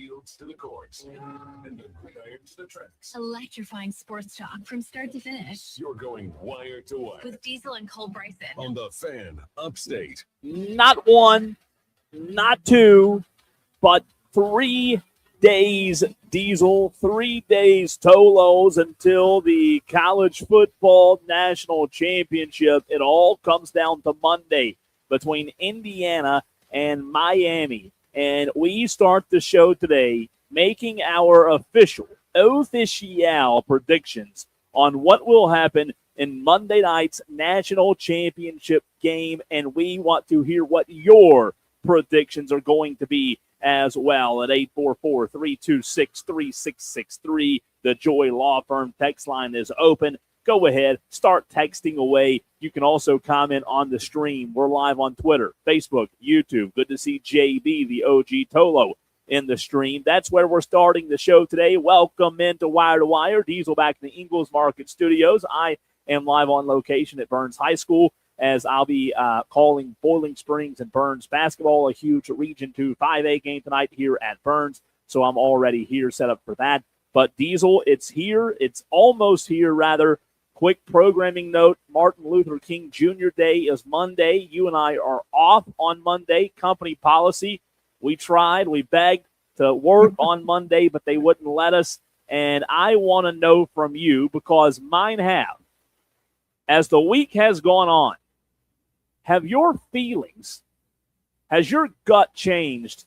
fields to the courts, and the gridiron to the tracks. Electrifying sports talk from start to finish. You're going wire to wire with Diesel and Cole Bryson on the Fan Upstate. Not one, not two, but 3 days Diesel, 3 days Tolos until the college football national championship. It all comes down to Monday between Indiana and Miami. And we start the show today making our official predictions on what will happen in Monday night's national championship game. And we want to hear what your predictions are going to be as well at 844-326-3663. The Joy Law Firm text line is open. Go ahead, start texting away. You can also comment on the stream. We're live on Twitter, Facebook, YouTube. Good to see JB, the OG Tolo, in the stream. That's where we're starting the show today. Welcome into Wire to Wire. Diesel back in the Ingles Market Studios. I am live on location at Burns High School, as I'll be calling Boiling Springs and Burns basketball, a huge Region 2 5A game tonight here at Burns. So I'm already here set up for that. But Diesel, it's here. It's almost here, rather. Quick programming note, Martin Luther King Jr. Day is Monday. You and I are off on Monday. Company policy. We tried. We begged to work on Monday, but they wouldn't let us. And I want to know from you, because mine have. As the week has gone on, have your feelings, has your gut changed?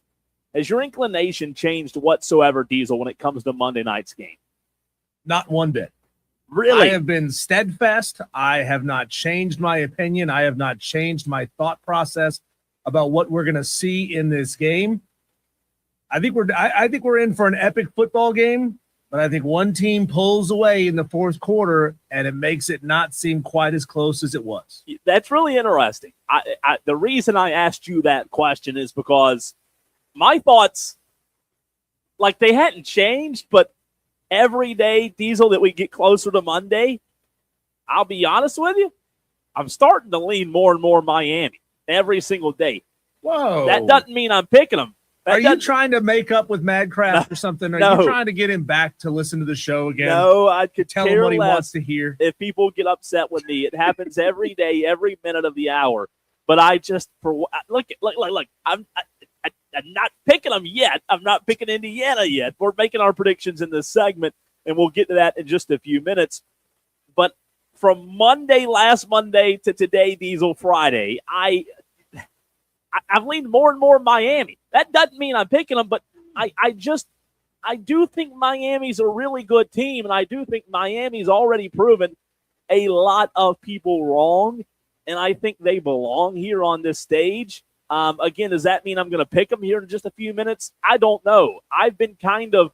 Has your inclination changed whatsoever, Diesel, when it comes to Monday night's game? Not one bit. Really? I have been steadfast. I have not changed my opinion. I have not changed my thought process about what we're going to see in this game. I think we're in for an epic football game, but I think one team pulls away in the fourth quarter, and it makes it not seem quite as close as it was. That's really interesting. The reason I asked you that question is because my thoughts, like, they hadn't changed, but every day, Diesel, that we get closer to Monday, I'll be honest with you, I'm starting to lean more and more Miami every single day. Whoa. That doesn't mean I'm picking them. Are you trying to make up with Madcraft or something? Are you trying to get him back to listen to the show again? No, I could tell him what he wants to hear. If people get upset with me, it happens every day, every minute of the hour. But I just, look, I'm not picking them yet. I'm not picking Indiana yet. We're making our predictions in this segment, and we'll get to that in just a few minutes. But from last Monday to today, Diesel Friday, I've leaned more and more Miami. That doesn't mean I'm picking them, but I do think Miami's a really good team, and I do think Miami's already proven a lot of people wrong, and I think they belong here on this stage. Again, does that mean I'm going to pick them here in just a few minutes? I don't know. I've been kind of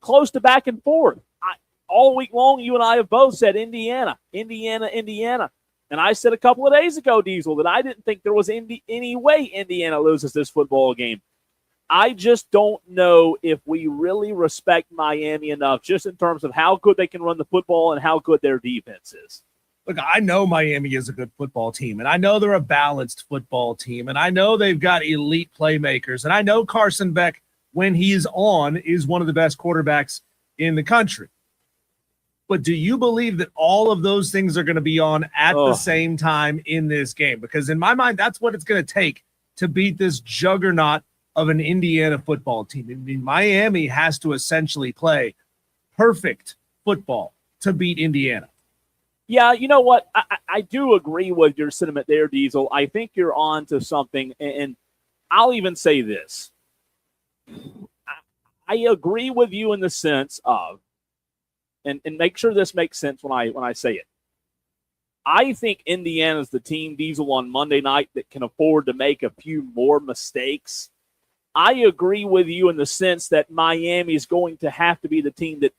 close to back and forth. All week long, you and I have both said Indiana. And I said a couple of days ago, Diesel, that I didn't think there was any way Indiana loses this football game. I just don't know if we really respect Miami enough, just in terms of how good they can run the football and how good their defense is. Look, I know Miami is a good football team, and I know they're a balanced football team, and I know they've got elite playmakers, and I know Carson Beck, when he's on, is one of the best quarterbacks in the country. But do you believe that all of those things are going to be on at the same time in this game? Because in my mind, that's what it's going to take to beat this juggernaut of an Indiana football team. I mean, Miami has to essentially play perfect football to beat Indiana. Yeah, you know what? I do agree with your sentiment there, Diesel. I think you're on to something, and I'll even say this. I agree with you in the sense of, and make sure this makes sense when I say it. I think Indiana's the team, Diesel, on Monday night that can afford to make a few more mistakes. I agree with you in the sense that Miami is going to have to be the team that,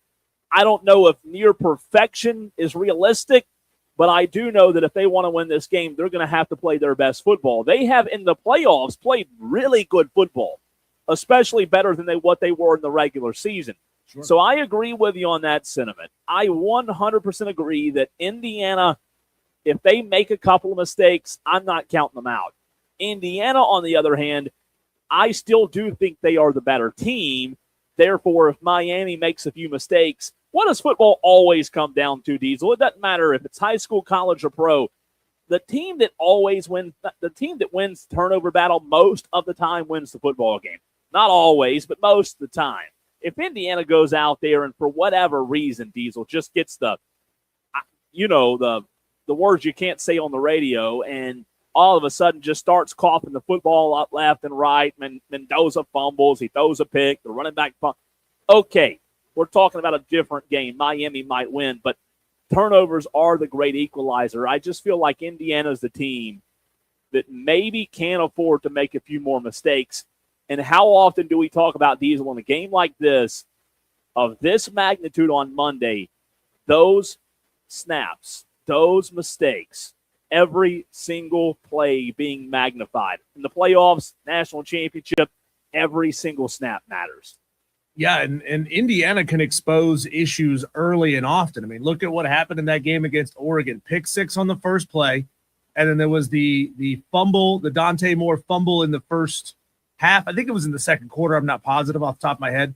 I don't know if near perfection is realistic, but I do know that if they want to win this game, they're going to have to play their best football. They have, in the playoffs, played really good football, especially better than what they were in the regular season. Sure. So I agree with you on that sentiment. I 100% agree that Indiana, if they make a couple of mistakes, I'm not counting them out. Indiana, on the other hand, I still do think they are the better team. Therefore, if Miami makes a few mistakes, what does football always come down to, Diesel? It doesn't matter if it's high school, college, or pro. The team that always wins, the team that wins turnover battle most of the time wins the football game. Not always, but most of the time. If Indiana goes out there and for whatever reason, Diesel just gets the words you can't say on the radio, and all of a sudden just starts coughing the football up left and right. Mendoza fumbles. He throws a pick. The running back fumbles. Okay, we're talking about a different game. Miami might win, but turnovers are the great equalizer. I just feel like Indiana's the team that maybe can't afford to make a few more mistakes. And how often do we talk about Diesel in a game like this, of this magnitude on Monday, those snaps, those mistakes, every single play being magnified. In the playoffs, national championship, every single snap matters. Yeah, and Indiana can expose issues early and often. I mean, look at what happened in that game against Oregon. Pick six on the first play, and then there was the fumble, the Dante Moore fumble in the first half. I think it was in the second quarter. I'm not positive off the top of my head.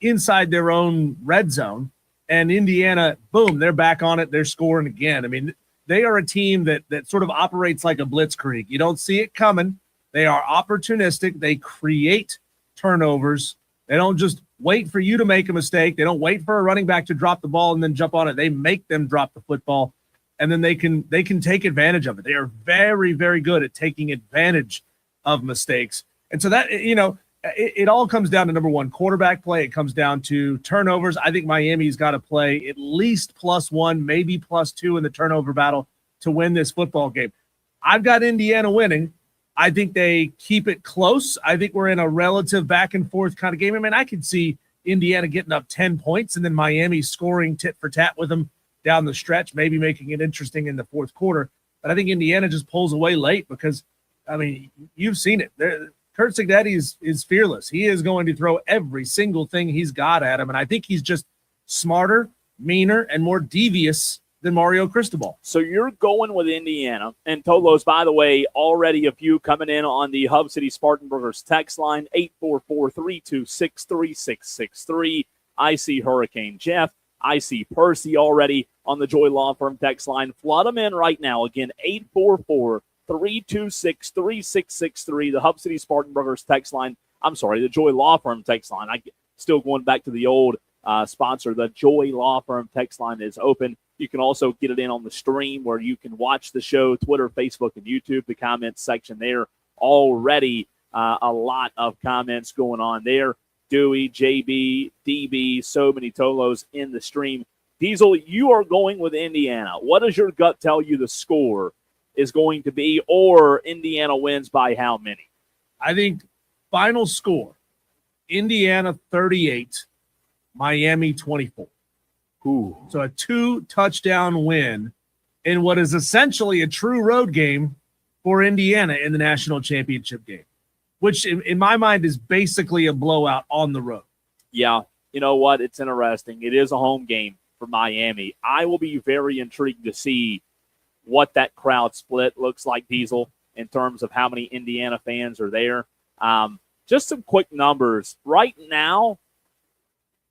Inside their own red zone, and Indiana, boom, they're back on it. They're scoring again. I mean, they are a team that sort of operates like a blitzkrieg. You don't see it coming. They are opportunistic. They create turnovers. They don't just wait for you to make a mistake. They don't wait for a running back to drop the ball and then jump on it. They make them drop the football, and then they can take advantage of it. They are very, very good at taking advantage of mistakes. And so that, it all comes down to, number one, quarterback play. It comes down to turnovers. I think Miami's got to play at least +1, maybe +2 in the turnover battle to win this football game. I've got Indiana winning. I think they keep it close. I think we're in a relative back and forth kind of game. I mean, I could see Indiana getting up 10 points and then Miami scoring tit for tat with them down the stretch, maybe making it interesting in the fourth quarter. But I think Indiana just pulls away late because, I mean, you've seen it. Kurt Cignetti is fearless. He is going to throw every single thing he's got at him, and I think he's just smarter, meaner, and more devious than Mario Cristobal. So you're going with Indiana. And Tolos, by the way, already a few coming in on the Hub City Spartanburgers text line, 844-326-3663. I see Hurricane Jeff. I see Percy already on the Joy Law Firm text line. Flood them in right now. Again, 844-326-3663. The Hub City Spartanburgers text line. I'm sorry, the Joy Law Firm text line. I still going back to the old sponsor. The Joy Law Firm text line is open. You can also get it in on the stream where you can watch the show, Twitter, Facebook, and YouTube. The comments section there already a lot of comments going on there. Dewey, JB, DB, so many Tolos in the stream. Diesel, you are going with Indiana. What does your gut tell you the score is going to be, or Indiana wins by how many? I think final score, Indiana 38, Miami 24. Ooh. So a 2-touchdown win in what is essentially a true road game for Indiana in the national championship game, which in my mind is basically a blowout on the road. Yeah, you know what? It's interesting. It is a home game for Miami. I will be very intrigued to see what that crowd split looks like, Diesel, in terms of how many Indiana fans are there. Just some quick numbers. Right now,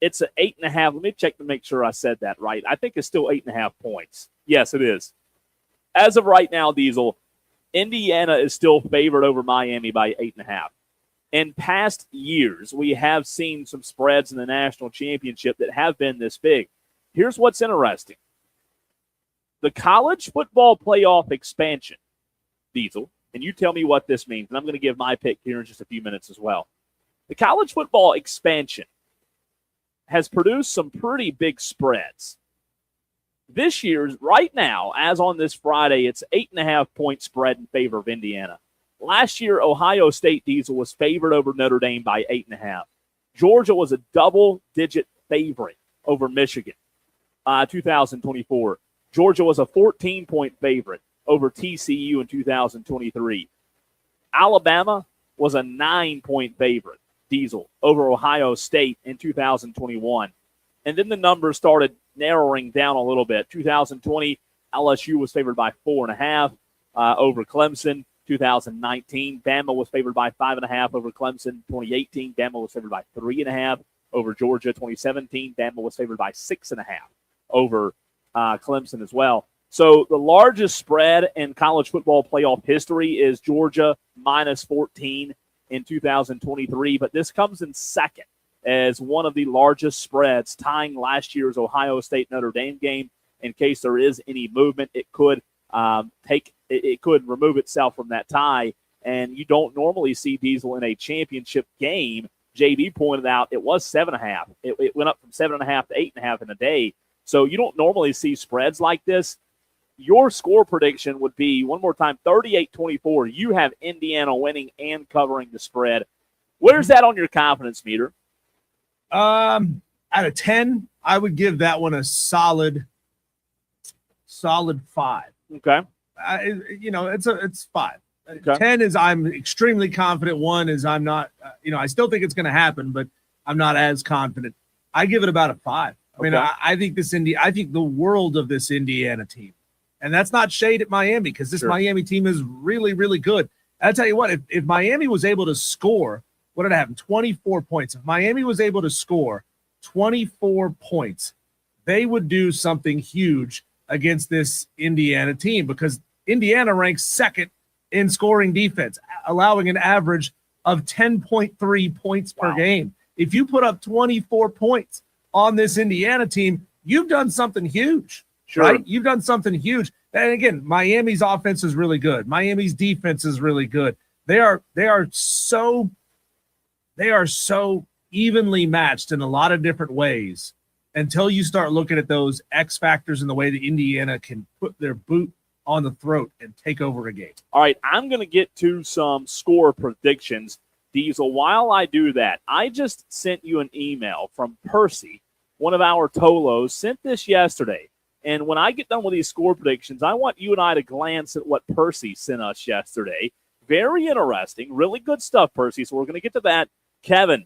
it's an 8.5. Let me check to make sure I said that right. I think it's still 8.5 points. Yes, it is. As of right now, Diesel, Indiana is still favored over Miami by 8.5. In past years, we have seen some spreads in the national championship that have been this big. Here's what's interesting. The college football playoff expansion, Diesel, and you tell me what this means, and I'm going to give my pick here in just a few minutes as well. The college football expansion has produced some pretty big spreads. This year's, right now, as on this Friday, it's 8.5 point spread in favor of Indiana. Last year, Ohio State, Diesel, was favored over Notre Dame by 8.5. Georgia was a double-digit favorite over Michigan, 2024. Georgia was a 14-point favorite over TCU in 2023. Alabama was a 9-point favorite, Diesel, over Ohio State in 2021. And then the numbers started narrowing down a little bit. 2020, LSU was favored by 4.5 over Clemson. 2019. Bama was favored by 5.5 over Clemson. 2018, Bama was favored by 3.5 over Georgia. 2017, Bama was favored by 6.5 over Clemson as well. So the largest spread in college football playoff history is Georgia minus 14 in 2023, but this comes in second as one of the largest spreads, tying last year's Ohio State-Notre Dame game. In case there is any movement, it could it could remove itself from that tie, and you don't normally see Diesel in a championship game. JB pointed out it was 7.5. It went up from 7.5 to 8.5 in a day, so you don't normally see spreads like this. Your score prediction would be, one more time, 38-24. You have Indiana winning and covering the spread. Where's that on your confidence meter? Out of 10, I would give that one a solid 5. Okay. It's 5. Okay. 10 is I'm extremely confident. 1 is I'm not. I still think it's going to happen, but I'm not as confident. I give it about a 5. I mean, I think I think the world of this Indiana team, and that's not shade at Miami because this Miami team is really, really good. I'll tell you what, if Miami was able to score, what did it happen? 24 points. If Miami was able to score 24 points, they would do something huge against this Indiana team because Indiana ranks second in scoring defense, allowing an average of 10.3 points per game. If you put up 24 points on this Indiana team, you've done something huge, right? You've done something huge. And again, Miami's offense is really good. Miami's defense is really good. They are so evenly matched in a lot of different ways until you start looking at those X factors in the way that Indiana can put their boot on the throat and take over a game. All right, I'm going to get to some score predictions. Diesel, while I do that, I just sent you an email from Percy, one of our Tolos, sent this yesterday. And when I get done with these score predictions, I want you and I to glance at what Percy sent us yesterday. Very interesting, really good stuff, Percy. So we're going to get to that. Kevin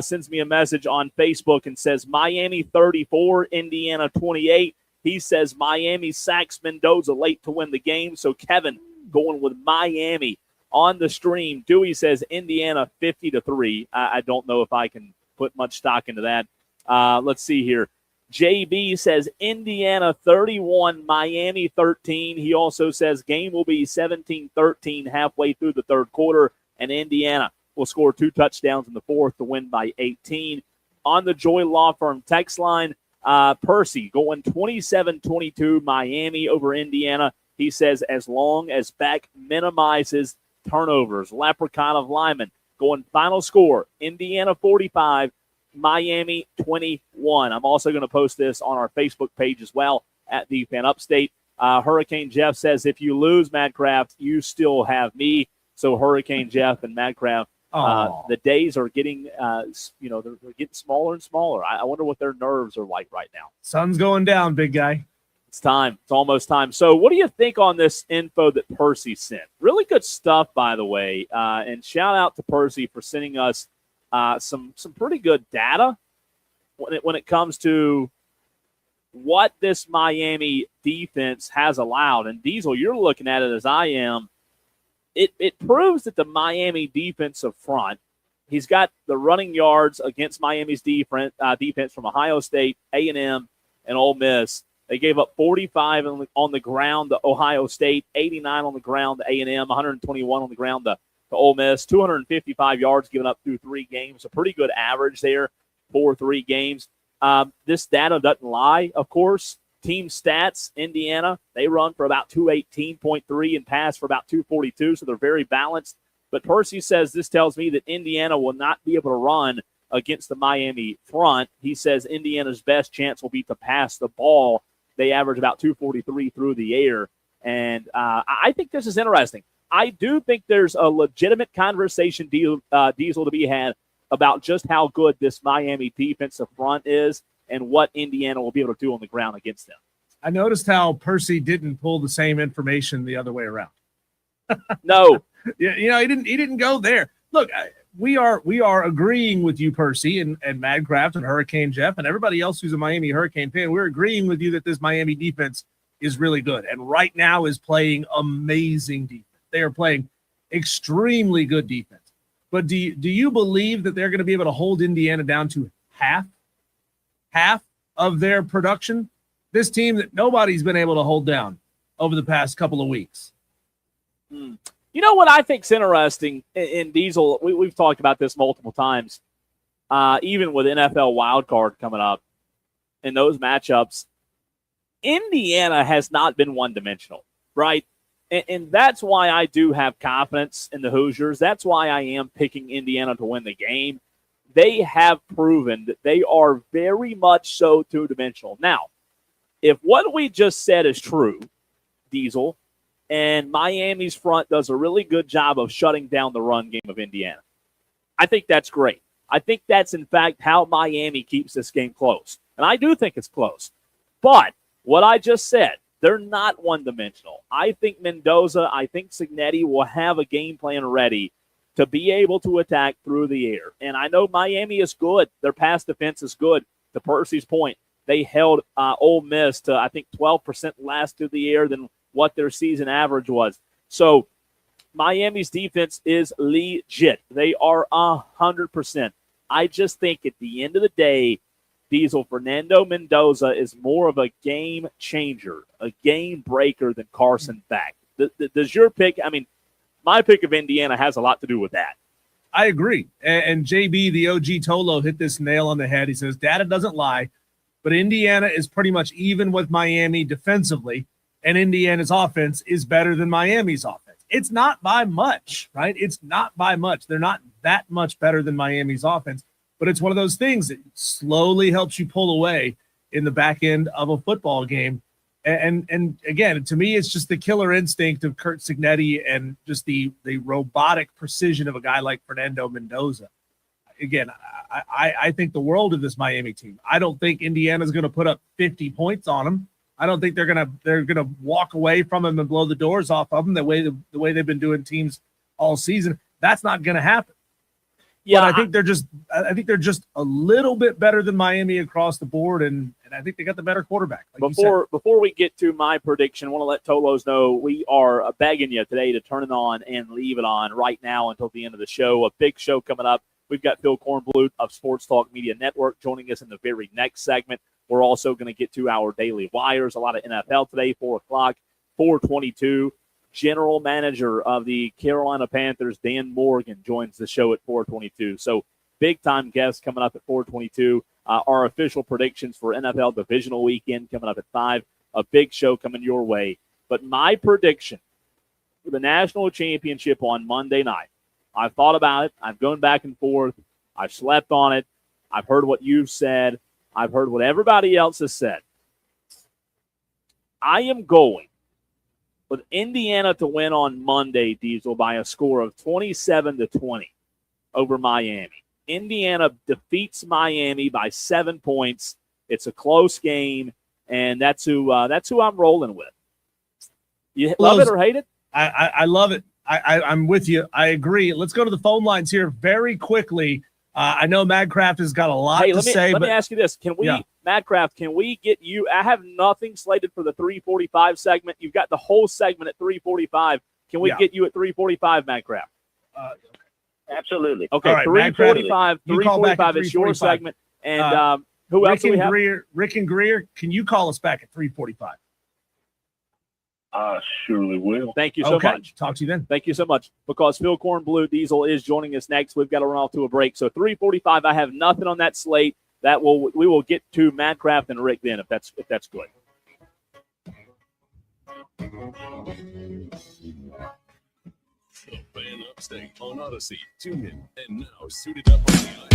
sends me a message on Facebook and says Miami 34, Indiana 28. He says Miami sacks Mendoza late to win the game. So Kevin going with Miami on the stream. Dewey says Indiana 50-3. I don't know if I can put much stock into that. Let's see here. JB says Indiana 31, Miami 13. He also says game will be 17-13 halfway through the third quarter, and Indiana will score 2 touchdowns in the fourth to win by 18. On the Joy Law Firm text line, Percy going 27-22 Miami over Indiana. He says as long as Beck minimizes turnovers. Leprechaun of Lyman going final score, Indiana 45, Miami 21. I'm also going to post this on our Facebook page as well at the Fan Upstate. Hurricane Jeff says, if you lose, Madcraft, you still have me. So Hurricane Jeff and Madcraft, the days are getting, they're getting smaller and smaller. I wonder what their nerves are like right now. Sun's going down, big guy. It's time. It's almost time. So what do you think on this info that Percy sent? Really good stuff, by the way. And shout out to Percy for sending us some pretty good data when it comes to what this Miami defense has allowed. And Diesel, you're looking at it as I am. It proves that the Miami defensive front, he's got the running yards against Miami's defense from Ohio State, A&M, and Ole Miss. They gave up 45 on the ground to Ohio State, 89 on the ground to A&M, 121 on the ground to Ole Miss, 255 yards given up through 3 games. A pretty good average there for 3 games. This data doesn't lie, of course. Team stats, Indiana, they run for about 218.3 and pass for about 242, so they're very balanced. But Percy says this tells me that Indiana will not be able to run against the Miami front. He says Indiana's best chance will be to pass the ball. They average about 243 through the air. And I think this is interesting. I do think there's a legitimate conversation, Diesel, to be had about just how good this Miami defensive front is and what Indiana will be able to do on the ground against them. I noticed how Percy didn't pull the same information the other way around. No. He didn't go there. Look, we are agreeing with you, Percy, and Madcraft and Hurricane Jeff and everybody else who's a Miami Hurricane fan. We're agreeing with you that this Miami defense is really good and right now is playing amazing defense. They are playing extremely good defense. But do you believe that they're going to be able to hold Indiana down to half of their production? This team that nobody's been able to hold down over the past couple of weeks. You know what I think's interesting in Diesel? We've talked about this multiple times, even with NFL wildcard coming up in those matchups. Indiana has not been one-dimensional, right? And that's why I do have confidence in the Hoosiers. That's why I am picking Indiana to win the game. They have proven that they are very much so two-dimensional. Now, if what we just said is true, Diesel, and Miami's front does a really good job of shutting down the run game of Indiana, I think that's great. I think that's, in fact, how Miami keeps this game close. And I do think it's close. But what I just said, they're not one-dimensional. I think Mendoza, I think Cignetti will have a game plan ready to be able to attack through the air. And I know Miami is good. Their pass defense is good. To Percy's point, they held Ole Miss to, I think, 12% less through the air than what their season average was. So Miami's defense is legit. They are 100%. I just think at the end of the day, Diesel, Fernando Mendoza is more of a game changer, a game breaker than Carson Beck. Does your pick, I mean, my pick of Indiana has a lot to do with that. I agree. And JB, the OG Tolo, hit this nail on the head. He says, data doesn't lie, but Indiana is pretty much even with Miami defensively, and Indiana's offense is better than Miami's offense. It's not by much, right? It's not by much. They're not that much better than Miami's offense. But it's one of those things that slowly helps you pull away in the back end of a football game. And again, to me, it's just the killer instinct of Curt Cignetti and just the robotic precision of a guy like Fernando Mendoza. Again, I think the world of this Miami team. I don't think Indiana's going to put up 50 points on them. I don't think they're gonna walk away from them and blow the doors off of them the way they've been doing teams all season. That's not going to happen. Yeah, but I think they're just a little bit better than Miami across the board, and I think they got the better quarterback. Like before we get to my prediction, I want to let Tolos know we are begging you today to turn it on and leave it on right now until the end of the show. A big show coming up. We've got Phil Kornblut of Sports Talk Media Network joining us in the very next segment. We're also going to get to our daily wires. A lot of NFL today, 4 o'clock, 4:22. General manager of the Carolina Panthers, Dan Morgan, joins the show at 4:22. So big-time guest coming up at 4:22. Our official predictions for NFL Divisional Weekend coming up at 5. A big show coming your way. But my prediction for the National Championship on Monday night, I've thought about it. I've gone back and forth. I've slept on it. I've heard what you've said. I've heard what everybody else has said. I am going with Indiana to win on Monday, Diesel, by a score of 27-20 over Miami. Indiana defeats Miami by 7 points. It's a close game, and that's who I'm rolling with. You love it or hate it? I love it. I'm with you. I agree. Let's go to the phone lines here very quickly. I know Madcraft has got a lot to say. Let me ask you this. Can we, Madcraft, can we get you? I have nothing slated for the 3:45 segment. You've got the whole segment at 3:45. Can we get you at 3:45, Madcraft? Absolutely. Okay, right, 3:45. 3:45 is your segment. And who else do we have? Rick and Greer, can you call us back at 3:45? Surely will. Thank you so much. Talk to you then. Thank you so much. Because Phil Kornblut Diesel is joining us next. We've got to run off to a break. So 3:45, I have nothing on that slate. We will get to Madcraft and Rick then if that's good. Fan Upstate on Odyssey. Tune in and now suited up on the ice.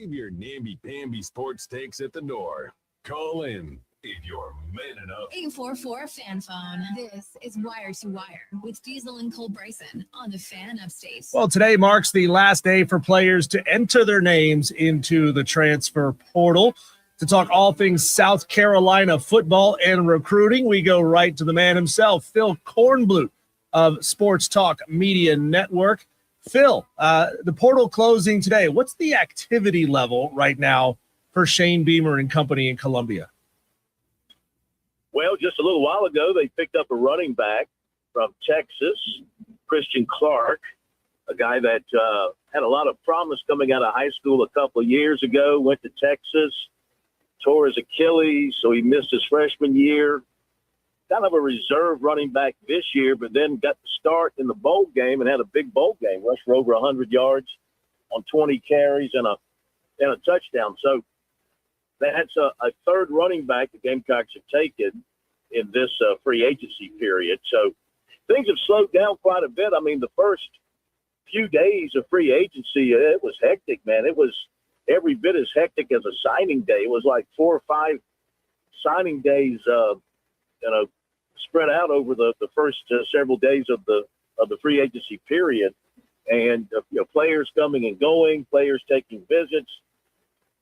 Leave your namby-pamby sports takes at the door. Call in if you're man enough. 844 Fan Phone. This is Wire to Wire with Diesel and Cole Bryson on the Fan Upstate. Well, today marks the last day for players to enter their names into the transfer portal. To talk all things South Carolina football and recruiting, we go right to the man himself, Phil Kornblut of Sports Talk Media Network. Phil, the portal closing today. What's the activity level right now for Shane Beamer and company in Columbia? Well, just a little while ago, they picked up a running back from Texas, Christian Clark, a guy that had a lot of promise coming out of high school a couple of years ago, went to Texas, tore his Achilles, so he missed his freshman year. Kind of a reserve running back this year, but then got the start in the bowl game and had a big bowl game, rushed for over 100 yards on 20 carries and a touchdown. So that's a third running back the Gamecocks have taken in this free agency period. So things have slowed down quite a bit. I mean, the first few days of free agency, it was hectic, man. It was every bit as hectic as a signing day. It was like 4 or 5 signing days, spread out over the first several days of the free agency period. And, players coming and going, players taking visits,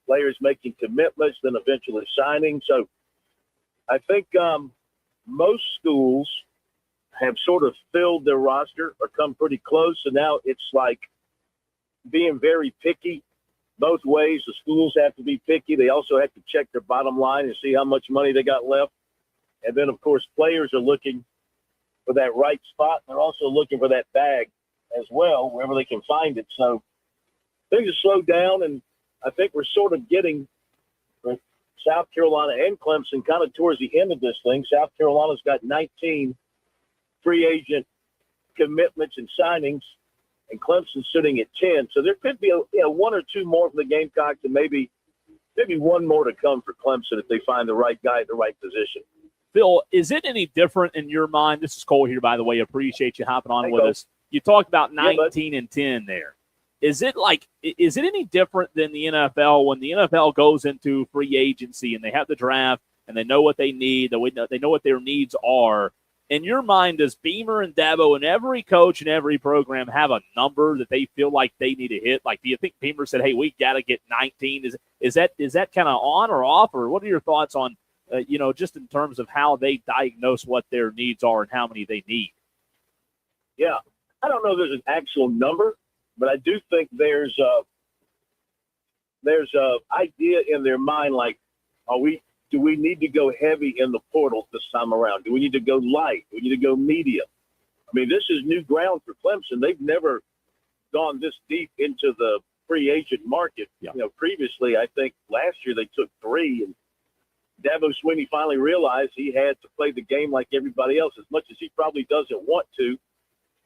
players making commitments, then eventually signing. So I think most schools have sort of filled their roster or come pretty close. And now it's like being very picky both ways. The schools have to be picky. They also have to check their bottom line and see how much money they got left. And then, of course, players are looking for that right spot. They're also looking for that bag as well, wherever they can find it. So things have slowed down, and I think we're sort of getting South Carolina and Clemson kind of towards the end of this thing. South Carolina's got 19 free agent commitments and signings, and Clemson's sitting at 10. So there could be one or two more for the Gamecocks, and maybe one more to come for Clemson if they find the right guy at the right position. Phil, is it any different in your mind? This is Cole here, by the way. Appreciate you hopping on with us. You talked about 19 and 10 there. Is it any different than the NFL when the NFL goes into free agency and they have the draft and they know what they need, they know what their needs are? In your mind, does Beamer and Dabo and every coach and every program have a number that they feel like they need to hit? Like, do you think Beamer said, hey, we got to get 19? Is that kind of on or off? Or what are your thoughts on, just in terms of how they diagnose what their needs are and how many they need? Yeah, I don't know if there's an actual number, but I do think there's a idea in their mind like, do we need to go heavy in the portal this time around? Do we need to go light? Do we need to go medium? I mean, this is new ground for Clemson. They've never gone this deep into the free agent market. Yeah. Previously, I think last year they took 3, and Dabo Swinney finally realized he had to play the game like everybody else. As much as he probably doesn't want to,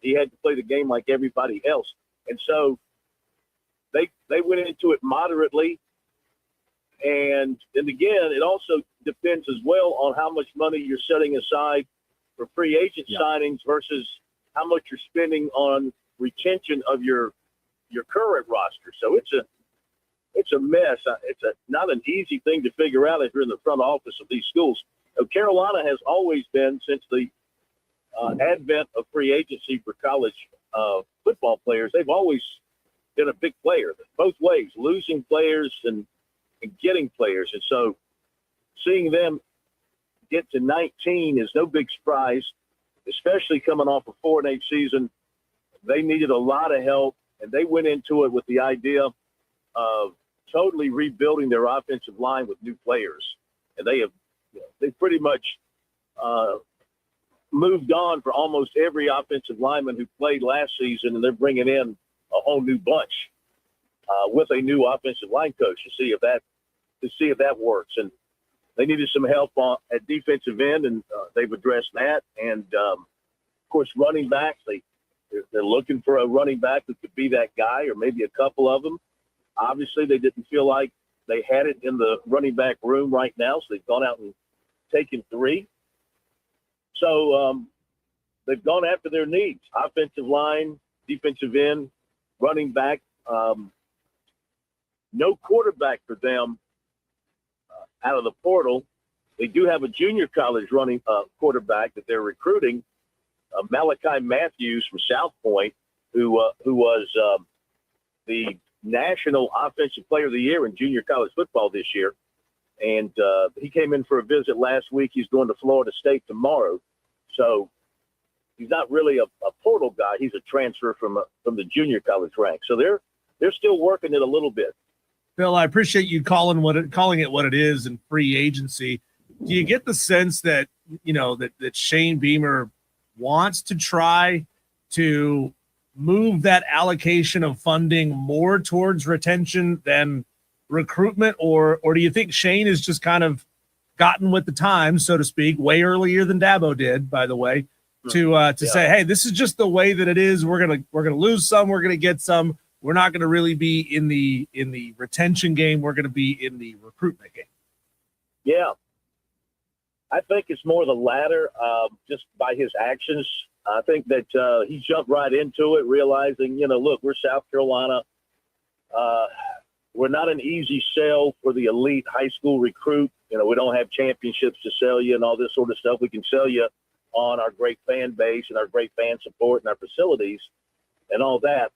he had to play the game like everybody else. And so they went into it moderately. And again, it also depends as well on how much money you're setting aside for free agent signings versus how much you're spending on retention of your current roster. So it's a mess. It's not an easy thing to figure out if you're in the front office of these schools. Carolina has always been, since the advent of free agency for college football players, they've always been a big player both ways, losing players and getting players. And so seeing them get to 19 is no big surprise, especially coming off a 4-8 season. They needed a lot of help, and they went into it with the idea of totally rebuilding their offensive line with new players. And they pretty much moved on for almost every offensive lineman who played last season, and they're bringing in a whole new bunch with a new offensive line coach to see if that works. And they needed some help at defensive end, and they've addressed that. And of course, running backs, they're looking for a running back who could be that guy, or maybe a couple of them. Obviously, they didn't feel like they had it in the running back room right now, so they've gone out and taken 3. So they've gone after their needs: offensive line, defensive end, running back. no quarterback for them out of the portal. They do have a junior college running quarterback that they're recruiting, Malachi Matthews from South Point, who was the National Offensive Player of the Year in junior college football this year. And he came in for a visit last week. He's going to Florida State tomorrow. So he's not really a portal guy. He's a transfer from the junior college rank. So they're still working it a little bit. Phil, I appreciate you calling it what it is in free agency. Do you get the sense that, that Shane Beamer wants to try to move that allocation of funding more towards retention than recruitment, or do you think Shane has just kind of gotten with the times, so to speak, way earlier than Dabo did, by the way, to say, hey, this is just the way that it is. We're gonna lose some, we're gonna get some. We're not gonna really be in the retention game. We're gonna be in the recruitment game. Yeah, I think it's more the latter, just by his actions. I think that he jumped right into it, realizing, look, we're South Carolina. We're not an easy sell for the elite high school recruit. We don't have championships to sell you and all this sort of stuff. We can sell you on our great fan base and our great fan support and our facilities and all that.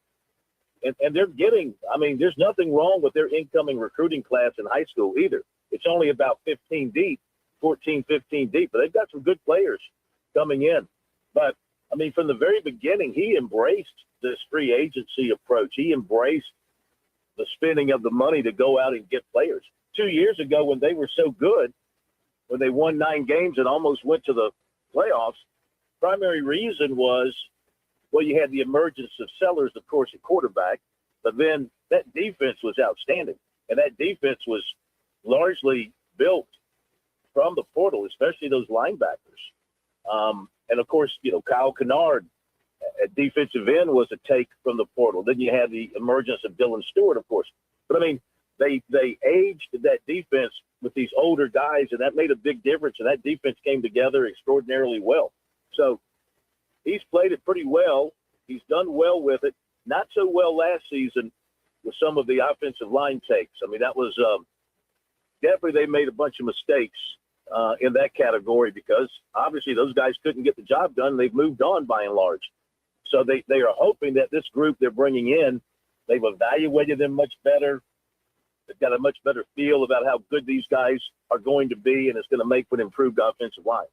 And they're getting, there's nothing wrong with their incoming recruiting class in high school either. It's only about 15 deep, 14, 15 deep, but they've got some good players coming in. But, from the very beginning, he embraced this free agency approach. He embraced the spending of the money to go out and get players. 2 years ago, when they were so good, when they won 9 games and almost went to the playoffs, primary reason was, well, you had the emergence of Sellers, of course, at quarterback, but then that defense was outstanding. And that defense was largely built from the portal, especially those linebackers. And, of course, Kyle Kennard at defensive end was a take from the portal. Then you had the emergence of Dylan Stewart, of course. But, they aged that defense with these older guys, and that made a big difference, and that defense came together extraordinarily well. So he's played it pretty well. He's done well with it. Not so well last season with some of the offensive line takes. That was definitely they made a bunch of mistakes in that category because obviously those guys couldn't get the job done. They've moved on by and large. So they are hoping that this group they're bringing in, they've evaluated them much better. They've got a much better feel about how good these guys are going to be, and it's going to make for an improved offensive line.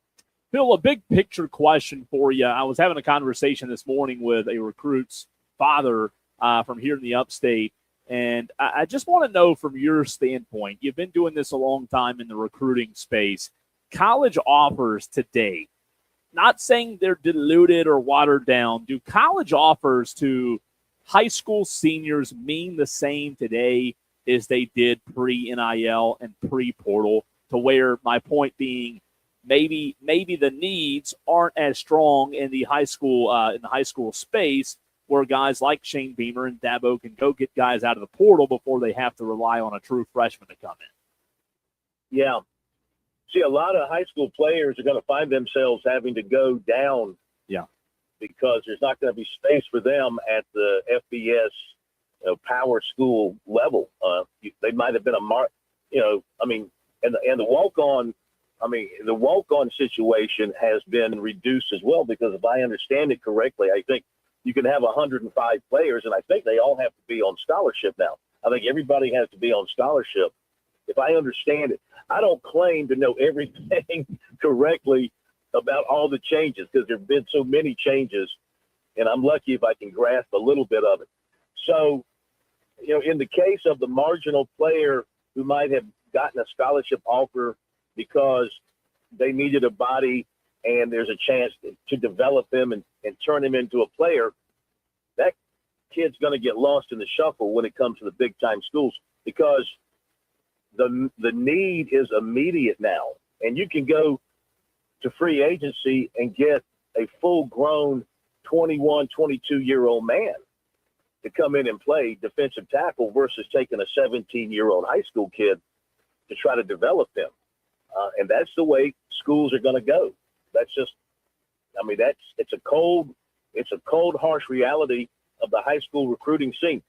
Phil, a big picture question for you. I was having a conversation this morning with a recruit's father from here in the upstate, and I just want to know from your standpoint, you've been doing this a long time in the recruiting space, college offers today, not saying they're diluted or watered down, do college offers to high school seniors mean the same today as they did pre-NIL and pre-portal, to where my point being maybe the needs aren't as strong in the high school space, where guys like Shane Beamer and Dabo can go get guys out of the portal before they have to rely on a true freshman to come in? Yeah. See, a lot of high school players are going to find themselves having to go down. Yeah. Because there's not going to be space for them at the FBS power school level. They might have been and the walk-on, the walk-on situation has been reduced as well, because if I understand it correctly, I think you can have 105 players, and I think they all have to be on scholarship now. I think everybody has to be on scholarship. If I understand it, I don't claim to know everything correctly about all the changes, because there have been so many changes, and I'm lucky if I can grasp a little bit of it. So, in the case of the marginal player who might have gotten a scholarship offer because they needed a body and there's a chance to develop him and turn him into a player, that kid's going to get lost in the shuffle when it comes to the big-time schools, because the need is immediate now. And you can go to free agency and get a full-grown 21, 22-year-old man to come in and play defensive tackle versus taking a 17-year-old high school kid to try to develop them. And that's the way schools are going to go. That's just, it's a cold, harsh reality of the high school recruiting scene.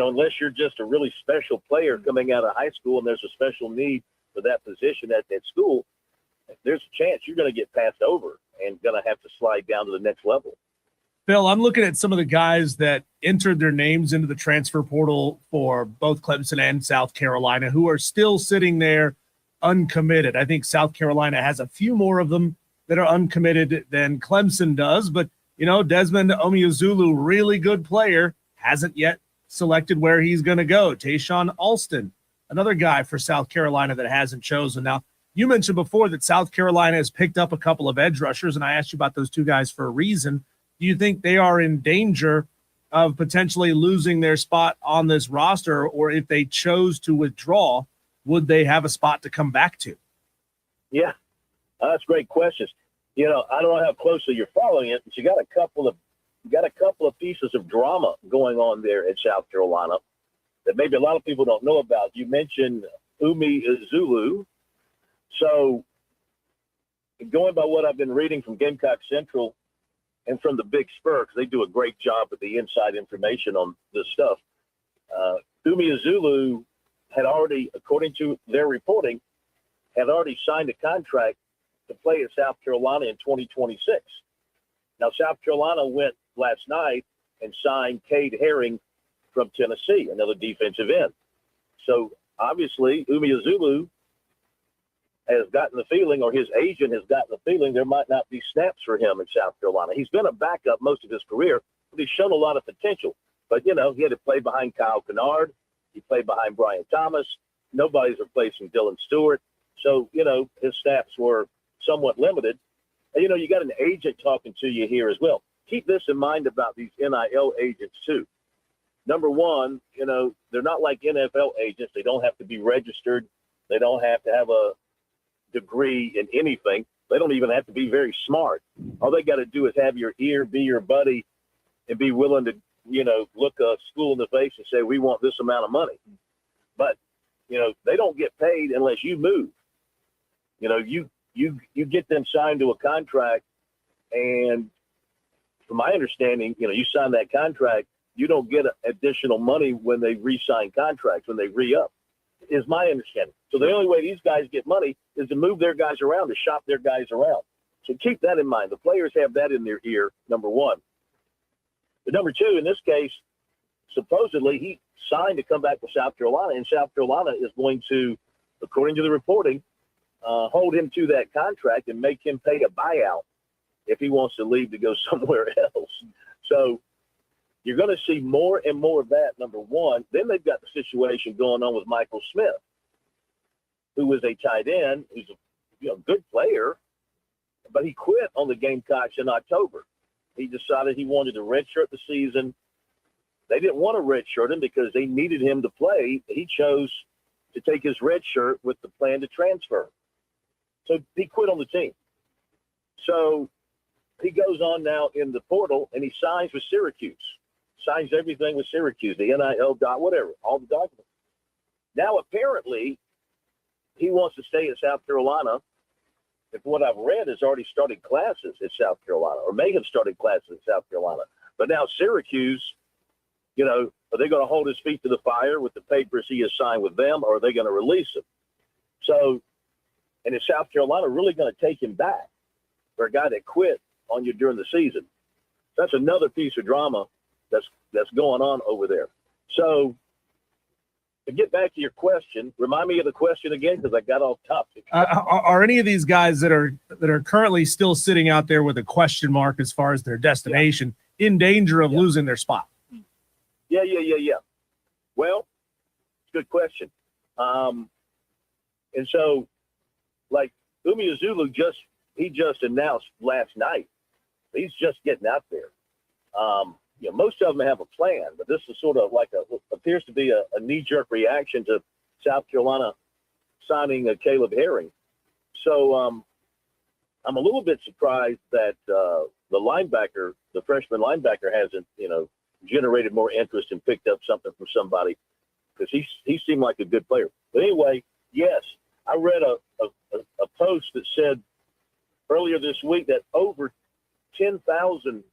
unless you're just a really special player coming out of high school and there's a special need for that position at that school, there's a chance you're going to get passed over and going to have to slide down to the next level. Phil, I'm looking at some of the guys that entered their names into the transfer portal for both Clemson and South Carolina who are still sitting there uncommitted. I think South Carolina has a few more of them that are uncommitted than Clemson does, but Desmond Omeozulu, really good player, hasn't yet selected where he's going to go. Tayshawn Alston, another guy for South Carolina that hasn't chosen. Now, you mentioned before that South Carolina has picked up a couple of edge rushers, and I asked you about those two guys for a reason. Do you think they are in danger of potentially losing their spot on this roster, or if they chose to withdraw, would they have a spot to come back to? Yeah, that's great questions. I don't know how closely you're following it, but you got a couple of pieces of drama going on there at South Carolina that maybe a lot of people don't know about. You mentioned Umi Zulu. So going by what I've been reading from Gamecock Central and from the Big Spur, because they do a great job with the inside information on this stuff, Umi Zulu had already, according to their reporting, had already signed a contract to play at South Carolina in 2026. Now, South Carolina went last night and signed Cade Herring from Tennessee, another defensive end. So obviously, Umeozulu has gotten the feeling, or his agent has gotten the feeling, there might not be snaps for him in South Carolina. He's been a backup most of his career, but he's shown a lot of potential. But, he had to play behind Kyle Kennard. He played behind Brian Thomas. Nobody's replacing Dylan Stewart. So, his snaps were somewhat limited. And, you got an agent talking to you here as well. Keep this in mind about these NIL agents, too. Number one, they're not like NFL agents. They don't have to be registered. They don't have to have a degree in anything. They don't even have to be very smart. All they got to do is have your ear, be your buddy, and be willing to, look a school in the face and say, we want this amount of money. But, they don't get paid unless you move. You get them signed to a contract, and from my understanding, you sign that contract, you don't get additional money when they re-sign contracts, when they re-up, is my understanding. So the only way these guys get money is to move their guys around, to shop their guys around. So keep that in mind. The players have that in their ear, number one. But number two, in this case, supposedly he signed to come back to South Carolina, and South Carolina is going to, according to the reporting, hold him to that contract and make him pay a buyout if he wants to leave to go somewhere else. So you're going to see more and more of that, number one. Then they've got the situation going on with Michael Smith, who was a tight end, who's a good player, but he quit on the Gamecocks in October. He decided he wanted to redshirt the season. They didn't want to redshirt him because they needed him to play. He chose to take his red shirt with the plan to transfer. So he quit on the team. So he goes on now in the portal, and he signs with Syracuse. Signs everything with Syracuse, the NIL whatever, all the documents. Now, apparently, he wants to stay at South Carolina. If what I've read has already started classes at South Carolina, or may have started classes at South Carolina. But now Syracuse, are they going to hold his feet to the fire with the papers he has signed with them, or are they going to release him? So, and is South Carolina really going to take him back for a guy that quit on you during the season? That's another piece of drama that's going on over there. So to get back to your question, remind me of the question again, because I got off topic. Are any of these guys that are currently still sitting out there with a question mark as far as their destination in danger of losing their spot? Yeah. Well, good question. And so, like Umeozulu just announced last night, he's just getting out there. Most of them have a plan, but this is sort of like appears to be a knee-jerk reaction to South Carolina signing Caleb Herring. So I'm a little bit surprised that the freshman linebacker hasn't, generated more interest and picked up something from somebody, because he seemed like a good player. But anyway, yes, I read a post that said earlier this week that over 10,000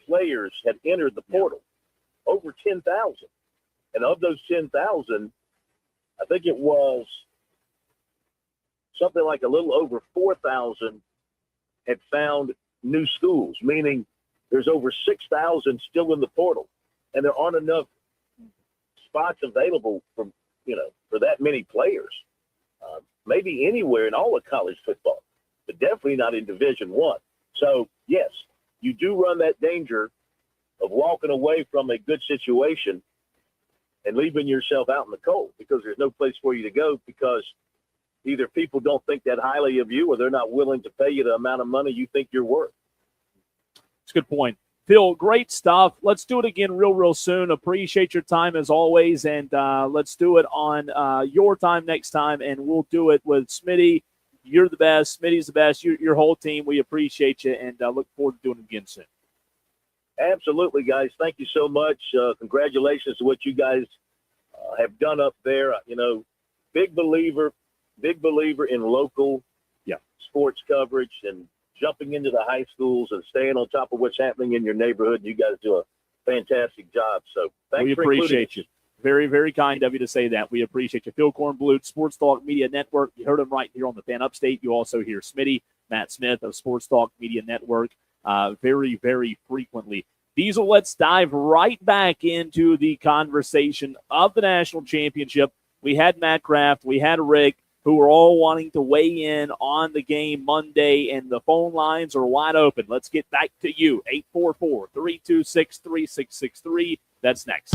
players had entered the portal. Over 10,000. And of those 10,000, I think it was something like a little over 4,000 had found new schools, meaning there's over 6,000 still in the portal, and there aren't enough spots available for that many players. Maybe anywhere in all of college football, but definitely not in Division I. So yes, you do run that danger of walking away from a good situation and leaving yourself out in the cold because there's no place for you to go because either people don't think that highly of you or they're not willing to pay you the amount of money you think you're worth. It's a good point. Phil, great stuff. Let's do it again real soon. Appreciate your time as always, and let's do it on your time next time, and we'll do it with Smitty. You're the best. Smitty's the best. Your whole team, we appreciate you, and look forward to doing it again soon. Absolutely, guys. Thank you so much. Congratulations to what you guys have done up there. Big believer in local sports coverage and jumping into the high schools and staying on top of what's happening in your neighborhood. You guys do a fantastic job. So thanks we for appreciate you. Very, very kind of you to say that. We appreciate you. Phil Kornblut, Sports Talk Media Network. You heard him right here on the Fan Upstate. You also hear Smitty, Matt Smith of Sports Talk Media Network very, very frequently. Diesel, let's dive right back into the conversation of the national championship. We had Matt Kraft, we had Rick, who are all wanting to weigh in on the game Monday, and the phone lines are wide open. Let's get back to you, 844-326-3663. That's next.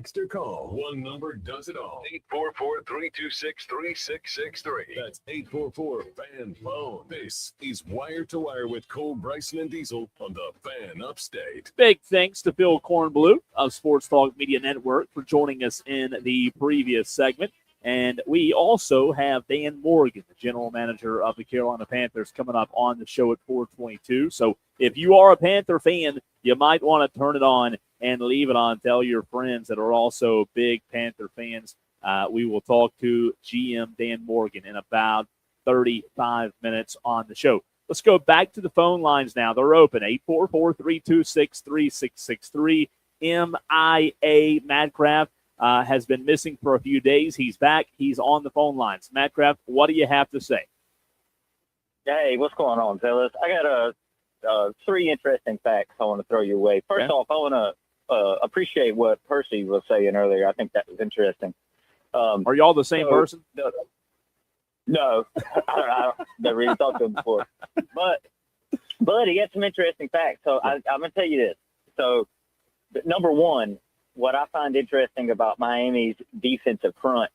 text or call. One number does it all. 844-326-3663. That's 844-FAN-PHONE. This is Wire to Wire with Cole, Bryson, and Diesel on the Fan Upstate. Big thanks to Phil Kornblut of Sports Talk Media Network for joining us in the previous segment. And we also have Dan Morgan, the general manager of the Carolina Panthers, coming up on the show at 4:22. So if you are a Panther fan, you might want to turn it on and leave it on. Tell your friends that are also big Panther fans. We will talk to GM Dan Morgan in about 35 minutes on the show. Let's go back to the phone lines now. They're open, 844-326-3663. MIA Madcraft has been missing for a few days. He's back. He's on the phone lines. Madcraft, what do you have to say? Hey, what's going on, fellas? I got three interesting facts I want to throw your way. First off, I want to appreciate what Percy was saying earlier. I think that was interesting. Are y'all the same person? No, I never really talked to him before. But he had some interesting facts. So I'm going to tell you this. So, number one, what I find interesting about Miami's defensive front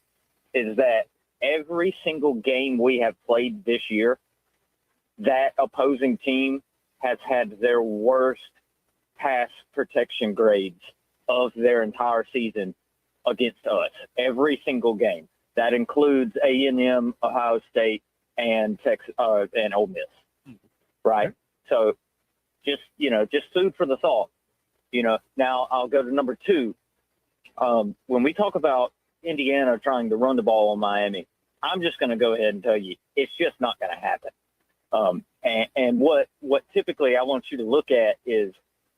is that every single game we have played this year, that opposing team has had their worst pass protection grades of their entire season against us. Every single game. That includes A&M, Ohio State, and Texas, and Ole Miss. Right? So just food for the thought. Now I'll go to number two. When we talk about Indiana trying to run the ball on Miami, I'm just going to go ahead and tell you it's just not going to happen. And what typically I want you to look at is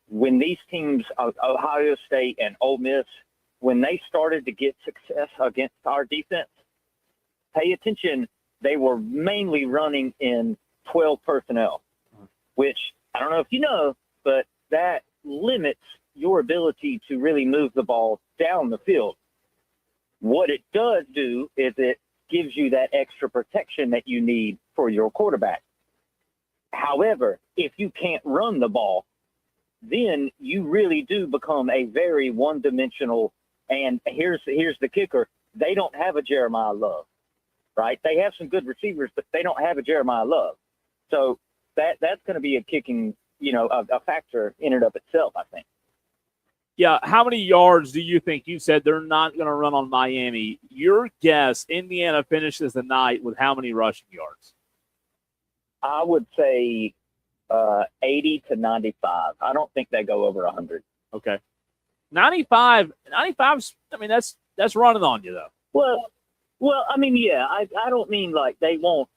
when these teams, Ohio State and Ole Miss, when they started to get success against our defense, pay attention. They were mainly running in 12 personnel, which I don't know if you know, but that limits your ability to really move the ball down the field. What it does do is it gives you that extra protection that you need for your quarterback. However, if you can't run the ball, then you really do become a very one-dimensional. And here's the kicker. They don't have a Jeremiah Love, right? They have some good receivers, but they don't have a Jeremiah Love. So that's going to be a kicking, a factor in and of itself, I think. Yeah, how many yards do you think? You said they're not going to run on Miami. Your guess, Indiana finishes the night with how many rushing yards? I would say 80 to 95. I don't think they go over 100. Okay. 95's, I mean, that's running on you, though. Well, I mean, yeah, I don't mean like they won't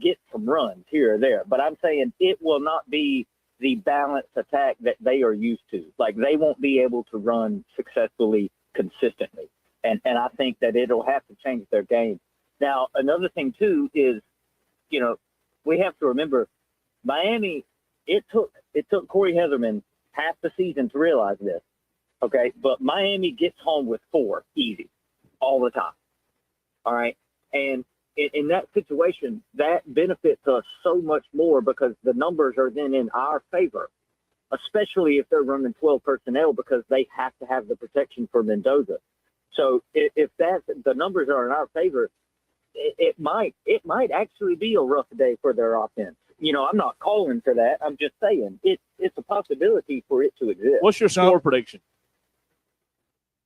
get some runs here or there, but I'm saying it will not be the balanced attack that they are used to. Like they won't be able to run successfully consistently. And I think that it'll have to change their game. Now, another thing too is, we have to remember Miami, it took Corey Heatherman half the season to realize this. Okay. But Miami gets home with 4 easy all the time. All right. And in that situation, that benefits us so much more because the numbers are then in our favor, especially if they're running 12 personnel because they have to have the protection for Mendoza. So if the numbers are in our favor, it might actually be a rough day for their offense. I'm not calling for that. I'm just saying it's a possibility for it to exist. What's your score prediction?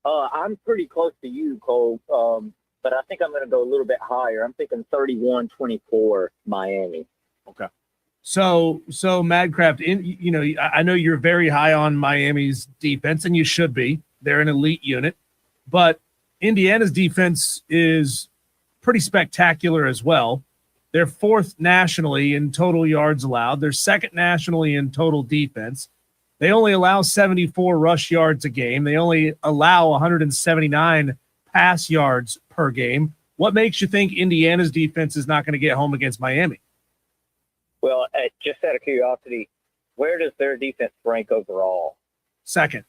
I'm pretty close to you, Cole. But I think I'm going to go a little bit higher. I'm thinking 31-24 Miami. Okay. So Madcraft, I know you're very high on Miami's defense, and you should be. They're an elite unit. But Indiana's defense is pretty spectacular as well. They're 4th nationally in total yards allowed. They're 2nd nationally in total defense. They only allow 74 rush yards a game. They only allow 179 pass yards per game. What makes you think Indiana's defense is not going to get home against Miami? Well, just out of curiosity, where does their defense rank overall? 2nd.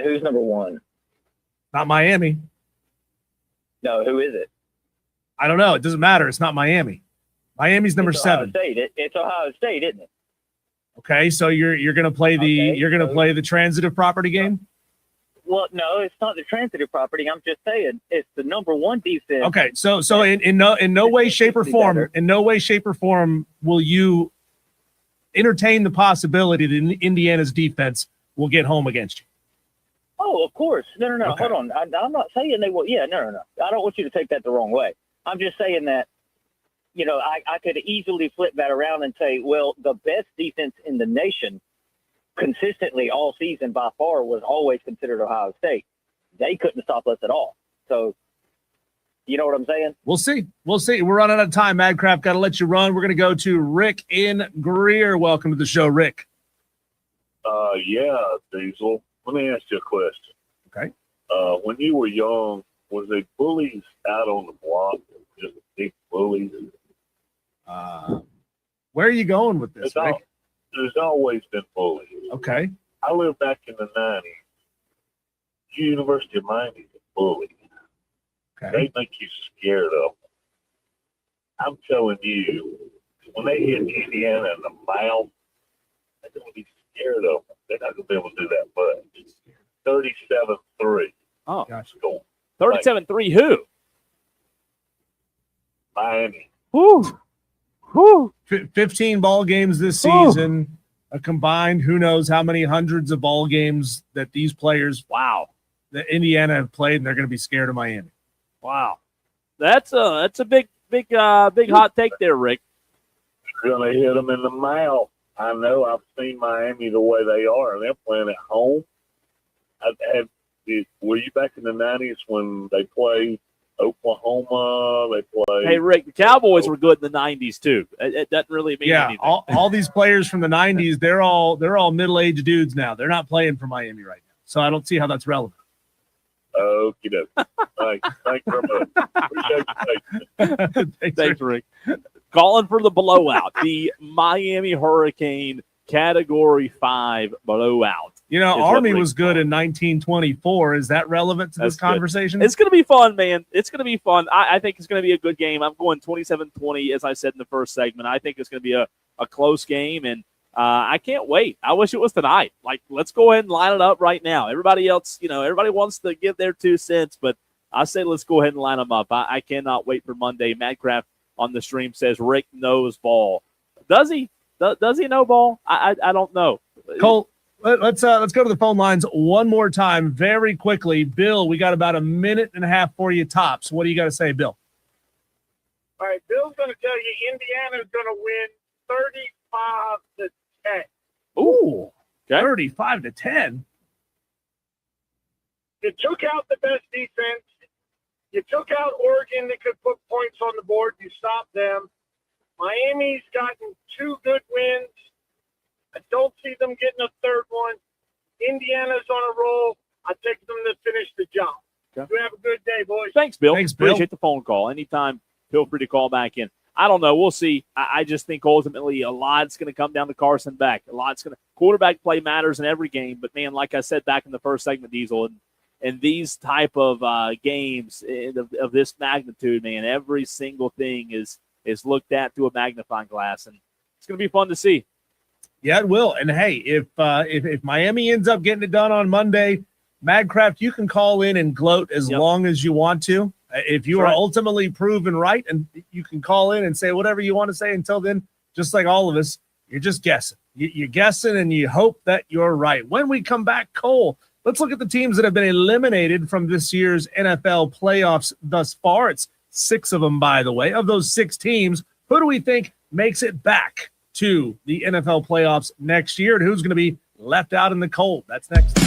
Who's number 1? Not Miami. No, who is it? I don't know. It doesn't matter. It's not Miami. Miami's number 7. It's Ohio State, isn't it? Okay, so you're going to play the transitive property game? Well, no, it's not the transitive property. I'm just saying it's the number one defense. Okay, so in no way, shape, or form will you entertain the possibility that Indiana's defense will get home against you. Oh, of course. No. Okay. Hold on. I'm not saying they will. Yeah, no. I don't want you to take that the wrong way. I'm just saying that, I could easily flip that around and say, well, the best defense in the nation consistently all season by far was always considered Ohio State. They couldn't stop us at all. So, you know what I'm saying? We'll see. We're running out of time. Madcraft, got to let you run. We're going to go to Rick in Greer. Welcome to the show, Rick. Yeah, Diesel. Let me ask you a question. Okay. When you were young, was there bullies out on the block? Just big bullies? Where are you going with this, Rick? There's always been bullies. Okay. I lived back in the 90s. University of Miami is a bully. Okay. They make you scared of them. I'm telling you, when they hit Indiana in the mouth, they're going to be scared of them. They're not going to be able to do that much. 37-3. Oh, Gotcha. 37-3 who? Miami. Whew. 15 ball games this season, a combined who knows how many hundreds of ball games that these players, that Indiana have played, and they're going to be scared of Miami. Wow. That's a big hot take there, Rick. They're going to hit them in the mouth. I know. I've seen Miami the way they are. They're playing at home. Were you back in the 90s when they played Oklahoma? They played. Hey, Rick, the Cowboys were good in the 90s too. It doesn't really mean anything. all these players from the 90s, they're all middle-aged dudes now. They're not playing for Miami right now, so I don't see how that's relevant. Okie doke. Thanks very much. Appreciate you. Thanks, Rick. Calling for the blowout, the Miami Hurricane Category 5 blowout. Army was good in 1924. Is that relevant to this conversation? It's going to be fun, man. It's going to be fun. I think it's going to be a good game. I'm going 27-20, as I said in the first segment. I think it's going to be a close game, and I can't wait. I wish it was tonight. Let's go ahead and line it up right now. Everybody else, everybody wants to give their 2 cents, but I say let's go ahead and line them up. I cannot wait for Monday. Madcraft on the stream says Rick knows ball. Does he? Does he know ball? I don't know. Cole, let's go to the phone lines one more time very quickly. Bill, we got about a minute and a half for you tops. What do you got to say, Bill? All right, Bill's going to tell you Indiana's going to win 35-10. Ooh, okay. 35-10. You took out the best defense. You took out Oregon that could put points on the board. You stopped them. Miami's gotten 2 good wins. I don't see them getting a third one. Indiana's on a roll. I take them to finish the job. Okay. You have a good day, boys. Thanks, Bill. Thanks, Bill. Appreciate the phone call. Anytime, feel free to call back in. I don't know. We'll see. I just think ultimately a lot's going to come down to Carson Beck. Quarterback play matters in every game. But, man, like I said back in the first segment, Diesel, and these type of games of this magnitude, man, every single thing is looked at through a magnifying glass, and it's going to be fun to see. Yeah, it will. And hey, if Miami ends up getting it done on Monday, Madcraft, you can call in and gloat as long as you want to. If you are ultimately proven right, and you can call in and say whatever you want to say. Until then, just like all of us, you're just guessing. You're guessing, and you hope that you're right. When we come back, Cole, let's look at the teams that have been eliminated from this year's NFL playoffs thus far. It's 6 of them, by the way. Of those 6 teams, who do we think makes it back to the NFL playoffs next year, and who's going to be left out in the cold? That's next.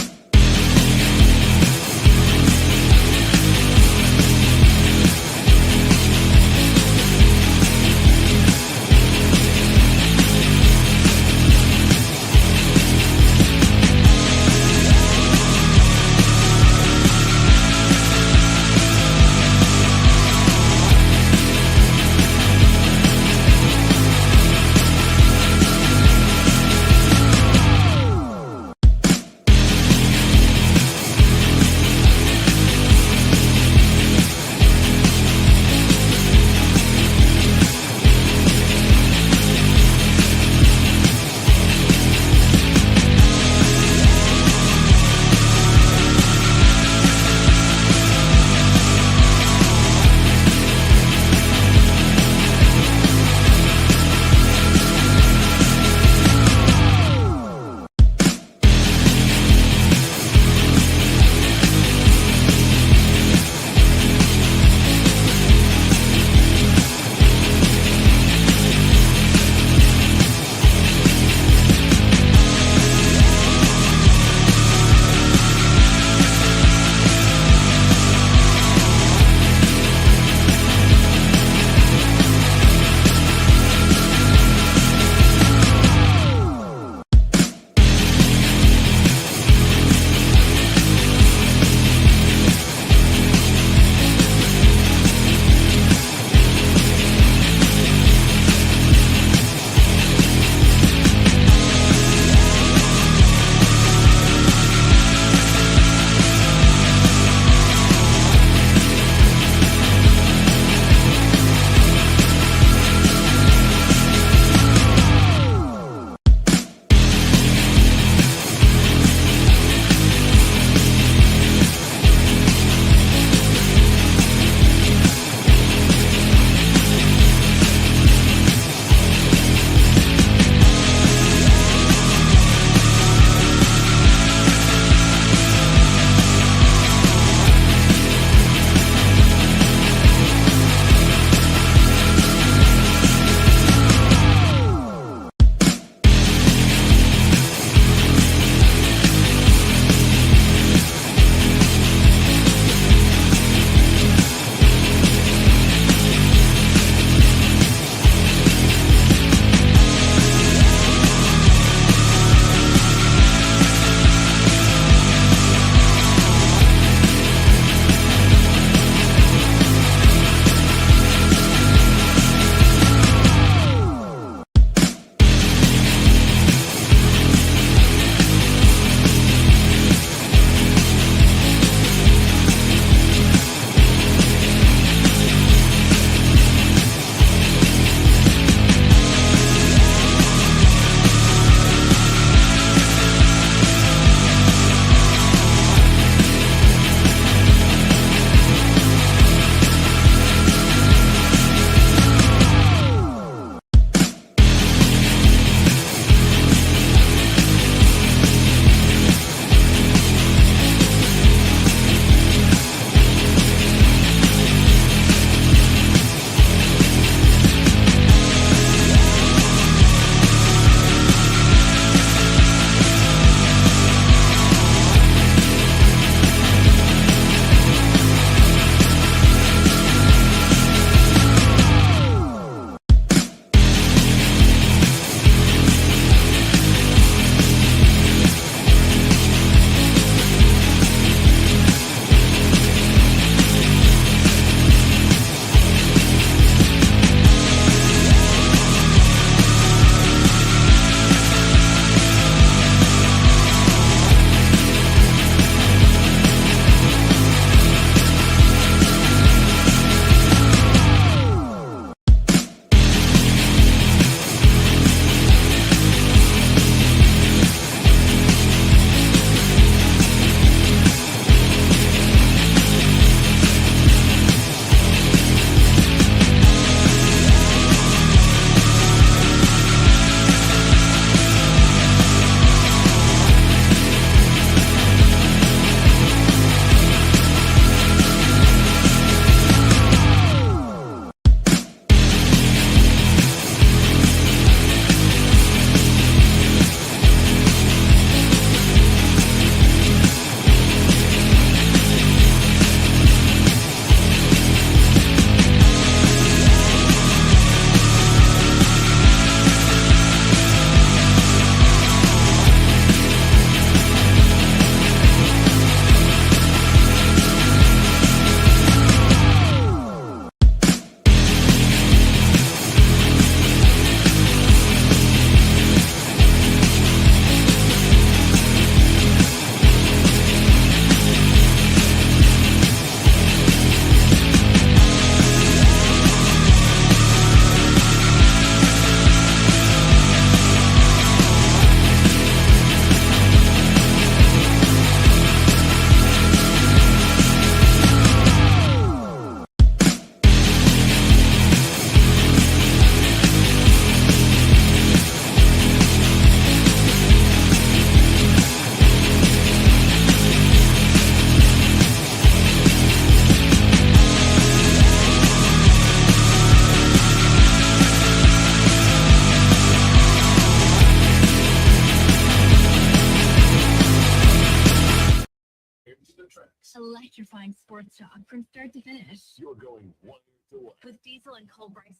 Electrifying sports talk from start to finish You're going wire to wire. with Diesel and Cole Bryson.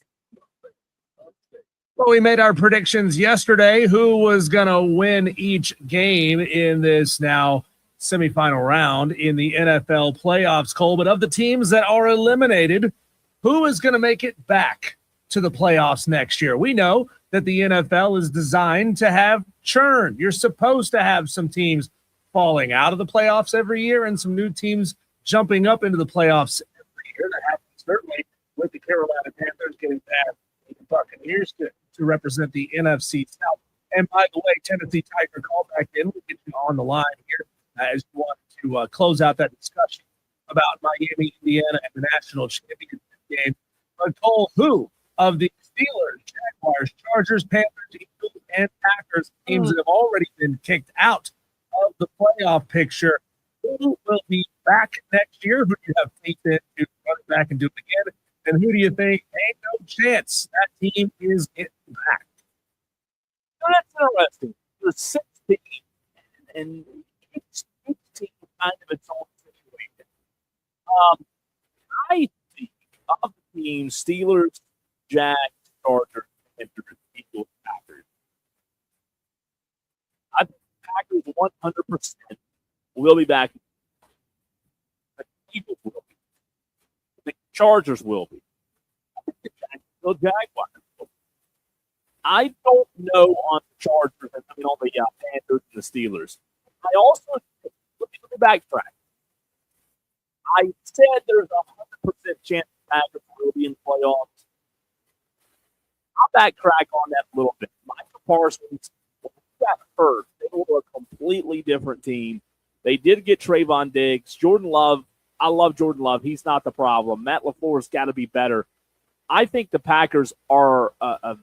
Well, we made our predictions yesterday. Who was going to win each game in this now semifinal round in the NFL playoffs, Cole? But of the teams that are eliminated, who is going to make it back to the playoffs next year? We know that the NFL is designed to have churn. You're supposed to have some teams falling out of the playoffs every year and some new teams jumping up into the playoffs every year. That happens certainly with the Carolina Panthers getting past the Buccaneers to represent the NFC South. And by the way, Tennessee Tiger, call back in. We'll get you on the line here as you want to close out that discussion about Miami, Indiana, and the national championship game. But Cole, who of the Steelers, Jaguars, Chargers, Panthers, Eagles, and Packers teams that have already been kicked out of the playoff picture, who will be back next year? Who do you have faith in to run it back and do it again? And who do you think ain't no chance that team is getting back? So that's interesting. There's 16, and each team kind of its own situation. I think of the teams, Steelers, Jags, Chargers, Panthers, Eagles, Packers. I think the Packers 100% will be back. The Eagles will be. The Chargers will be. I think the Jacksonville Jaguars will be. I don't know on the Chargers and on the Panthers and the Steelers. I also, let me backtrack. I said there's a 100% chance the Packers will be in the playoffs. I'll backtrack on that a little bit. Michael Parsons, when he got hurt, they were a completely different team. They did get Trayvon Diggs. Jordan Love, I love Jordan Love. He's not the problem. Matt LaFleur's got to be better. I think the Packers are, I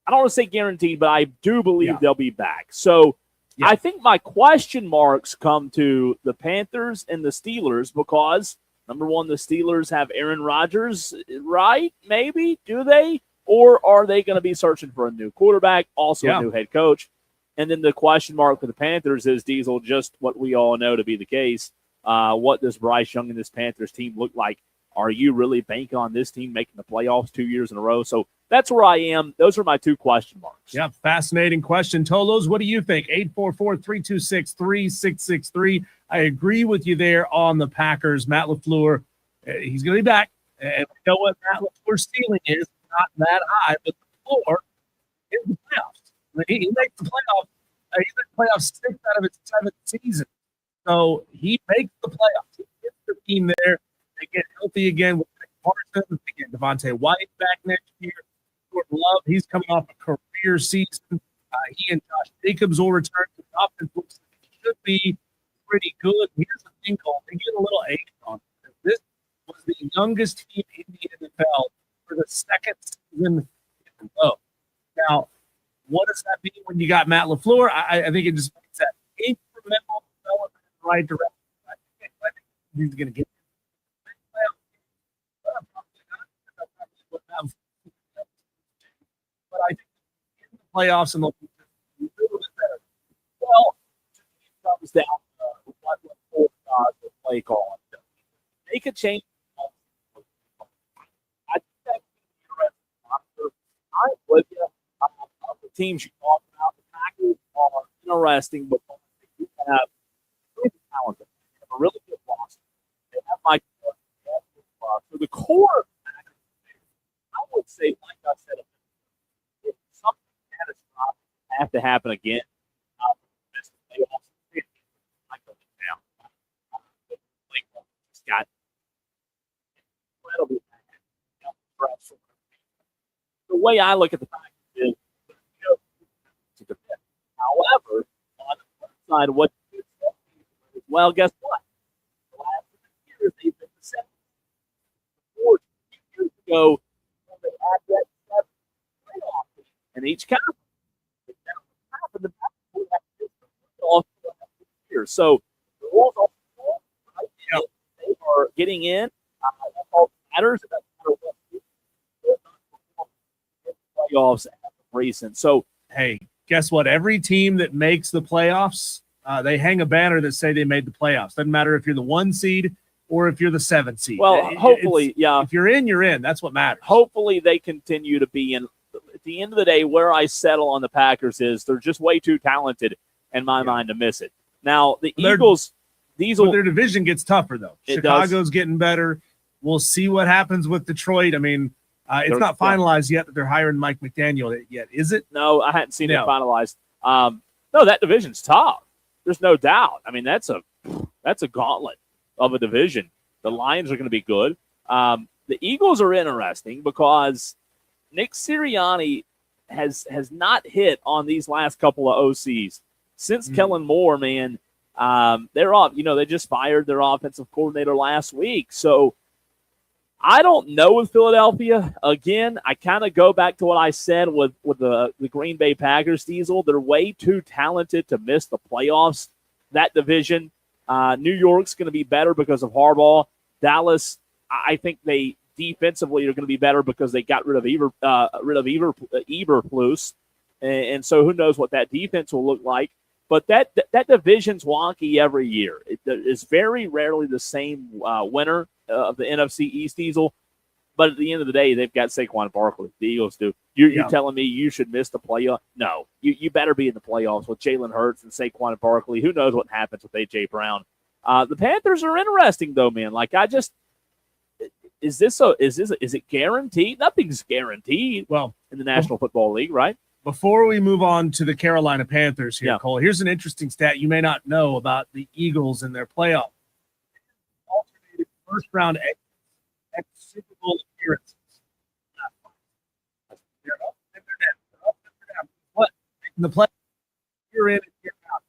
don't want to say guaranteed, but I do believe they'll be back. So I think my question marks come to the Panthers and the Steelers because, number one, the Steelers have Aaron Rodgers, right? Maybe. Do they? Or are they going to be searching for a new quarterback, also a new head coach? And then the question mark for the Panthers is, Diesel, just what we all know to be the case. What does Bryce Young and this Panthers team look like? Are you really banking on this team making the playoffs 2 years in a row? So that's where I am. Those are my two question marks. Yeah, fascinating question. Tolos, what do you think? 844-326-3663. I agree with you there on the Packers. Matt LaFleur, he's going to be back. And we know what Matt LaFleur's ceiling is. Not that high, but the floor is the playoffs. He makes the playoffs. He's in the playoffs 6 out of his 7th season. So he makes the playoffs. He gets the team there. They get healthy again with Parsons. They get Devontae White back next year. Jordan Love, he's coming off a career season. He and Josh Jacobs will return to the offense. Looks like it should be pretty good. Here's the thing, Cole. They get a little age on it. This was the youngest team in the NFL for the second season in a row. Now, what does that mean when you got Matt LaFleur? I think it just makes that incremental development in the right direction. I think he's going to get but I think in the playoffs and a little bit better. Well, it comes down to what the play call. They could change. I think that's interesting. I'm with you. The teams you talk about, the Packers are interesting because they do have really talented. They have a really good roster. They have Mike. So the core of the Packers, I would say, like I said, if something catastrophic have to happen again, they also I go down. Just got incredibly bad. The way I look at the Packers is, however, on the flip side, what you do, well, guess what? The last 2 years, they've been the same. 4 years ago, when they had that 7 playoff in each conference. The Packers have playoff years. So the rules are right? Yep. They are getting in. That's all that matters. It doesn't matter what playoffs recent. So hey, guess what? Every team that makes the playoffs they hang a banner that say they made the playoffs. Doesn't matter if you're the 1 seed or if you're the 7 seed. Well, hopefully, yeah. If you're in, you're in. That's what matters. Hopefully they continue to be in. At the end of the day, where I settle on the Packers is they're just way too talented in my mind to miss it. Now, the Eagles, but their division gets tougher, though. It Chicago's does. getting better. We'll see what happens with Detroit. I mean, it's not finalized yet that they're hiring Mike McDaniel yet, is it? No, I hadn't seen it finalized. No, that division's tough. There's no doubt. I mean, that's a gauntlet of a division. The Lions are going to be good. The Eagles are interesting because Nick Sirianni has not hit on these last couple of OCs. Since Kellen Moore, man, they're off. They just fired their offensive coordinator last week. So I don't know with Philadelphia. Again, I kind of go back to what I said with the Green Bay Packers, Diesel. They're way too talented to miss the playoffs. That division, New York's going to be better because of Harbaugh. Dallas, I think they defensively are going to be better because they got rid of Eberflus, and so who knows what that defense will look like. But that division's wonky every year. It is very rarely the same winner of the NFC East, Diesel. But at the end of the day, they've got Saquon Barkley. The Eagles do. You're telling me you should miss the playoff? No. You better be in the playoffs with Jalen Hurts and Saquon Barkley. Who knows what happens with A.J. Brown? The Panthers are interesting, though, man. Like, is it guaranteed? Nothing's guaranteed. Well, in the National Football League, right? Before we move on to the Carolina Panthers here, Yeah. Cole, here's an interesting stat you may not know about the Eagles and their playoff. Alternated first-round Super Bowl appearances. They're up and they're down. They're up and they're down. But in the playoffs, you're in and you're out.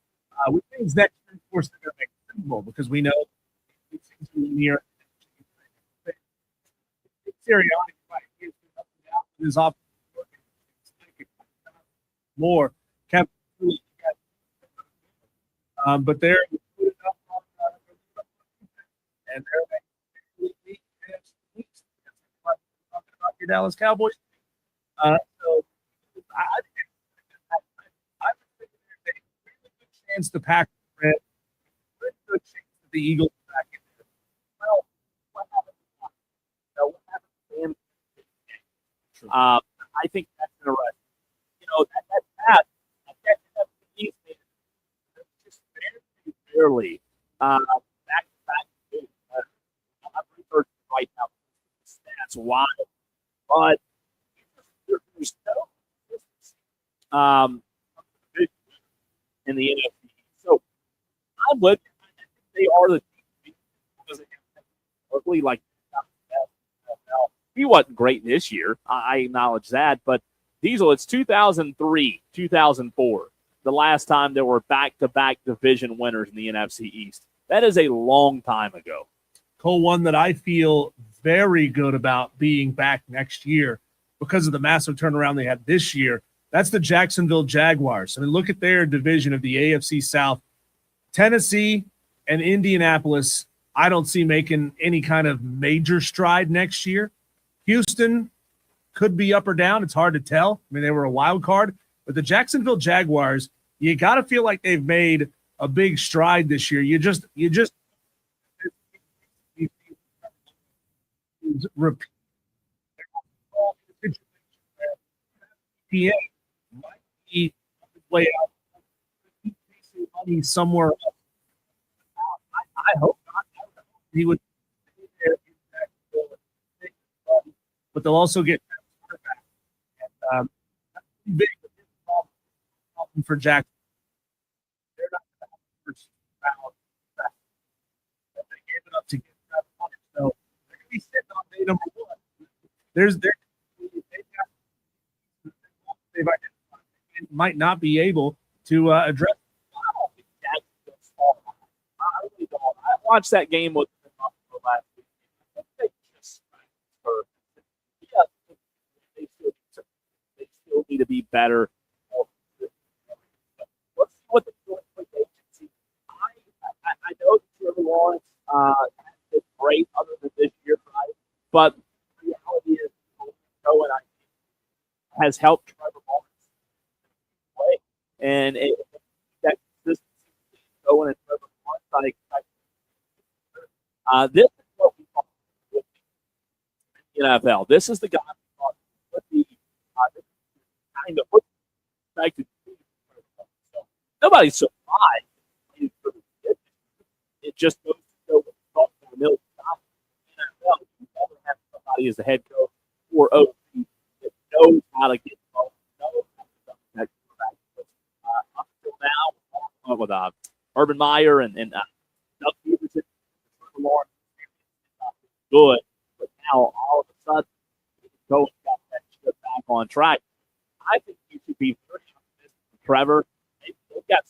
Which means next year, of course, they're going to make the Super Bowl because we know it's near. Sirianni, right? He's up and down with his offense. More kept, but they're and they're talking about your Dallas Cowboys. So I think there's a really good chance the Packers are in. Really good chance that the Eagles are back in there. Well, what happened to them? I think that's interesting. That just barely back. I'm researching right now. That's wild, but there's no in the NFC. So I'm with you. I think they are the team because they like he wasn't great this year. I acknowledge that, but Diesel, it's 2003, 2004, the last time there were back-to-back division winners in the NFC East. That is a long time ago. Cole, one that I feel very good about being back next year because of the massive turnaround they had this year. That's the Jacksonville Jaguars. I mean, look at their division of the AFC South. Tennessee and Indianapolis, I don't see making any kind of major stride next year. Houston could be up or down. It's hard to tell. I mean, they were a wild card. But the Jacksonville Jaguars, you got to feel like they've made a big stride this year. You just repeat. PA might be way out. Money somewhere else. I hope not. He would stay there in Jacksonville, but they'll also get quarterback. And big problem for Jacksonville. They're not going to have the first round that they gave it up to get that money. So they're going to be sitting on day number one. They've identified they might not be able to address. I really don't. I watched that game with last week. I think they just they still need to be better. Let's see what the agency. I know that Trevor Lawrence is great other than this year, right? But the reality is, Cohen has helped Trevor Lawrence play, and that consistency going and Trevor Lawrence. This is what we call in the NFL. This is the guy who thought would be this kind of what we expected. So nobody's surprised. It just goes to show what we thought for a million times. In the NFL, you never have somebody as the head coach or OC that knows how to get involved, knows how to get that quarterback. Up until now, with Urban Meyer and Doug Peterson, Lawrence, good, but now all of a sudden, Coach got that ship back on track. I think you should be very optimistic for Trevor. They've got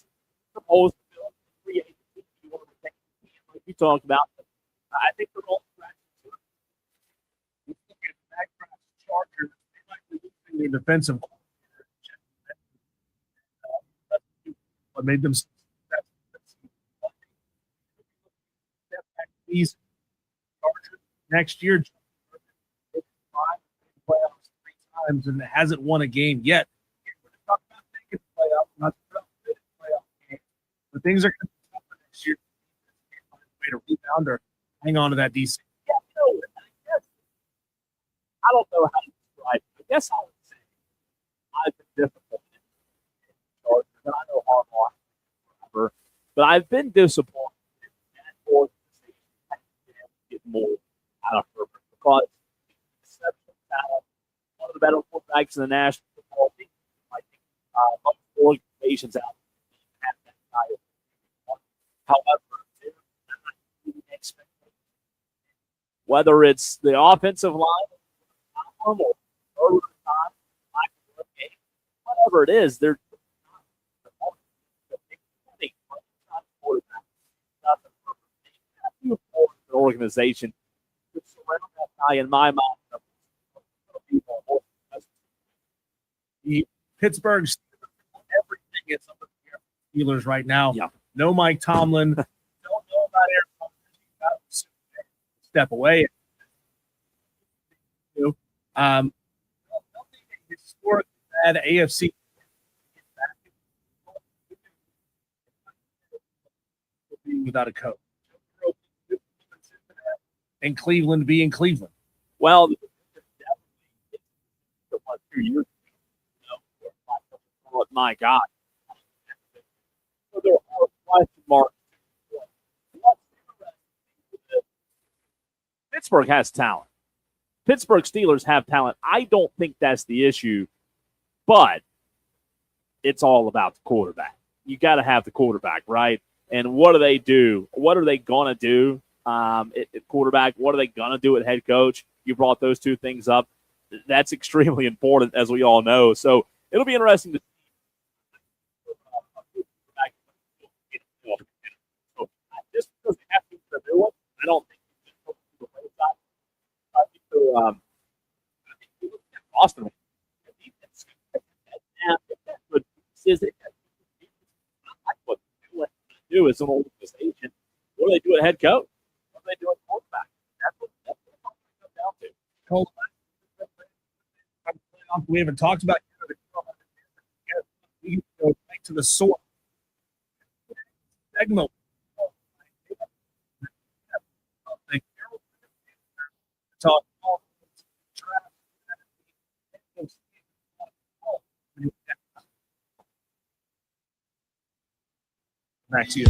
some holes to fill. Free agency, you want to retain, like you talked about. I think they're all scratching. Look at that Chargers. They might be losing their defensive what made them these Chargers next year. Playoffs 3 times and hasn't won a game yet. We're talking about making the playoffs, not the playoff game. But things are going to be tougher next year. Find a way to rebound or hang on to that DC. Yeah, I don't know how to describe it. I guess I would say I've been disappointed in Chargers, and I know Harbaugh forever, but I've been disappointed in that organization. I haven't been able to get more out of Herbert because he's exceptional talent, one of the better quarterbacks in the National Football League. I think most organizations out there have that guy. However, they're not meeting expectations. Whether it's the offensive line, or overtime, whatever it is, they're an organization to surround that guy in my mind. The Pittsburgh Steelers, everything is up in the air for the Steelers right now. Yeah. No Mike Tomlin. Don't know about Aaron Rodgers. Step away. Historically bad AFC being without a coach. And Cleveland being Cleveland. Well, 2 years ago, my God. So there are question marks. Pittsburgh has talent. Pittsburgh Steelers have talent. I don't think that's the issue, but it's all about the quarterback. You got to have the quarterback, right? And what do they do? What are they going to do at quarterback? What are they going to do at head coach? You brought those two things up. That's extremely important, as we all know. So it'll be interesting to see. Just because they have to do the new one, I don't think it's just the wayside. I think Boston. What they do is an organization. What do they do at head coach? What do they do at quarterback? That's what it comes down to. Cole, we haven't talked about we go back to the source. Segment. Talk back to you.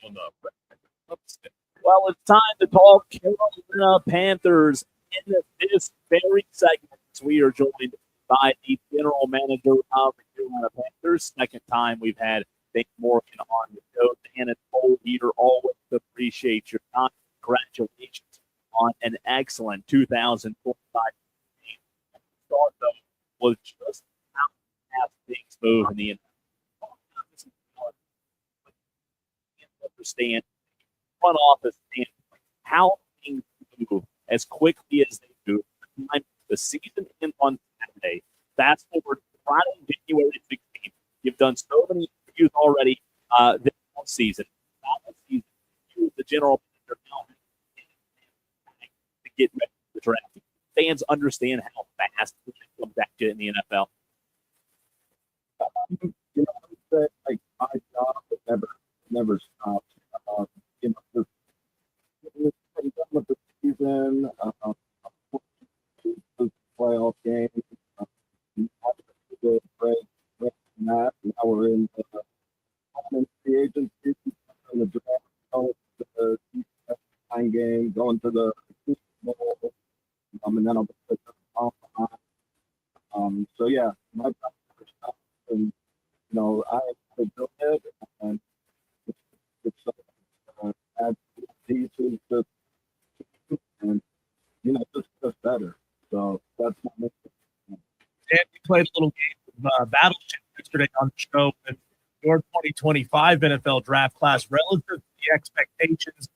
on the Fan Upstate. Well, it's time to talk Carolina Panthers. In this very segment, we are joined by the general manager of the Carolina Panthers. Second time we've had Dan Morgan on the show. Dan and Cole here, always appreciate your time. Congratulations on an excellent 2025 season. Start though was just how fast things move in the NFL. Understand front office standpoint how things move as quickly as they do. The season ends on Saturday. Fast forward to Friday, January 16th. You've done so many interviews already this season. You, the general manager, now to get ready for the draft. Fans understand how fast it comes back to in the NFL. You know, I would say like my job never stops. You know, we're done with the season, the playoff game, the break from that. Now we're in the agency, in the draft, going to the nine game, going to the Super Bowl, and then I'll be so yeah, my job never stops, and you know, I built it, and it's add pieces to, and you know, just better. So that's my mission. Dan, you played a little game of Battleship yesterday on the show with your 2025 NFL draft class relative to the expectations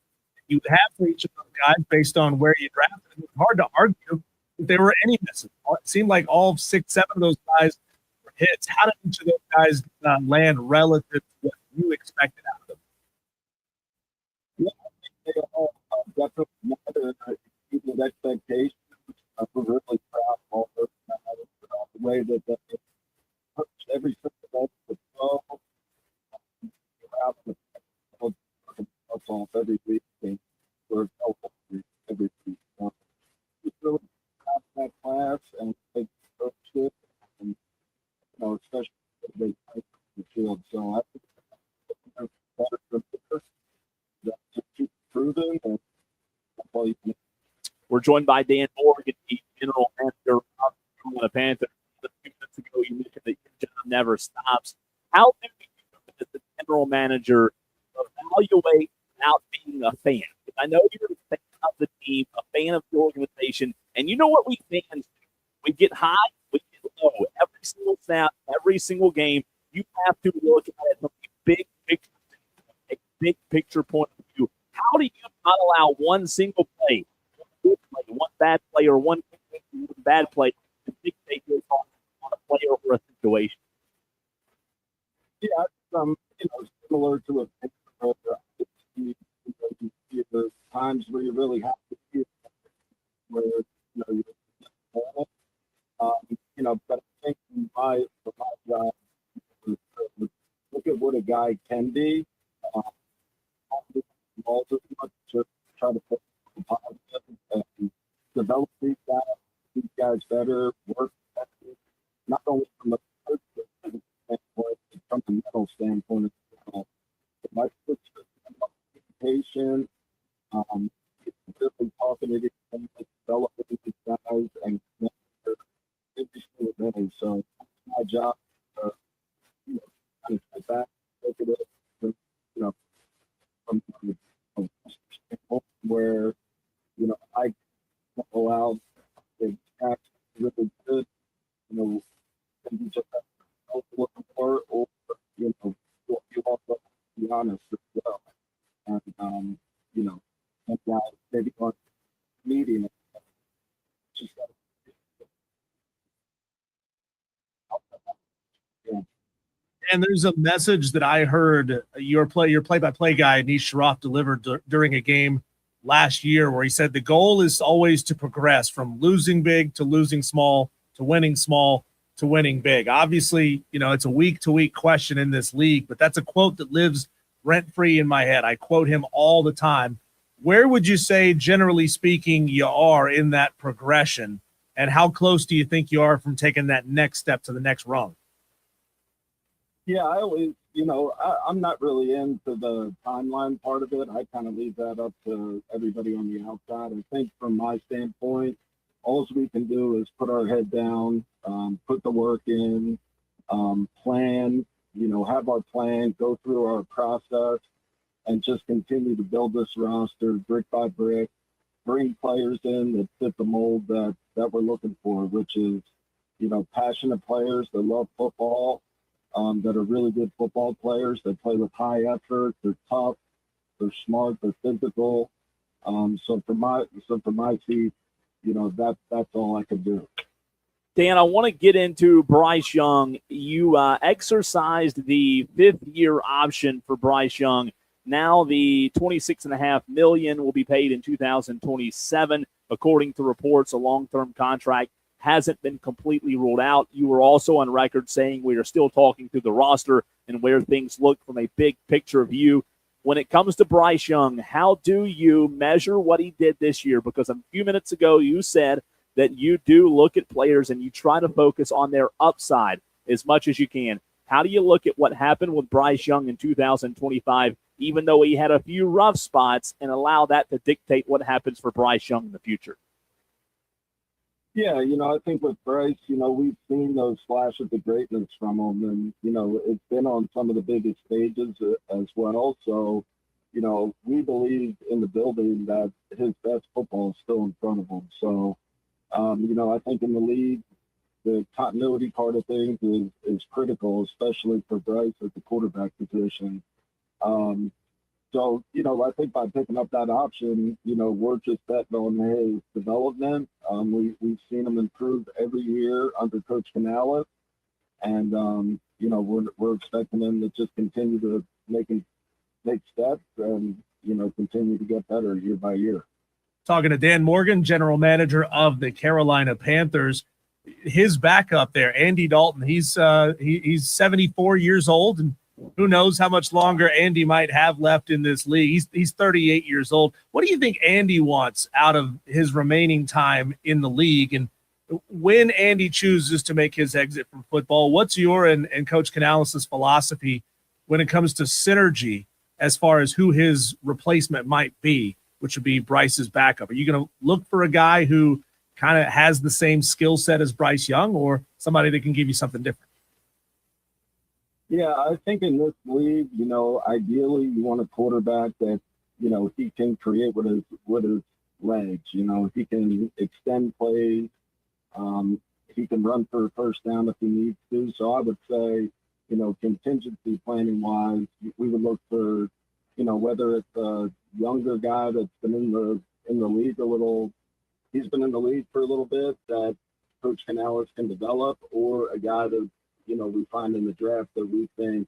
you would have for each of those guys based on where you drafted. It was hard to argue if there were any misses. It seemed like all 6, 7 of those guys were hits. How did each of those guys land relative to what you expected out of them? Yeah, I think they all definitely matter. People's expectations. We're really proud of all those guys. The way that they approach every single day with flow. We're out of the football every week. And we're helpful every week. It's really proud of that class, and they approach it, and you know, especially when they play the field. So I think they're better than this. Just keep improving, and that's all you can. We're joined by Dan Morgan, the general manager of the Carolina Panthers. A few minutes ago, you mentioned that your job never stops. How do you, as the general manager, evaluate without being a fan? Because I know you're a fan of the team, a fan of the organization, and you know what we fans do. We get high, we get low. Every single snap, every single game, you have to look at it from a big picture point of view. How do you not allow one single play, one bad play, or one bad play to dictate your thoughts on a player or a situation? Yeah, you know, similar to a picture. You see the times where you really have to see it, where you know you know, but I think for my job, look at what a guy can be. All this much to try to put positive and develop these guys better, work better, not only from a standpoint, but from a mental standpoint as well. My education, really talking to these guys, developing these guys, and every single day. So it's my job to, you know, kind of sit back, look at it, you know, from where, you know, I go out and act really good, you know, and you just have to looking for, or, you know, you also be honest as well. And, you know, and guys maybe on meeting, just And there's a message that I heard your play-by-play guy, Anish Shroff, delivered during a game last year where he said the goal is always to progress from losing big to losing small to winning small to winning big. Obviously, you know, it's a week-to-week question in this league, but that's a quote that lives rent-free in my head. I quote him all the time. Where would you say, generally speaking, you are in that progression, and how close do you think you are from taking that next step to the next rung? Yeah, I always I'm not really into the timeline part of it. I kind of leave that up to everybody on the outside. I think from my standpoint, all we can do is put our head down, put the work in, plan, have our plan, go through our process, and just continue to build this roster brick by brick, bring players in that fit the mold that we're looking for, which is, passionate players that love football, that are really good football players that play with high effort. They're tough, they're smart, they're physical. So for my seat, that's all I can do. Dan, I want to get into Bryce Young. You exercised the 5th-year option for Bryce Young. Now the $26.5 million will be paid in 2027. According to reports, a long-term contract hasn't been completely ruled out. You were also on record saying we are still talking through the roster and where things look from a big picture view. When it comes to Bryce Young, how do you measure what he did this year? Because a few minutes ago you said that you do look at players and you try to focus on their upside as much as you can. How do you look at what happened with Bryce Young in 2025, even though he had a few rough spots, and allow that to dictate what happens for Bryce Young in the future? Yeah, I think with Bryce, we've seen those flashes of greatness from him, and, it's been on some of the biggest stages as well. So, we believe in the building that his best football is still in front of him. So, I think in the league, the continuity part of things is critical, especially for Bryce at the quarterback position. So, I think by picking up that option, we're just betting on his development. We've seen him improve every year under Coach Canales. And, we're expecting him to just continue to make steps and, continue to get better year by year. Talking to Dan Morgan, general manager of the Carolina Panthers. His backup there, Andy Dalton, he's 74 years old, and who knows how much longer Andy might have left in this league. He's 38 years old. What do you think Andy wants out of his remaining time in the league? And when Andy chooses to make his exit from football, what's your and Coach Canales' philosophy when it comes to synergy as far as who his replacement might be, which would be Bryce's backup? Are you going to look for a guy who kind of has the same skill set as Bryce Young, or somebody that can give you something different? Yeah, I think in this league, ideally you want a quarterback that, he can create with his legs. He can extend plays. He can run for a first down if he needs to. So I would say, contingency planning wise, we would look for, whether it's a younger guy that's been in the league a little, he's been in the league for a little bit that Coach Canales can develop, or a guy that, we find in the draft that we think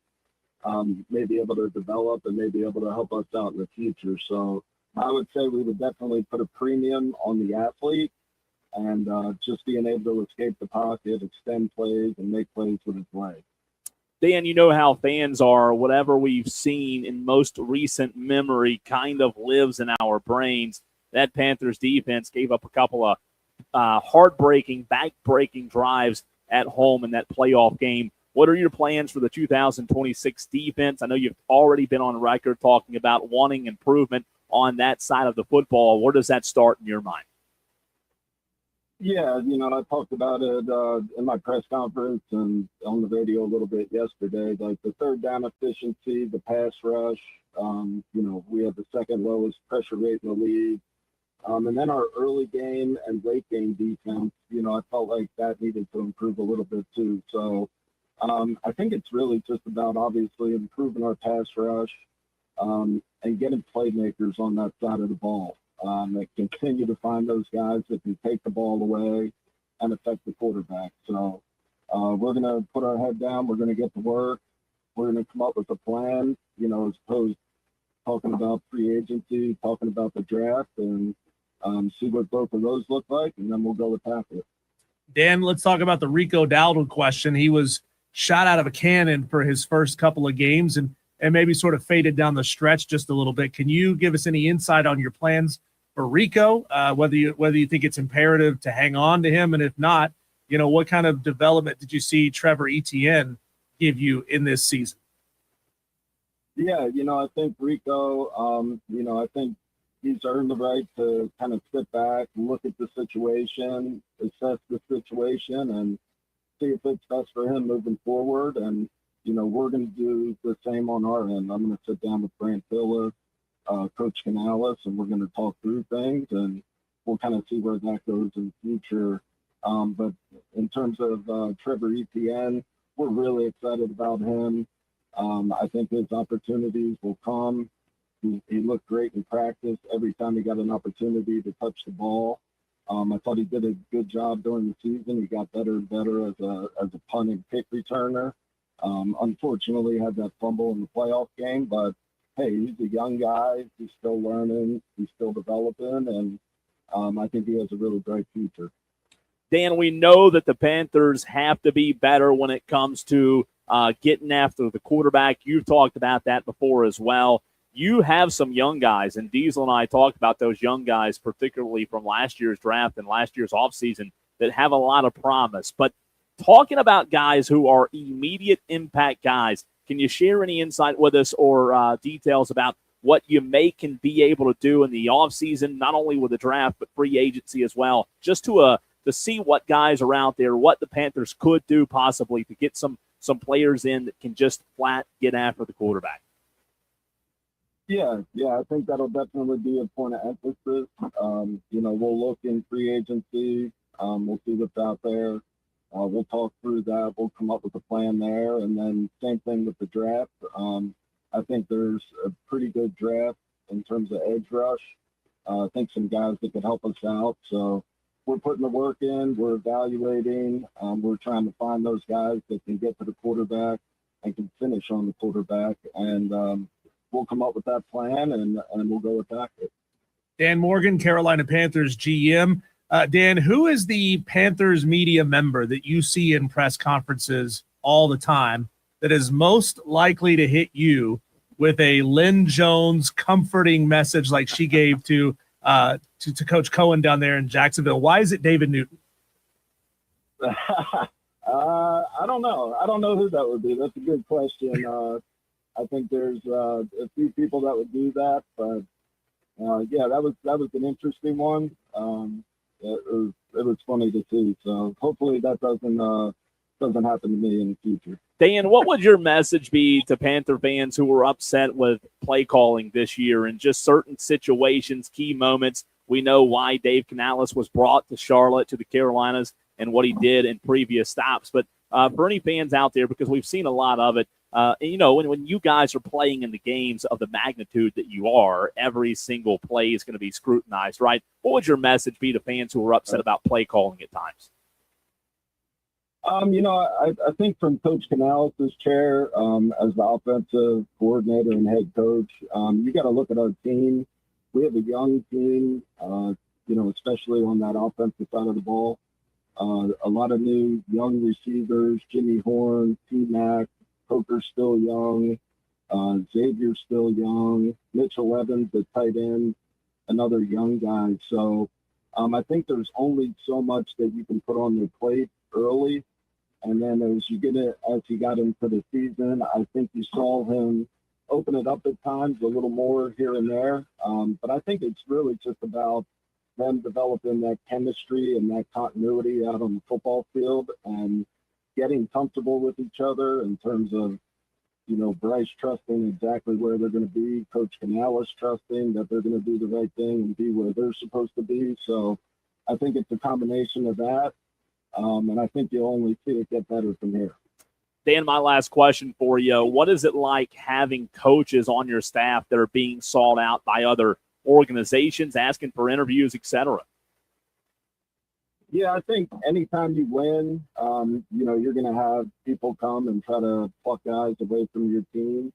may be able to develop and may be able to help us out in the future. So I would say we would definitely put a premium on the athlete and just being able to escape the pocket, extend plays, and make plays with his legs. Dan, you know how fans are. Whatever we've seen in most recent memory kind of lives in our brains. That Panthers defense gave up a couple of heartbreaking, back-breaking drives at home in that playoff game. What are your plans for the 2026 defense? I know you've already been on record talking about wanting improvement on that side of the football. Where does that start in your mind? Yeah, I talked about it in my press conference and on the radio a little bit yesterday. Like the third down efficiency, the pass rush, we have the second lowest pressure rate in the league. And then our early game and late game defense, I felt like that needed to improve a little bit too. So I think it's really just about obviously improving our pass rush and getting playmakers on that side of the ball that continue to find those guys that can take the ball away and affect the quarterback. So we're going to put our head down. We're going to get to work. We're going to come up with a plan, as opposed to talking about free agency, talking about the draft, and see what both of those look like, and then we'll go attack it. Dan, let's talk about the Rico Dowdle question. He was shot out of a cannon for his first couple of games and maybe sort of faded down the stretch just a little bit. Can you give us any insight on your plans for Rico, whether you think it's imperative to hang on to him, and if not, what kind of development did you see Trevor Etienne give you in this season? Yeah, I think Rico, I think he's earned the right to kind of sit back, look at the situation, assess the situation, and see if it's best for him moving forward. And, we're going to do the same on our end. I'm going to sit down with Brant Phillips, Coach Canales, and we're going to talk through things, and we'll kind of see where that goes in the future. But in terms of Trevor Etienne, we're really excited about him. I think his opportunities will come. He looked great in practice every time he got an opportunity to touch the ball. I thought he did a good job during the season. He got better and better as a punt and kick returner. Unfortunately, had that fumble in the playoff game, but hey, he's a young guy. He's still learning. He's still developing, and I think he has a really bright future. Dan, we know that the Panthers have to be better when it comes to getting after the quarterback. You've talked about that before as well. You have some young guys, and Diesel and I talked about those young guys, particularly from last year's draft and last year's offseason, that have a lot of promise. But talking about guys who are immediate impact guys, can you share any insight with us or details about what you can be able to do in the offseason, not only with the draft, but free agency as well, just to see what guys are out there, what the Panthers could do possibly to get some players in that can just flat get after the quarterback? Yeah, I think that'll definitely be a point of emphasis. We'll look in free agency. We'll see what's out there. We'll talk through that. We'll come up with a plan there. And then same thing with the draft. I think there's a pretty good draft in terms of edge rush. I think some guys that could help us out. So we're putting the work in. We're evaluating. We're trying to find those guys that can get to the quarterback and can finish on the quarterback. And we'll come up with that plan, and we'll go attack it. Dan Morgan, Carolina Panthers GM. Dan, who is the Panthers media member that you see in press conferences all the time that is most likely to hit you with a Lynn Jones comforting message like she gave to Coach Cohen down there in Jacksonville? Why is it David Newton? I don't know. I don't know who that would be. That's a good question. I think there's a few people that would do that, but yeah, that was an interesting one. It was funny to see. So hopefully that doesn't happen to me in the future. Dan, what would your message be to Panther fans who were upset with play calling this year and just certain situations, key moments? We know why Dave Canales was brought to Charlotte, to the Carolinas, and what he did in previous stops. But for any fans out there, because we've seen a lot of it, when you guys are playing in the games of the magnitude that you are, every single play is going to be scrutinized, right? What would your message be to fans who are upset about play calling at times? I think from Coach Canales' chair as the offensive coordinator and head coach, you got to look at our team. We have a young team, especially on that offensive side of the ball. A lot of new young receivers, Jimmy Horn, T-Mac, Coker's still young, Xavier's still young, Mitchell Evans, the tight end, another young guy. So I think there's only so much that you can put on their plate early. And then as he got into the season, I think you saw him open it up at times a little more here and there. But I think it's really just about them developing that chemistry and that continuity out on the football field and getting comfortable with each other in terms of, Bryce trusting exactly where they're going to be, Coach Canales trusting that they're going to do the right thing and be where they're supposed to be. So I think it's a combination of that. And I think you'll only see it get better from here. Dan, my last question for you. What is it like having coaches on your staff that are being sought out by other organizations, asking for interviews, etc.? Yeah, I think anytime you win, you're going to have people come and try to pluck guys away from your team.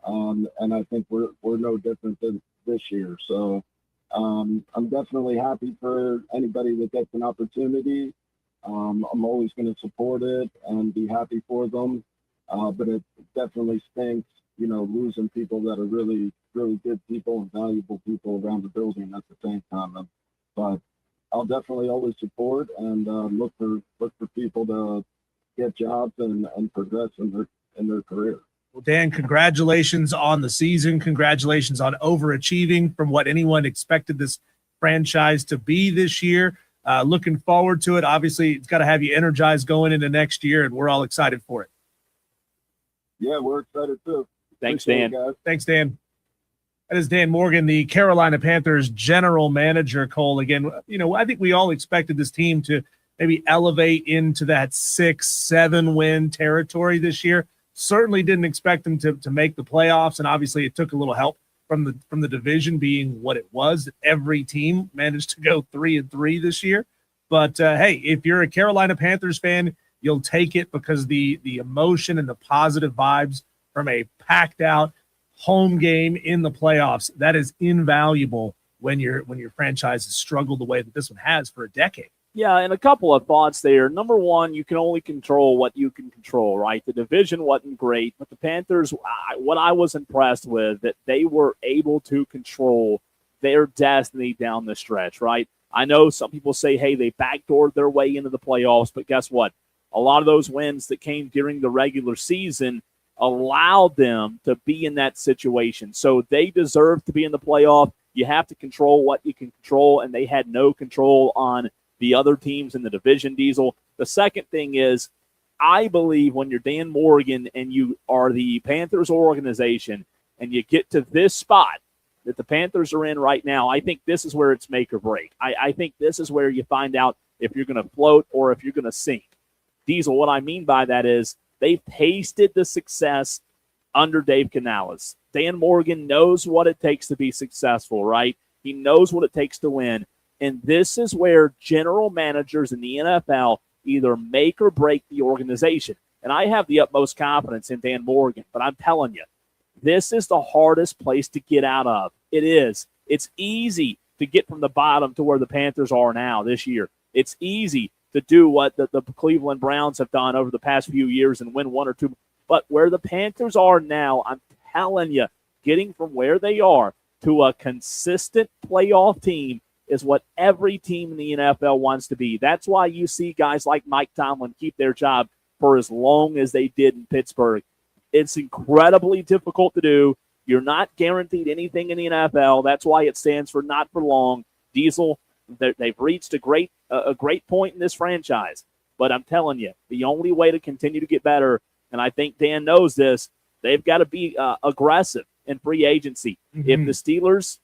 And I think we're no different than this year. So I'm definitely happy for anybody that gets an opportunity. I'm always going to support it and be happy for them. But it definitely stinks, losing people that are really, really good people and valuable people around the building at the same time. But I'll definitely always support and look for people to get jobs and progress in their career. Well, Dan, congratulations on the season. Congratulations on overachieving from what anyone expected this franchise to be this year. Looking forward to it. Obviously, it's got to have you energized going into next year, and we're all excited for it. Yeah, we're excited too. Thanks, Appreciate Dan. it, guys. Thanks, Dan. That is Dan Morgan, the Carolina Panthers general manager. Cole, again, I think we all expected this team to maybe elevate into that 6-7 win territory this year. Certainly didn't expect them to make the playoffs, and obviously it took a little help from the division being what it was. Every team managed to go 3-3 this year. But hey, if you're a Carolina Panthers fan, you'll take it because the emotion and the positive vibes from a packed out home game in the playoffs, that is invaluable when your franchise has struggled the way that this one has for a decade. Yeah, and a couple of thoughts there. Number one, you can only control what you can control, right? The division wasn't great, but the Panthers, what I was impressed with, that they were able to control their destiny down the stretch, right? I know some people say, hey, they backdoored their way into the playoffs, but guess what? A lot of those wins that came during the regular season allowed them to be in that situation. So they deserve to be in the playoff. You have to control what you can control, and they had no control on the other teams in the division, Diesel. The second thing is, I believe when you're Dan Morgan and you are the Panthers organization and you get to this spot that the Panthers are in right now, I think this is where it's make or break. I think this is where you find out if you're going to float or if you're going to sink. Diesel, what I mean by that is they've tasted the success under Dave Canales. Dan Morgan knows what it takes to be successful, right? He knows what it takes to win. And this is where general managers in the NFL either make or break the organization. And I have the utmost confidence in Dan Morgan, but I'm telling you, this is the hardest place to get out of. It is. It's easy to get from the bottom to where the Panthers are now this year. It's easy to do what the Cleveland Browns have done over the past few years and win one or two. But where the Panthers are now, I'm telling you, getting from where they are to a consistent playoff team is what every team in the NFL wants to be. That's why you see guys like Mike Tomlin keep their job for as long as they did in Pittsburgh. It's incredibly difficult to do. You're not guaranteed anything in the NFL. That's why it stands for not for long. Diesel, they've reached a great point in this franchise. But I'm telling you, the only way to continue to get better, and I think Dan knows this, they've got to be aggressive in free agency. Mm-hmm. If the Steelers,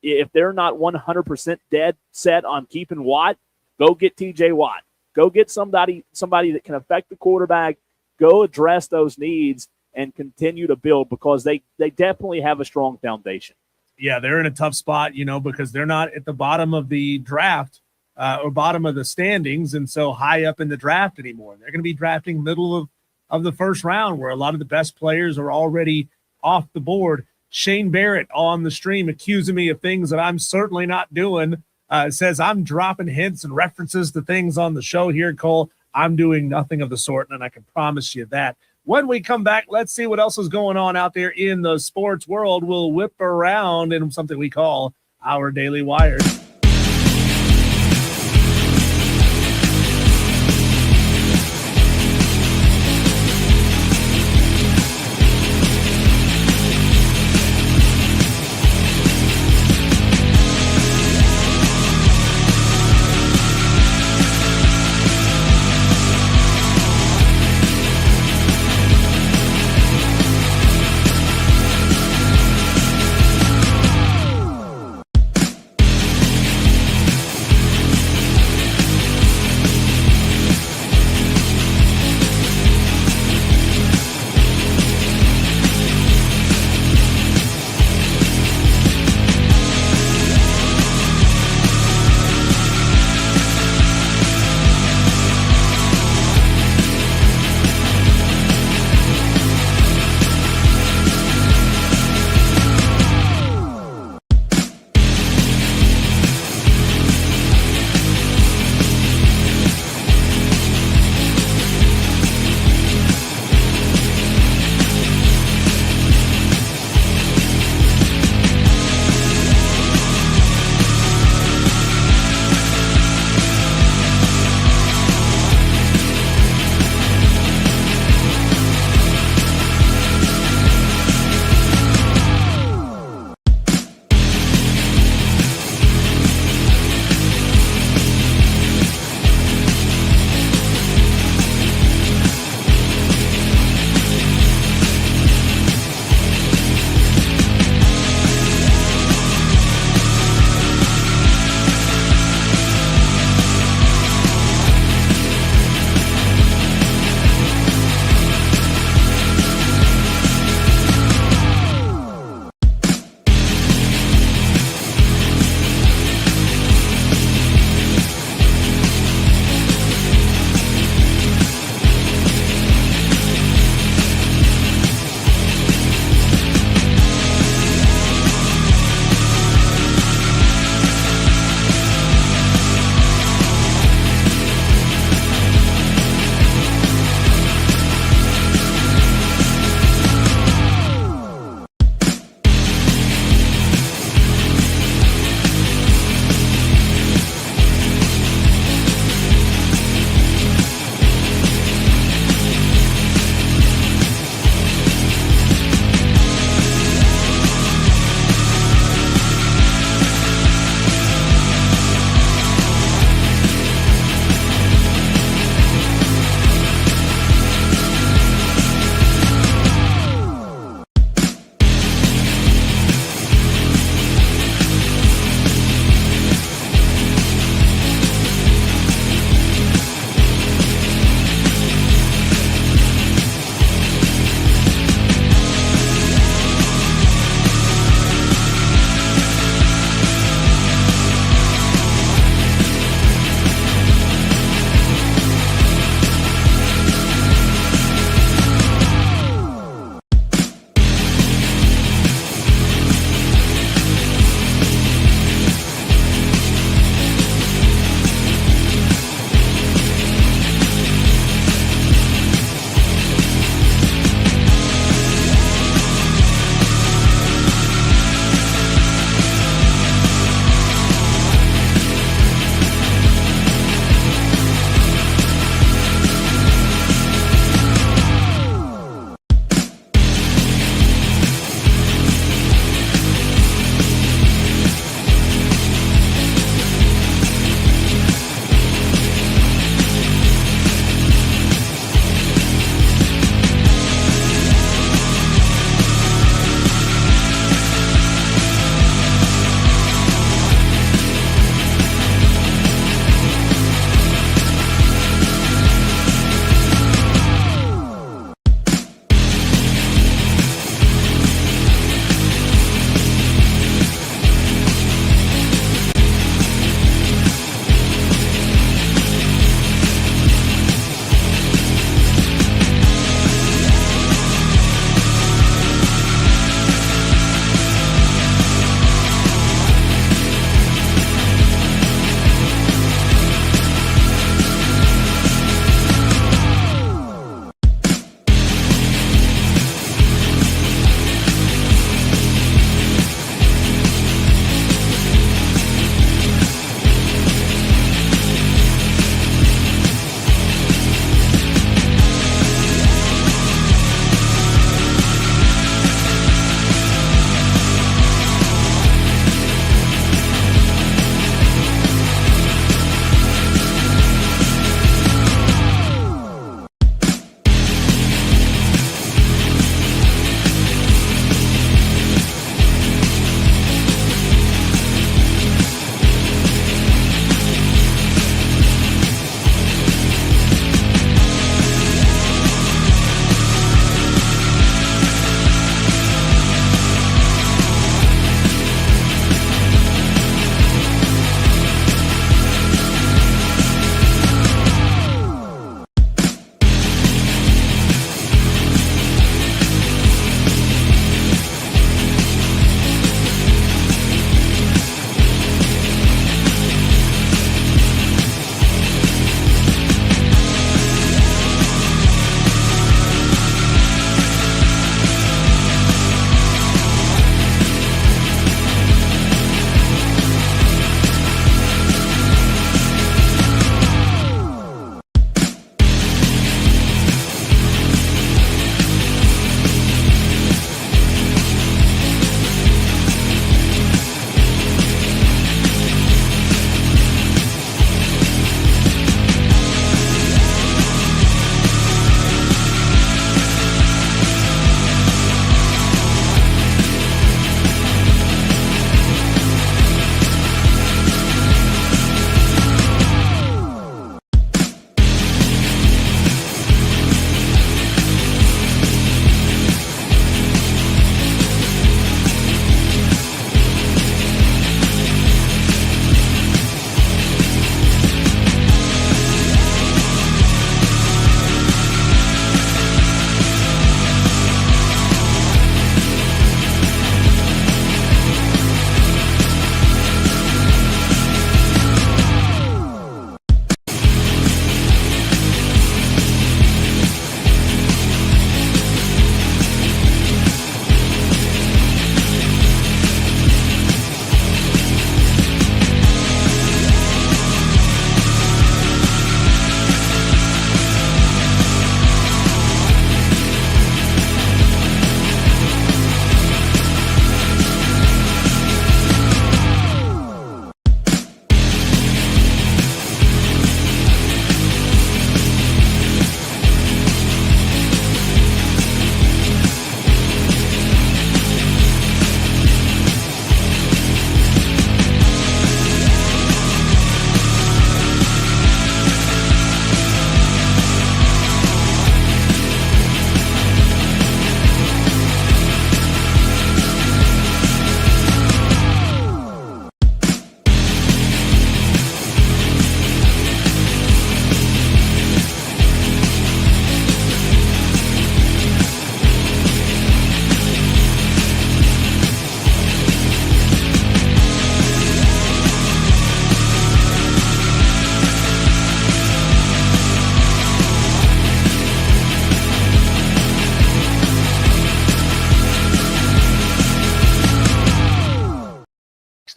if they're not 100% dead set on keeping Watt, go get TJ Watt. Go get somebody that can affect the quarterback. Go address those needs and continue to build because they definitely have a strong foundation. Yeah, they're in a tough spot, because they're not at the bottom of the draft or bottom of the standings and so high up in the draft anymore. They're going to be drafting middle of the first round where a lot of the best players are already off the board. Shane Barrett on the stream accusing me of things that I'm certainly not doing. Says I'm dropping hints and references to things on the show here, Cole. I'm doing nothing of the sort, and I can promise you that. When we come back, let's see what else is going on out there in the sports world. We'll whip around in something we call our Daily Wires.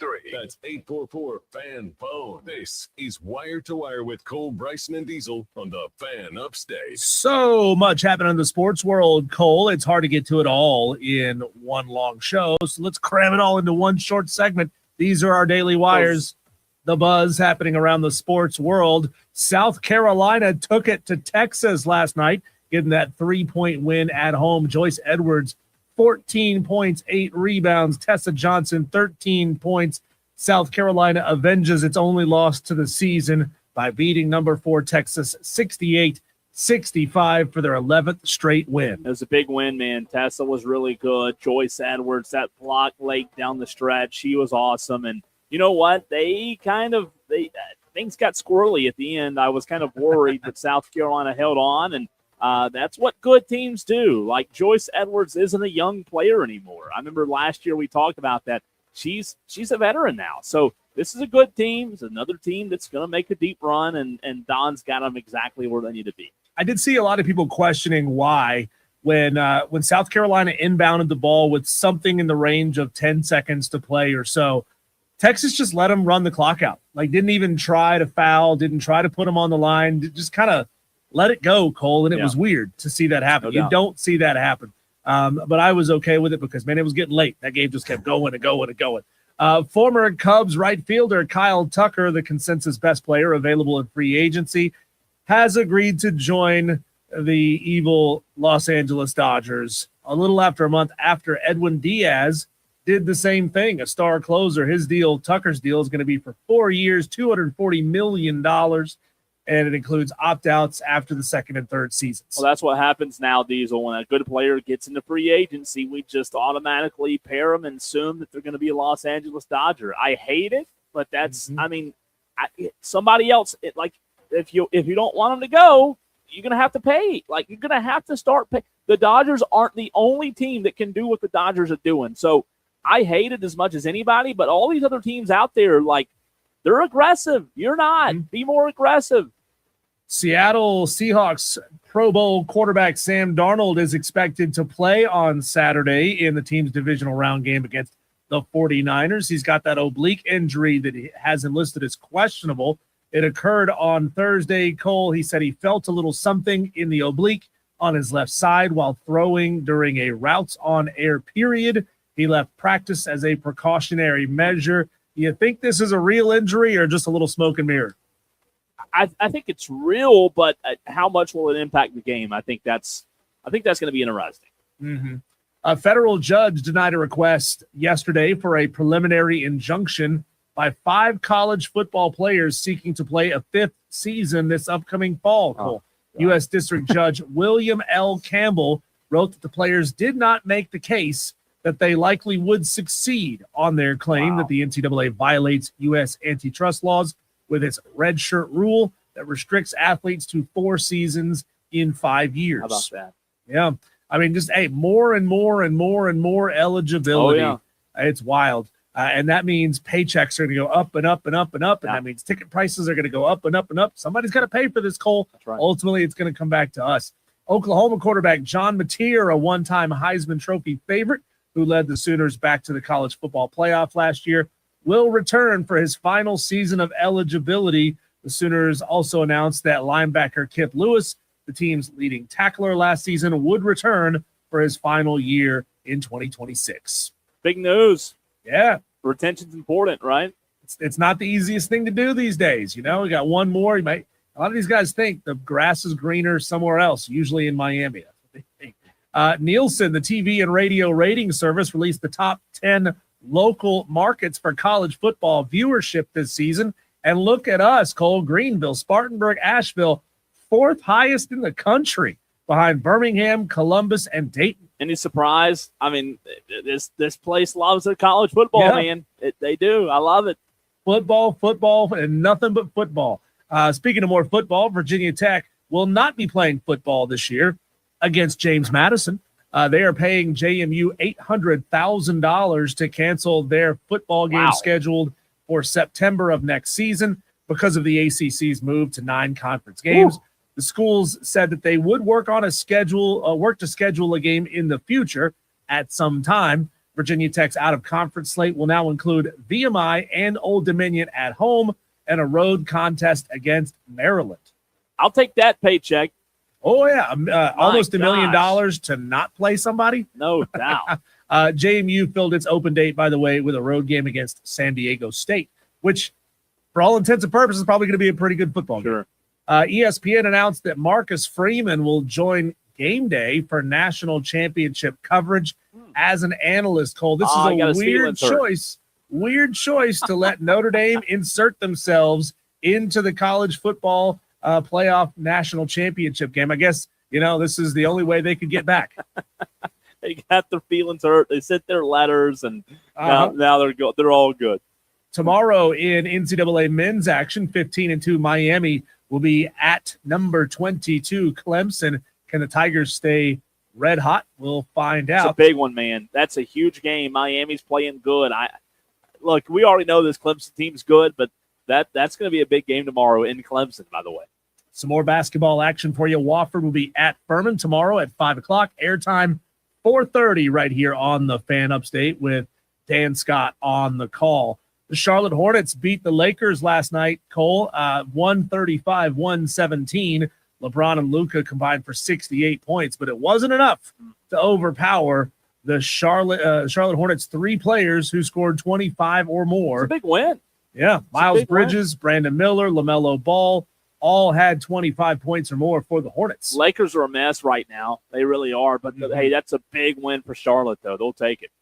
844-873-6663. That's 844-FAN-PHONE. This is Wire to Wire with Cole, Bryson, and Diesel on the Fan Upstate. So much happening in the sports world, Cole. It's hard to get to it all in one long show. So let's cram it all into one short segment. These are our daily wires. The buzz happening around the sports world. South Carolina took it to Texas last night, getting that 3-point win at home. Joyce Edwards, 14 points, 8 rebounds. Tessa Johnson, 13 points. South Carolina avenges its only loss to the season by beating number 4 Texas 68-65 for their 11th straight win. It was a big win, man. Tessa was really good. Joyce Edwards, that block late down the stretch, she was awesome. And you know what? Things got squirrely at the end. I was kind of worried that South Carolina held on, and that's what good teams do. Like Joyce Edwards isn't a young player anymore. I remember last year we talked about that. She's a veteran now. So this is a good team. It's another team that's going to make a deep run, and Don's got them exactly where they need to be. I did see a lot of people questioning why when South Carolina inbounded the ball with something in the range of 10 seconds to play or so, Texas just let them run the clock out. Like, didn't even try to foul, didn't try to put them on the line, just kind of let it go, Cole, and it was weird to see that happen. You don't see that happen. But I was okay with it because, man, it was getting late. That game just kept going and going and going. Former Cubs right fielder Kyle Tucker, the consensus best player available in free agency, has agreed to join the evil Los Angeles Dodgers a little after a month after Edwin Diaz did the same thing. A star closer. His deal, Tucker's deal, is going to be for 4 years, $240 million, and it includes opt-outs after the second and third seasons. Well, that's what happens now, Diesel. When a good player gets into free agency, we just automatically pair them and assume that they're going to be a Los Angeles Dodger. I hate it, but that's, somebody else, if you don't want them to go, you're going to have to pay. Like, you're going to have to start paying. The Dodgers aren't the only team that can do what the Dodgers are doing. So I hate it as much as anybody, but all these other teams out there, like, they're aggressive. You're not. Be more aggressive. Seattle Seahawks Pro Bowl quarterback Sam Darnold is expected to play on Saturday in the team's divisional round game against the 49ers. He's got that oblique injury that has him listed as questionable. It occurred on Thursday. Cole, he said he felt a little something in the oblique on his left side while throwing during a routes on air period. He left practice as a precautionary measure. Do you think this is a real injury or just a little smoke and mirror? I think it's real, but how much will it impact the game? I think that's going to be interesting. Mm-hmm. A federal judge denied a request yesterday for a preliminary injunction by 5 college football players seeking to play a 5th season this upcoming fall. U.S. District Judge William L. Campbell wrote that the players did not make the case that they likely would succeed on their claim that the NCAA violates U.S. antitrust laws with its red shirt rule that restricts athletes to 4 seasons in 5 years. How about that? Yeah. I mean, just, more and more and more and more eligibility. Oh, yeah. It's wild. And that means paychecks are going to go up and up and up and up. And that means ticket prices are going to go up and up and up. Somebody's got to pay for this, Cole. That's right. Ultimately, it's going to come back to us. Oklahoma quarterback John Mateer, a one-time Heisman Trophy favorite who led the Sooners back to the college football playoff last year, will return for his final season of eligibility. The Sooners also announced that linebacker Kip Lewis, the team's leading tackler last season, would return for his final year in 2026. Big news. Yeah. Retention's important, right? It's not the easiest thing to do these days. We got one more. A lot of these guys think the grass is greener somewhere else, usually in Miami. That's what they think. Nielsen, the TV and radio rating service, released the top 10 local markets for college football viewership this season. And look at us, Cole. Greenville, Spartanburg, Asheville, 4th highest in the country behind Birmingham, Columbus, and Dayton. Any surprise? I mean, this place loves their college football, man. They do. I love it. Football, and nothing but football. Speaking of more football, Virginia Tech will not be playing football this year against James Madison. They are paying JMU $800,000 to cancel their football game scheduled for September of next season because of the ACC's move to 9 conference games. Ooh. The schools said that they would work to schedule a game in the future at some time. Virginia Tech's out-of-conference slate will now include VMI and Old Dominion at home and a road contest against Maryland. I'll take that paycheck. Oh, yeah. Almost $1 million gosh. to not play somebody. No doubt. JMU filled its open date, by the way, with a road game against San Diego State, which, for all intents and purposes, is probably going to be a pretty good football game. Sure. ESPN announced that Marcus Freeman will join Game Day for national championship coverage as an analyst, Cole. This is a weird choice. Weird choice to let Notre Dame insert themselves into the college football playoff national championship game. I guess, this is the only way they could get back. They got their feelings hurt. They sent their letters, and now they're all good. Tomorrow in NCAA men's action, 15-2 Miami will be at number 22 Clemson. Can the Tigers stay red hot? We'll find out. It's a big one, man. That's a huge game. Miami's playing good. Look, we already know this Clemson team's good, but that's going to be a big game tomorrow in Clemson, by the way. Some more basketball action for you. Wofford will be at Furman tomorrow at 5 o'clock. Airtime 4:30 right here on the Fan Upstate with Dan Scott on the call. The Charlotte Hornets beat the Lakers last night, Cole, 135-117. LeBron and Luka combined for 68 points, but it wasn't enough to overpower the Charlotte Hornets' three players who scored 25 or more. It's a big win. Yeah, Miles Bridges, Brandon Miller, LaMelo Ball all had 25 points or more for the Hornets. Lakers are a mess right now. They really are, but hey, that's a big win for Charlotte, though. They'll take it.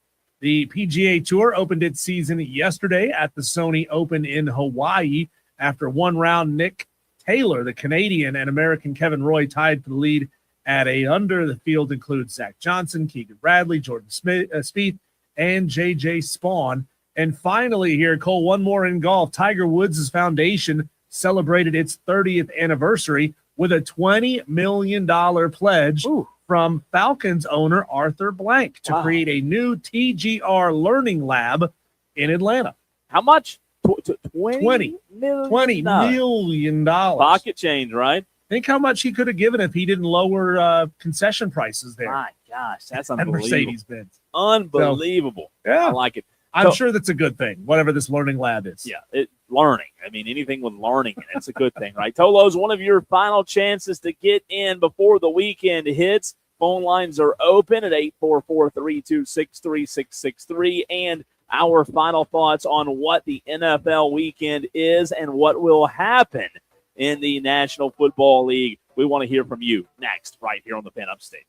The PGA Tour opened its season yesterday at the Sony Open in Hawaii. After one round, Nick Taylor, the Canadian, and American Kevin Roy tied for the lead at 8 under. The field includes Zach Johnson, Keegan Bradley, Jordan Spieth, and J.J. Spawn. And finally here, Cole, one more in golf. Tiger Woods' foundation celebrated its 30th anniversary with a $20 million pledge from Falcons owner Arthur Blank to create a new TGR learning lab in Atlanta. How much? $20 million. Pocket change, right? Think how much he could have given if he didn't lower concession prices there. My gosh, that's and unbelievable. Mercedes-Benz. Unbelievable. So, yeah. I like it. I'm sure that's a good thing, whatever this learning lab is. Yeah, learning. I mean, anything with learning, it's a good thing, right? Tolo's one of your final chances to get in before the weekend hits. Phone lines are open at 844-326-3663. And our final thoughts on what the NFL weekend is and what will happen in the National Football League. We want to hear from you next, right here on the Fan Upstate.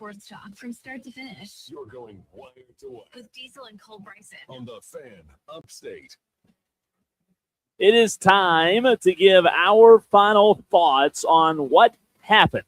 sports talk from start to finish You're going wire to wire with Diesel and Cole Bryson. on the Fan Upstate. It is time to give our final thoughts on what happened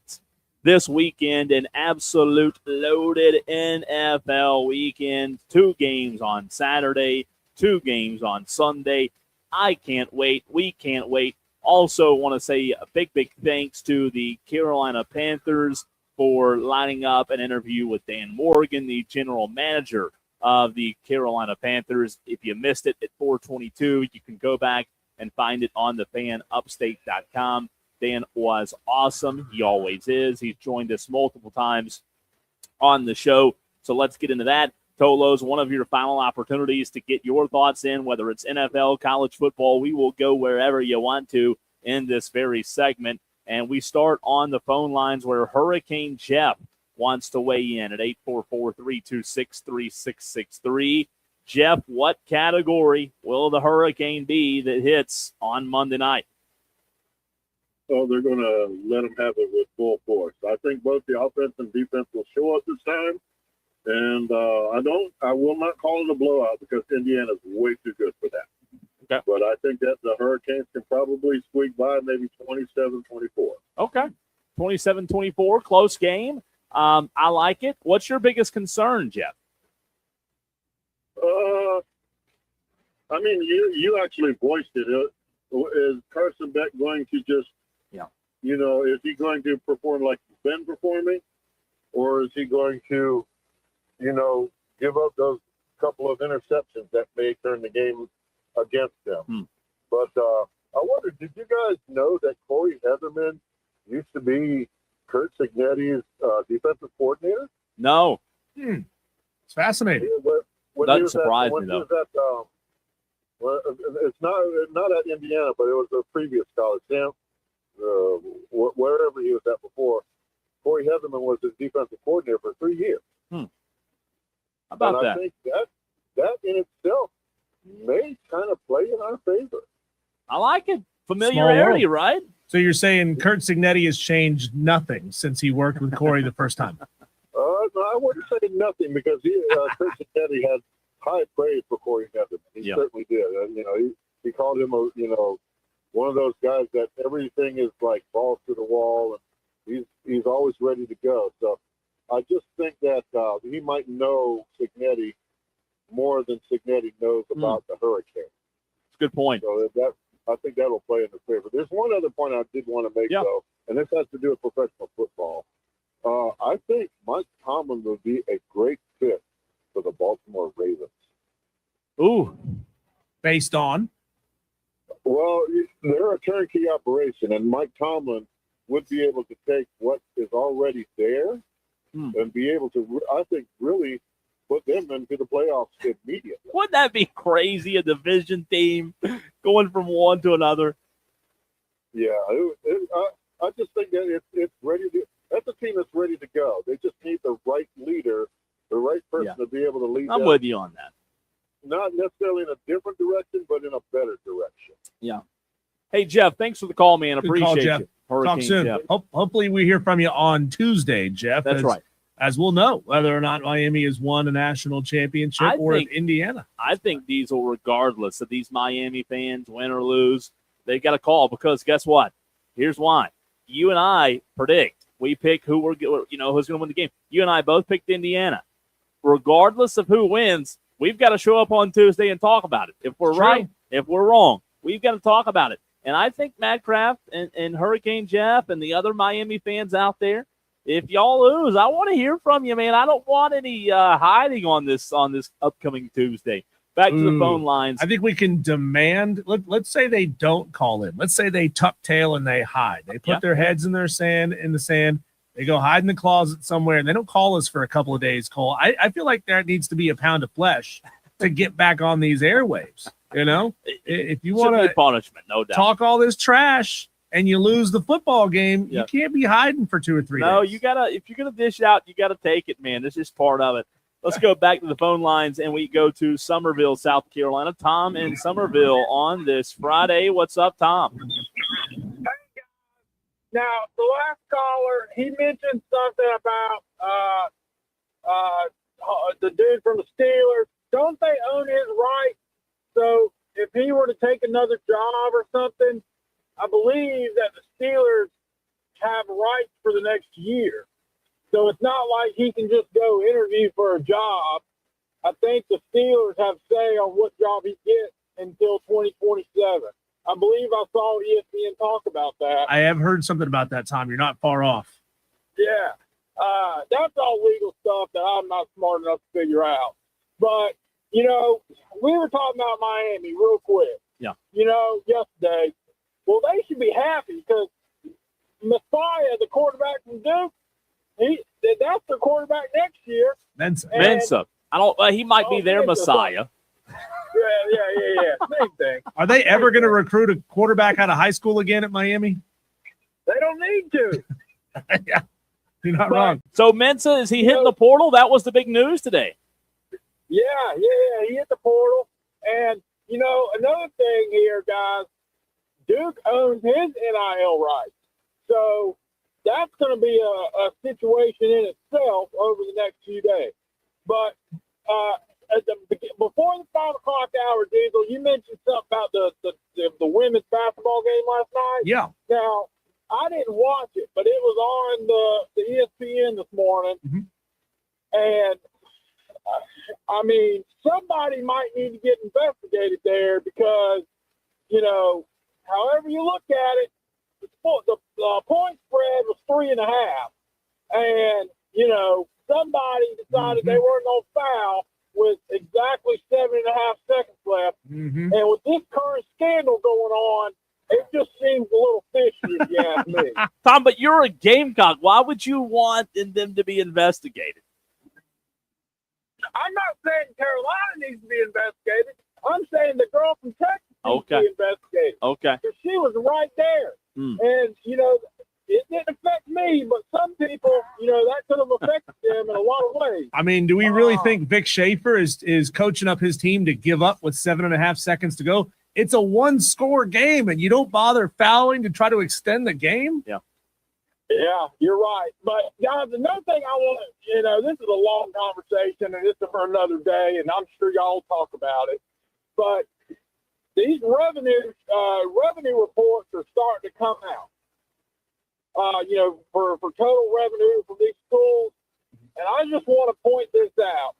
this weekend, an absolute loaded NFL weekend. 2 games on Saturday, 2 games on Sunday. I can't wait. We can't wait. Also want to say a big thanks to the Carolina Panthers for lining up an interview with Dan Morgan, the general manager of the Carolina Panthers. If you missed it at 4:22, you can go back and find it on thefanupstate.com. Dan was awesome. He always is. He's joined us multiple times on the show. So let's get into that. Tolo's one of your final opportunities to get your thoughts in, whether it's NFL, college football. We will go wherever you want to in this very segment. And we start on the phone lines where Hurricane Jeff wants to weigh in at 844-326-3663. Jeff, what category will the hurricane be that hits on Monday night? So they're going to let them have it with full force. I think both the offense and defense will show up this time. And I will not call it a blowout because Indiana's way too good for that. Okay. But I think that the Hurricanes can probably squeak by maybe 27-24. Okay. 27-24, close game. I like it. What's your biggest concern, Jeff? I mean, you actually voiced it. Is Carson Beck going to just, is he going to perform like he's been performing? Or is he going to, give up those couple of interceptions that may turn the game against them? But I wonder, did you guys know that Corey Heatherman used to be Kurt Signetti's defensive coordinator? No. It's fascinating. Doesn't surprise me, though. It's not at Indiana, but it was a previous college. Wherever he was at before, Corey Heatherman was his defensive coordinator for 3 years. How about that? I think that in itself may kind of play in our favor. I like it. Familiarity, right? So you're saying Kurt Signetti has changed nothing since he worked with Corey the first time? No, I wouldn't say nothing because Kurt Signetti had high praise for Corey Heatherman. He certainly did. He called him one of those guys that everything is like balls to the wall, and he's always ready to go. So I just think that he might know Signetti more than Signetti knows about the Hurricane. That's a good point. So I think that will play in the favor. There's one other point I did want to make, though, and this has to do with professional football. I think Mike Tomlin would be a great fit for the Baltimore Ravens. Ooh. Based on? Well, they're a turnkey operation, and Mike Tomlin would be able to take what is already there and be able to, I think, really put them into the playoffs immediately. Wouldn't that be crazy, a division team going from one to another? Yeah, I just think that it's ready to. That's a team that's ready to go. They just need the right leader, the right person to be able to lead. I'm with you on that. Not necessarily in a different direction, but in a better direction. Yeah. Hey, Jeff, thanks for the call, man. Appreciate Jeff. you. Hurricane Talk soon. Jeff. Hopefully we hear from you on Tuesday, Jeff. That's right. As we'll know whether or not Miami has won a national championship or if Indiana. I think Diesel, regardless of these Miami fans, win or lose, they got a call because guess what? Here's why. You and I predict. We pick who's going to win the game. You and I both picked Indiana. Regardless of who wins, we've got to show up on Tuesday and talk about it. If we're right, if we're wrong, we've got to talk about it. And I think Matt Kraft and Hurricane Jeff and the other Miami fans out there, if y'all lose, I want to hear from you, man. I don't want any hiding on this upcoming Tuesday. Back to the phone lines. I think we can demand. Let's say they don't call in. Let's say they tuck tail and they hide. They put their heads in the sand. They go hide in the closet somewhere, and they don't call us for a couple of days, Cole. I feel like there needs to be a pound of flesh to get back on these airwaves. If you want to punishment, no doubt, talk all this trash and you lose the football game, you can't be hiding for 2 or 3 days. No, you gotta. If you're gonna dish out, you gotta take it, man. This is part of it. Let's go back to the phone lines, and we go to Summerville, South Carolina. Tom in Summerville on this Friday. What's up, Tom? Now, the last caller, he mentioned something about the dude from the Steelers. Don't they own his rights? So if he were to take another job or something, I believe that the Steelers have rights for the next year. So it's not like he can just go interview for a job. I think the Steelers have say on what job he gets until 2027. I believe I saw ESPN talk about that. I have heard something about that, Tom. You're not far off. Yeah. That's all legal stuff that I'm not smart enough to figure out. But, we were talking about Miami real quick. Yeah. Yesterday. Well, they should be happy because Messiah, the quarterback from Duke, that's their quarterback next year. Mensa. He might be their Messiah. Yeah. Same thing. Are they ever going to recruit a quarterback out of high school again at Miami? They don't need to. Yeah, you're not wrong. So Mensa, is he hitting the portal? That was the big news today. Yeah, he hit the portal. And, another thing here, guys, Duke owns his NIL rights. So that's going to be a situation in itself over the next few days. But before the 5 o'clock hour, Diesel, you mentioned something about the women's basketball game last night. Yeah. Now, I didn't watch it, but it was on the ESPN this morning. Mm-hmm. And, somebody might need to get investigated there because, however you look at it, the point spread was 3.5. And, somebody decided they weren't going to foul with exactly 7.5 seconds left. Mm-hmm. And with this current scandal going on, it just seems a little fishy, if you ask me. Tom, but you're a Gamecock. Why would you want them to be investigated? I'm not saying Carolina needs to be investigated. I'm saying the girl from Texas needs to be investigated. Okay. Because she was right there. And, it didn't affect me, but some people, that could have affected them in a lot of ways. Do we really think Vic Schaefer is coaching up his team to give up with 7.5 seconds to go? It's a one-score game, and you don't bother fouling to try to extend the game? Yeah. Yeah, you're right. But, guys, another thing I want to, this is a long conversation, and this is for another day, and I'm sure y'all talk about it. But these revenue reports are starting to come out. For total revenue from these schools. And I just want to point this out.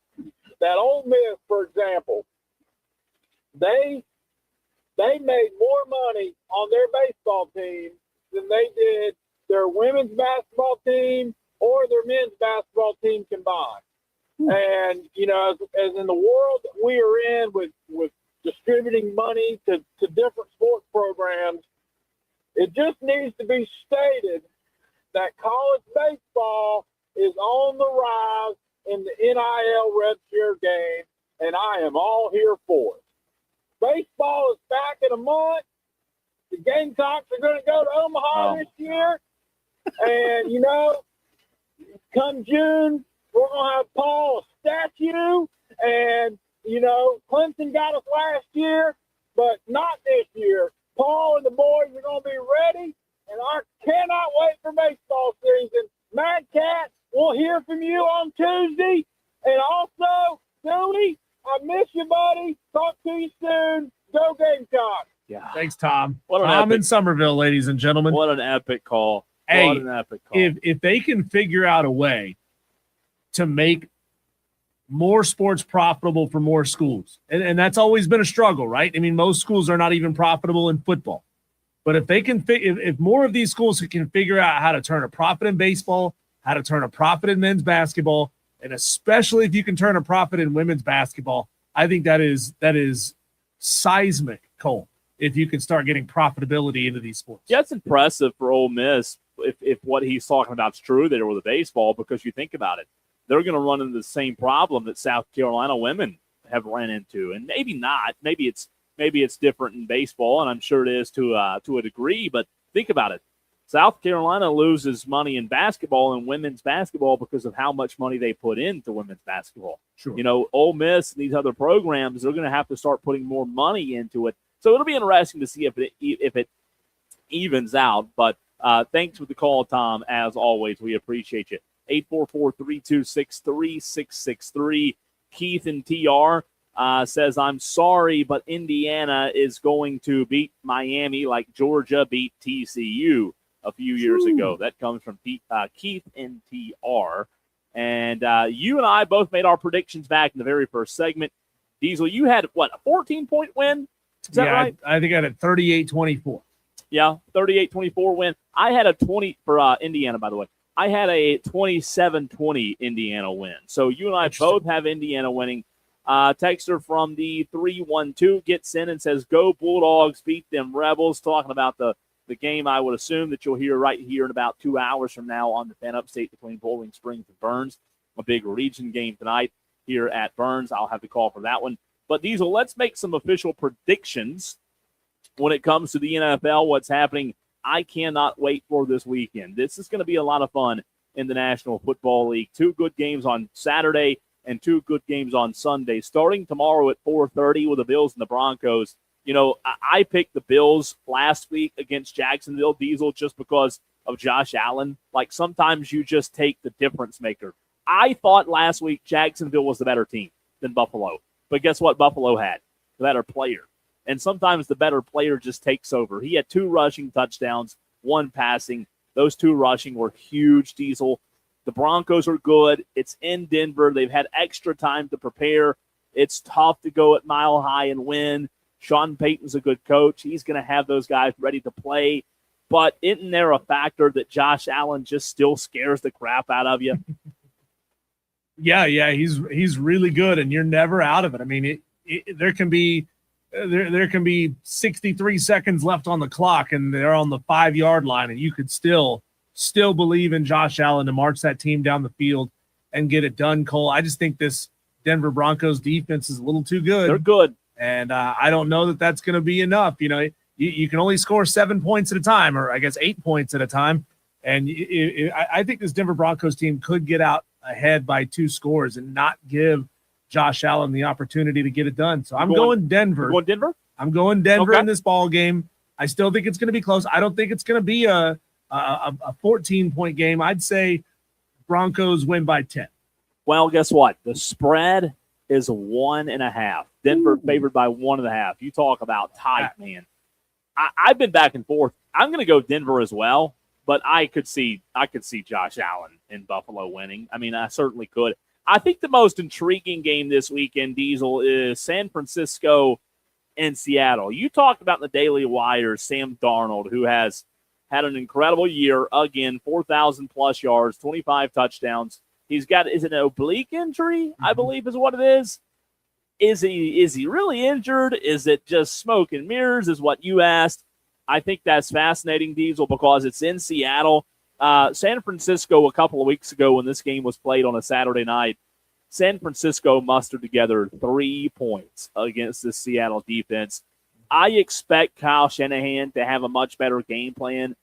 That Ole Miss, for example, they made more money on their baseball team than they did their women's basketball team or their men's basketball team combined. And, as in the world that we are in with distributing money to different sports programs, it just needs to be stated that college baseball is on the rise in the NIL red share game, and I am all here for it. Baseball is back in a month. The Gamecocks are going to go to Omaha this year. And, come June, we're going to have Paul a statue. And, Clemson got us last year, but not this year. Paul and the boys are going to be ready, and I cannot wait for baseball season. Mad Cat, we'll hear from you on Tuesday. And also, Tony, I miss you, buddy. Talk to you soon. Go Gamecocks. Yeah. Thanks, Tom. Tom in Somerville, ladies and gentlemen. What an epic call. Hey, what an epic call. If they can figure out a way to make more sports profitable for more schools. And that's always been a struggle, right? Most schools are not even profitable in football. But if they can, if more of these schools can figure out how to turn a profit in baseball, how to turn a profit in men's basketball, and especially if you can turn a profit in women's basketball, I think that is seismic, Cole, if you can start getting profitability into these sports. Yeah, it's impressive for Ole Miss if what he's talking about is true there with the baseball, because you think about it. They're going to run into the same problem that South Carolina women have ran into, and maybe not. Maybe it's different in baseball, and I'm sure it is to a degree. But think about it: South Carolina loses money in basketball and women's basketball because of how much money they put into women's basketball. Sure. Ole Miss and these other programs, they're going to have to start putting more money into it. So it'll be interesting to see if it evens out. But Thanks for the call, Tom. As always, we appreciate you. 844-326-3663. Keith and TR says, I'm sorry, but Indiana is going to beat Miami like Georgia beat TCU a few years ago. That comes from Keith and TR. And you and I both made our predictions back in the very first segment. Diesel, you had, what, a 14-point win? Is that right? I think I had a 38-24. Yeah, 38-24 win. I had a 20 for Indiana, by the way. I had a 27-20 Indiana win. So you and I both have Indiana winning. Texter from the 312 gets in and says, go Bulldogs, beat them Rebels. Talking about the game I would assume that you'll hear right here in about 2 hours from now on the Fan Upstate between Bowling Springs and Burns. A big region game tonight here at Burns. I'll have to call for that one. But Diesel, let's make some official predictions when it comes to the NFL, what's happening. I cannot wait for this weekend. This is going to be a lot of fun in the National Football League. 2 good games on Saturday and 2 good games on Sunday. Starting tomorrow at 4:30 with the Bills and the Broncos. You know, I picked the Bills last week against Jacksonville, Diesel, just because of Josh Allen. Like, sometimes you just take the difference maker. I thought last week Jacksonville was the better team than Buffalo. But guess what Buffalo had? The better player. And sometimes the better player just takes over. He had 2 rushing touchdowns, 1 passing. Those 2 rushing were huge, Diesel. The Broncos are good. It's in Denver. They've had extra time to prepare. It's tough to go at Mile High and win. Sean Payton's a good coach. He's going to have those guys ready to play. But isn't there a factor that Josh Allen just still scares the crap out of you? Yeah, he's really good, and you're never out of it. I mean, there can be 63 seconds left on the clock, and they're on the 5-yard line, and you could still believe in Josh Allen to march that team down the field and get it done, Cole. I just think this Denver Broncos defense is a little too good. They're good. And I don't know that that's going to be enough. You know, you can only score 7 points at a time, or I guess 8 points at a time. And I think this Denver Broncos team could get out ahead by 2 scores and not give Josh Allen the opportunity to get it done. So I'm going Denver. You're going Denver? I'm going Denver in this ball game. I still think it's going to be close. I don't think it's going to be a 14-point game. I'd say Broncos win by 10. Well, guess what? The spread is 1.5. Denver favored by 1.5. You talk about tight, man. I've been back and forth. I'm going to go Denver as well, but I could see Josh Allen in Buffalo winning. I mean, I certainly could. I think the most intriguing game this weekend, Diesel, is San Francisco and Seattle. You talked about in the Daily Wire Sam Darnold, who has had an incredible year. Again, 4,000-plus yards, 25 touchdowns. He's got, is it an oblique injury, I believe is what it is? Is he really injured? Is it just smoke and mirrors is what you asked. I think that's fascinating, Diesel, because it's in Seattle. San Francisco, a couple of weeks ago when this game was played on a Saturday night, San Francisco mustered together 3 points against the Seattle defense. I expect Kyle Shanahan to have a much better game plan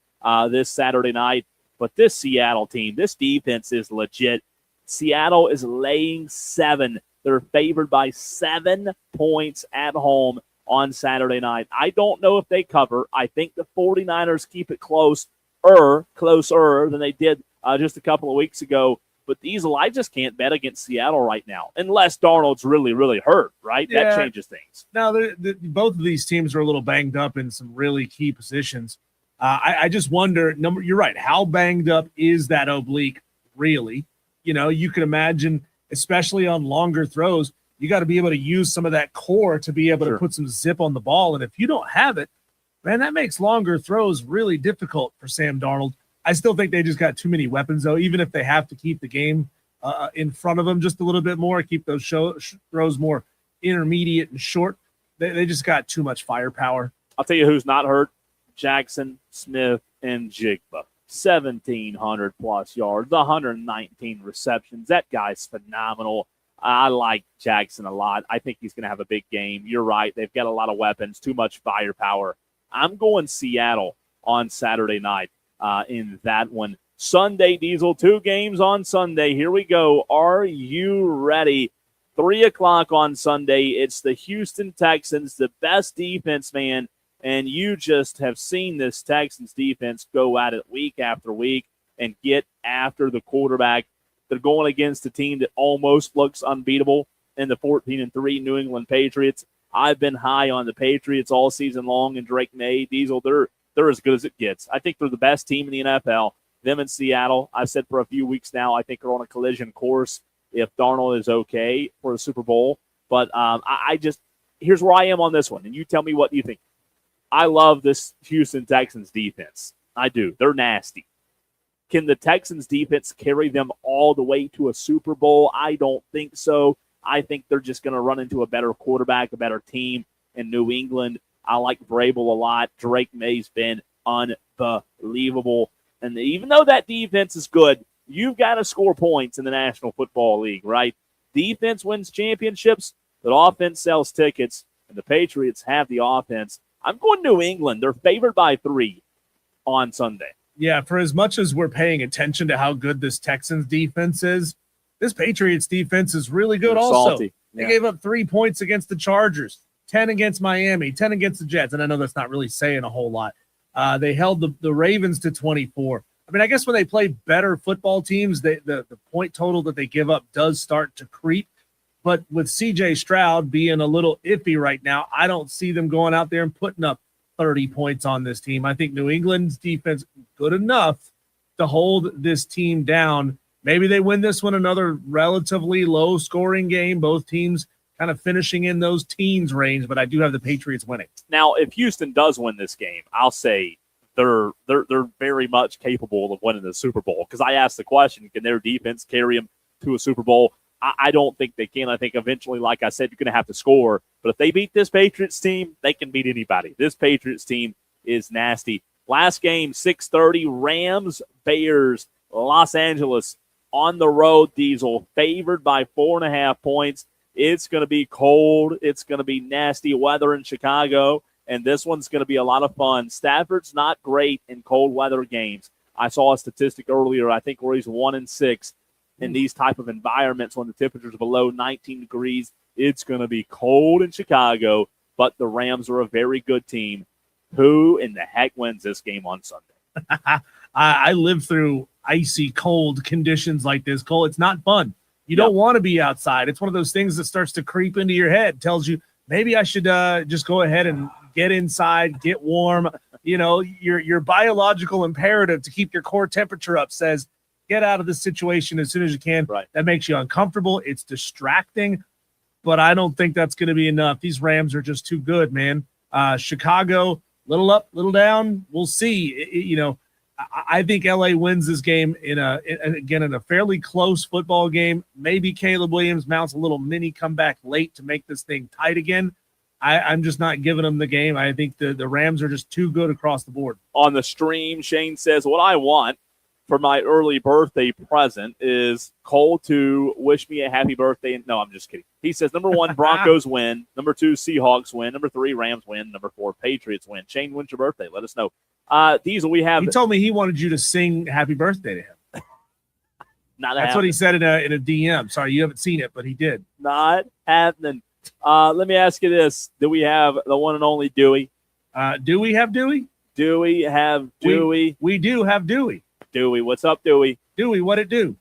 this Saturday night, but this Seattle team, this defense is legit. Seattle is laying 7. They're favored by 7 points at home on Saturday night. I don't know if they cover. I think the 49ers keep it closer than they did just a couple of weeks ago. But Diesel, I just can't bet against Seattle right now, unless Darnold's really, really hurt, right? Yeah. That changes things. Now, both of these teams are a little banged up in some really key positions. I just wonder, you're right, how banged up is that oblique really? You know, you can imagine, especially on longer throws, you got to be able to use some of that core to be able to put some zip on the ball. And if you don't have it, man, that makes longer throws really difficult for Sam Darnold. I still think they just got too many weapons, though, even if they have to keep the game in front of them just a little bit more, keep those throws more intermediate and short. They just got too much firepower. I'll tell you who's not hurt. Jackson, Smith, and Jigba. 1,700-plus yards, 119 receptions. That guy's phenomenal. I like Jackson a lot. I think he's going to have a big game. You're right. They've got a lot of weapons, too much firepower. I'm going Seattle on Saturday night in that one. Sunday, Diesel, 2 games on Sunday. Here we go. Are you ready? 3 o'clock on Sunday. It's the Houston Texans, the best defense, man, And you just have seen this Texans defense go at it week after week and get after the quarterback. They're going against a team that almost looks unbeatable in the 14-3 New England Patriots. I've been high on the Patriots all season long, and Drake May, Diesel, they're as good as it gets. I think they're the best team in the NFL. Them in Seattle, I've said for a few weeks now, I think are on a collision course if Darnold is okay for a Super Bowl. But here's where I am on this one, and you tell me what you think. I love this Houston Texans defense. I do. They're nasty. Can the Texans defense carry them all the way to a Super Bowl? I don't think so. I think they're just going to run into a better quarterback, a better team in New England. I like Vrabel a lot. Drake May's been unbelievable. And even though that defense is good, you've got to score points in the National Football League, right? Defense wins championships, but offense sells tickets, and the Patriots have the offense. I'm going New England. They're favored by 3 on Sunday. Yeah, for as much as we're paying attention to how good this Texans defense is, this Patriots defense is really good also. Salty. They gave up 3 points against the Chargers, 10 against Miami, 10 against the Jets, and I know that's not really saying a whole lot. They held the Ravens to 24. I mean, I guess when they play better football teams, the point total that they give up does start to creep. But with C.J. Stroud being a little iffy right now, I don't see them going out there and putting up 30 points on this team. I think New England's defense is good enough to hold this team down. Maybe they win this one, another relatively low-scoring game. Both teams kind of finishing in those teens range, but I do have the Patriots winning. Now, if Houston does win this game, I'll say they're very much capable of winning the Super Bowl, because I asked the question, can their defense carry them to a Super Bowl? I don't think they can. I think eventually, like I said, you're going to have to score. But if they beat this Patriots team, they can beat anybody. This Patriots team is nasty. Last game, 6:30, Rams, Bears, Los Angeles on the road. Diesel favored by 4.5 points. It's going to be cold. It's going to be nasty weather in Chicago, and this one's going to be a lot of fun. Stafford's not great in cold weather games. I saw a statistic earlier, I think, where he's 1-6 in these type of environments when the temperatures are below 19 degrees. It's going to be cold in Chicago, but the Rams are a very good team. Who in the heck wins this game on Sunday? I lived through icy cold conditions like this, Cole. It's not fun. You don't want to be outside. It's one of those things that starts to creep into your head, tells you maybe I should just go ahead and get inside, get warm. You know, your biological imperative to keep your core temperature up says get out of this situation as soon as you can. Right. That makes you uncomfortable. It's distracting, but I don't think that's going to be enough. These Rams are just too good, man. Chicago, little up, little down. We'll see. I think LA wins this game in a fairly close football game. Maybe Caleb Williams mounts a little mini comeback late to make this thing tight again. I'm just not giving them the game. I think the Rams are just too good across the board. On the stream, Shane says, what I want for my early birthday present is Cole to wish me a happy birthday. No, I'm just kidding. He says, number 1, Broncos win. Number 2, Seahawks win. Number 3, Rams win. Number 4, Patriots win. Shane, when's your birthday? Let us know. Diesel, we have. He told me he wanted you to sing happy birthday to him. That's what he said in a DM. Sorry, you haven't seen it, but he did. Not happening. Let me ask you this. Do we have the one and only Dewey? Do we have Dewey? Do we have Dewey? We do have Dewey. Dewey, what's up, Dewey? Dewey, what it do?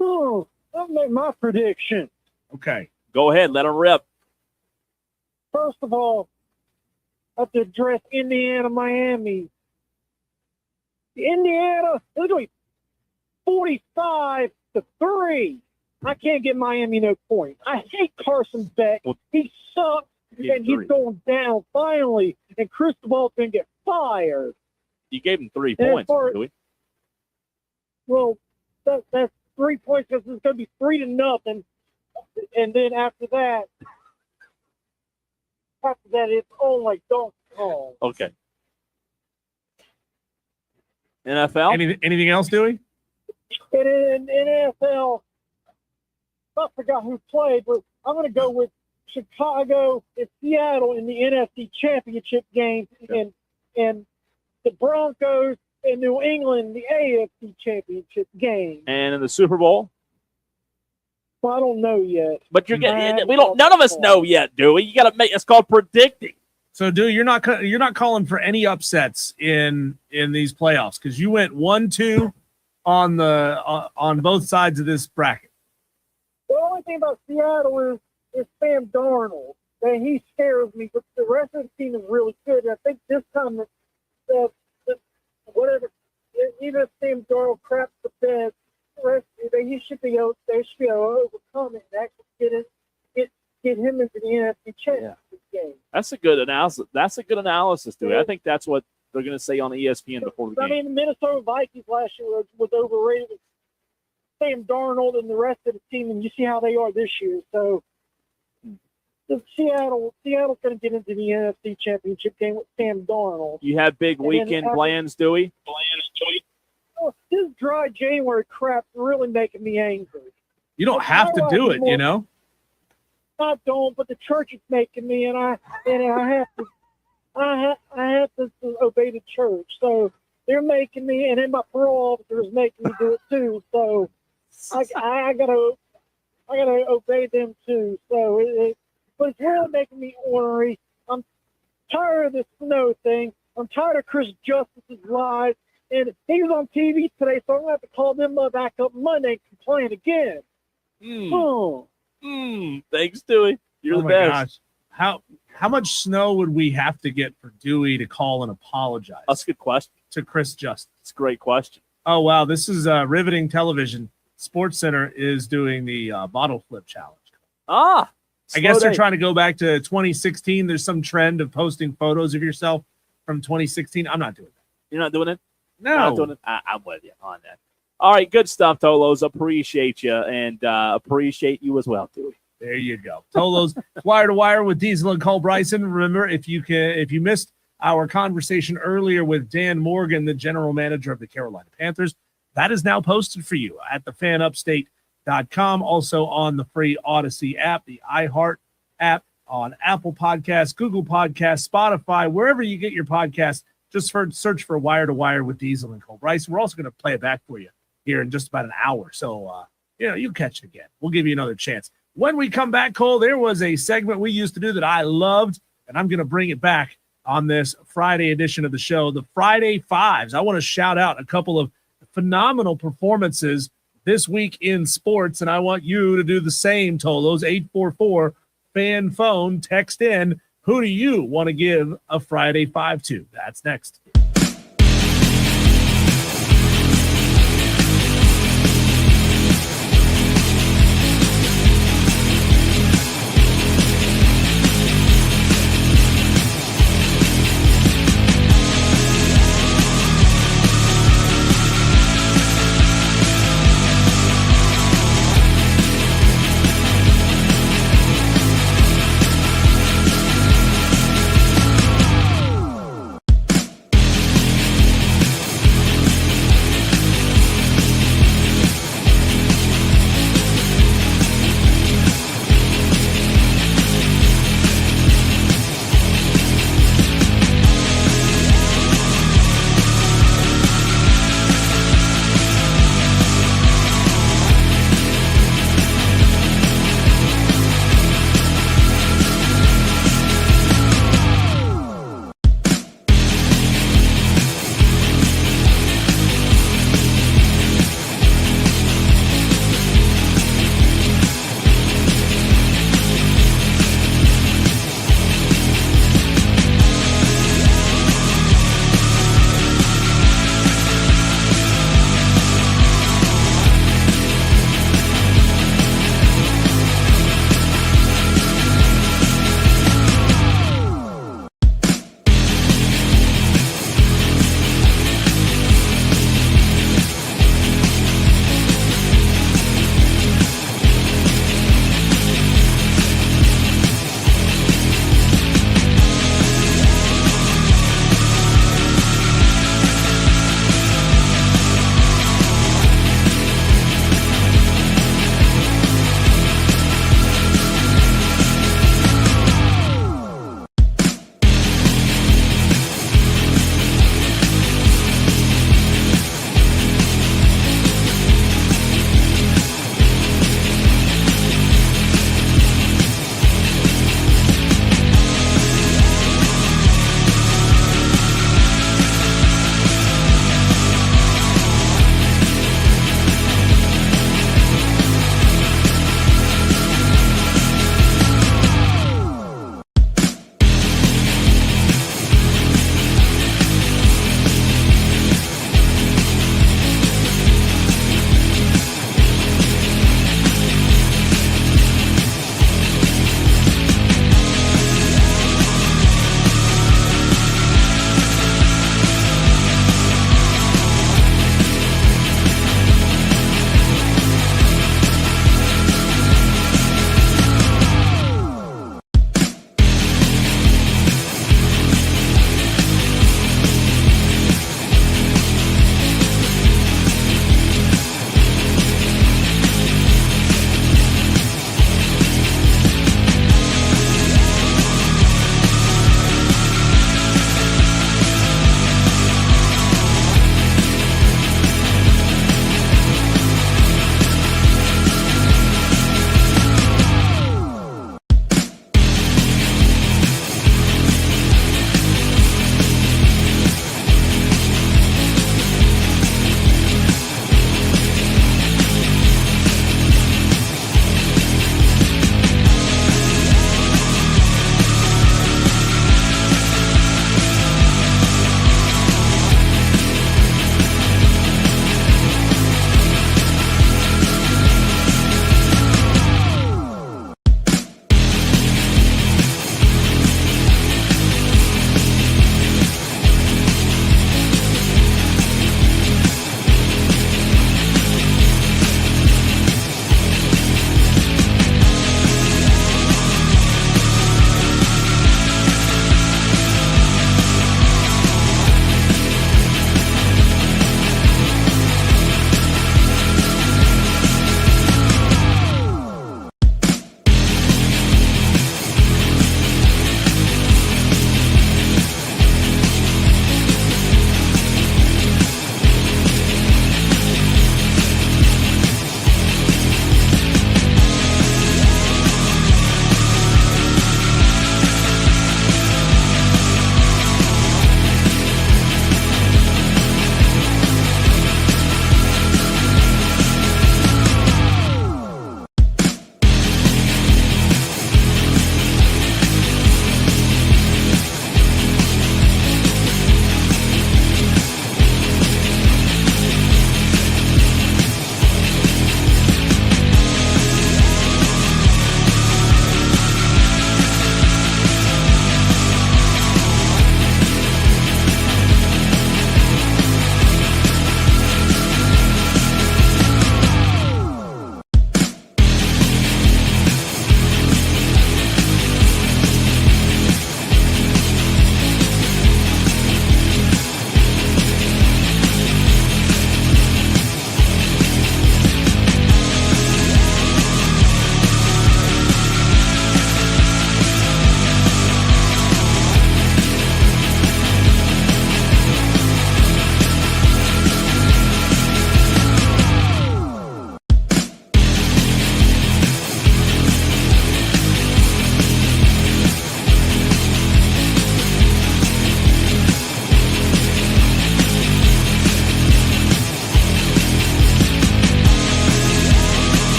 Oh, I'll make my prediction. Okay. Go ahead. Let him rip. First of all, I have to address Indiana, Miami. Indiana, they're going 45-3. I can't get Miami no points. I hate Carson Beck. He sucks, and he's going down finally. And Cristobal's going to get fired. You gave him 3 points, Dewey. Well, that's 3 points because it's going to be 3-0. And then after that, it's oh my don't call. Okay. NFL? Anything else, Dewey? In NFL, I forgot who played, but I'm going to go with Chicago and Seattle in the NFC Championship game, and the Broncos and New England in the AFC Championship game. And in the Super Bowl? Well, I don't know yet. But you're getting. We don't. None of us know yet, Dewey. You got to make. It's called predicting. So, dude, you're not calling for any upsets in these playoffs because you went 1-2 on both sides of this bracket. The only thing about Seattle is Sam Darnold. That he scares me, but the rest of the team is really good. And I think this time whatever, even if Sam Darnold craps the bed, the rest they should be able to overcome it and actually get him into the NFC Championship game. That's a good analysis, dude. I think that's what they're going to say on ESPN before the game. I mean, the Minnesota Vikings last year was overrated with Sam Darnold and the rest of the team, and you see how they are this year. So Seattle's going to get into the NFC Championship game with Sam Darnold. You have big weekend plans, Dewey? Oh, this dry January crap really making me angry. You don't have to do it, you know. I don't, but the church is making me, and I have to obey the church. So they're making me, and then my parole officer is making me do it too. So I gotta obey them too. So but it's really making me ornery. I'm tired of this snow thing. I'm tired of Chris Justice's lies. And he was on TV today, so I'm going to have to call them back up Monday and complain again. Thanks, Dewey. You're the best. Gosh. How much snow would we have to get for Dewey to call and apologize? That's a good question. To Chris Justice. It's a great question. Oh, wow. This is riveting television. Sports Center is doing the bottle flip challenge. I guess they're trying to go back to 2016. There's some trend of posting photos of yourself from 2016. I'm not doing that. You're not doing it? No. Not doing it? I'm with you on that. All right, good stuff, Tolos. Appreciate you, and appreciate you as well, Dewey. There you go. Tolos Wire to Wire with Diesel and Cole Bryson. Remember, if you missed our conversation earlier with Dan Morgan, the general manager of the Carolina Panthers, that is now posted for you at thefanupstate.com, also on the free Odyssey app, the iHeart app, on Apple Podcasts, Google Podcasts, Spotify, wherever you get your podcasts. Just search for Wire to Wire with Diesel and Cole Bryson. We're also going to play it back for you here in just about an hour. So, you'll catch it again. We'll give you another chance. When we come back, Cole, there was a segment we used to do that I loved, and I'm going to bring it back on this Friday edition of the show, the Friday Fives. I want to shout out a couple of phenomenal performances this week in sports, and I want you to do the same, Tolos. 844 fan phone, text in. Who do you want to give a Friday Five to? That's next.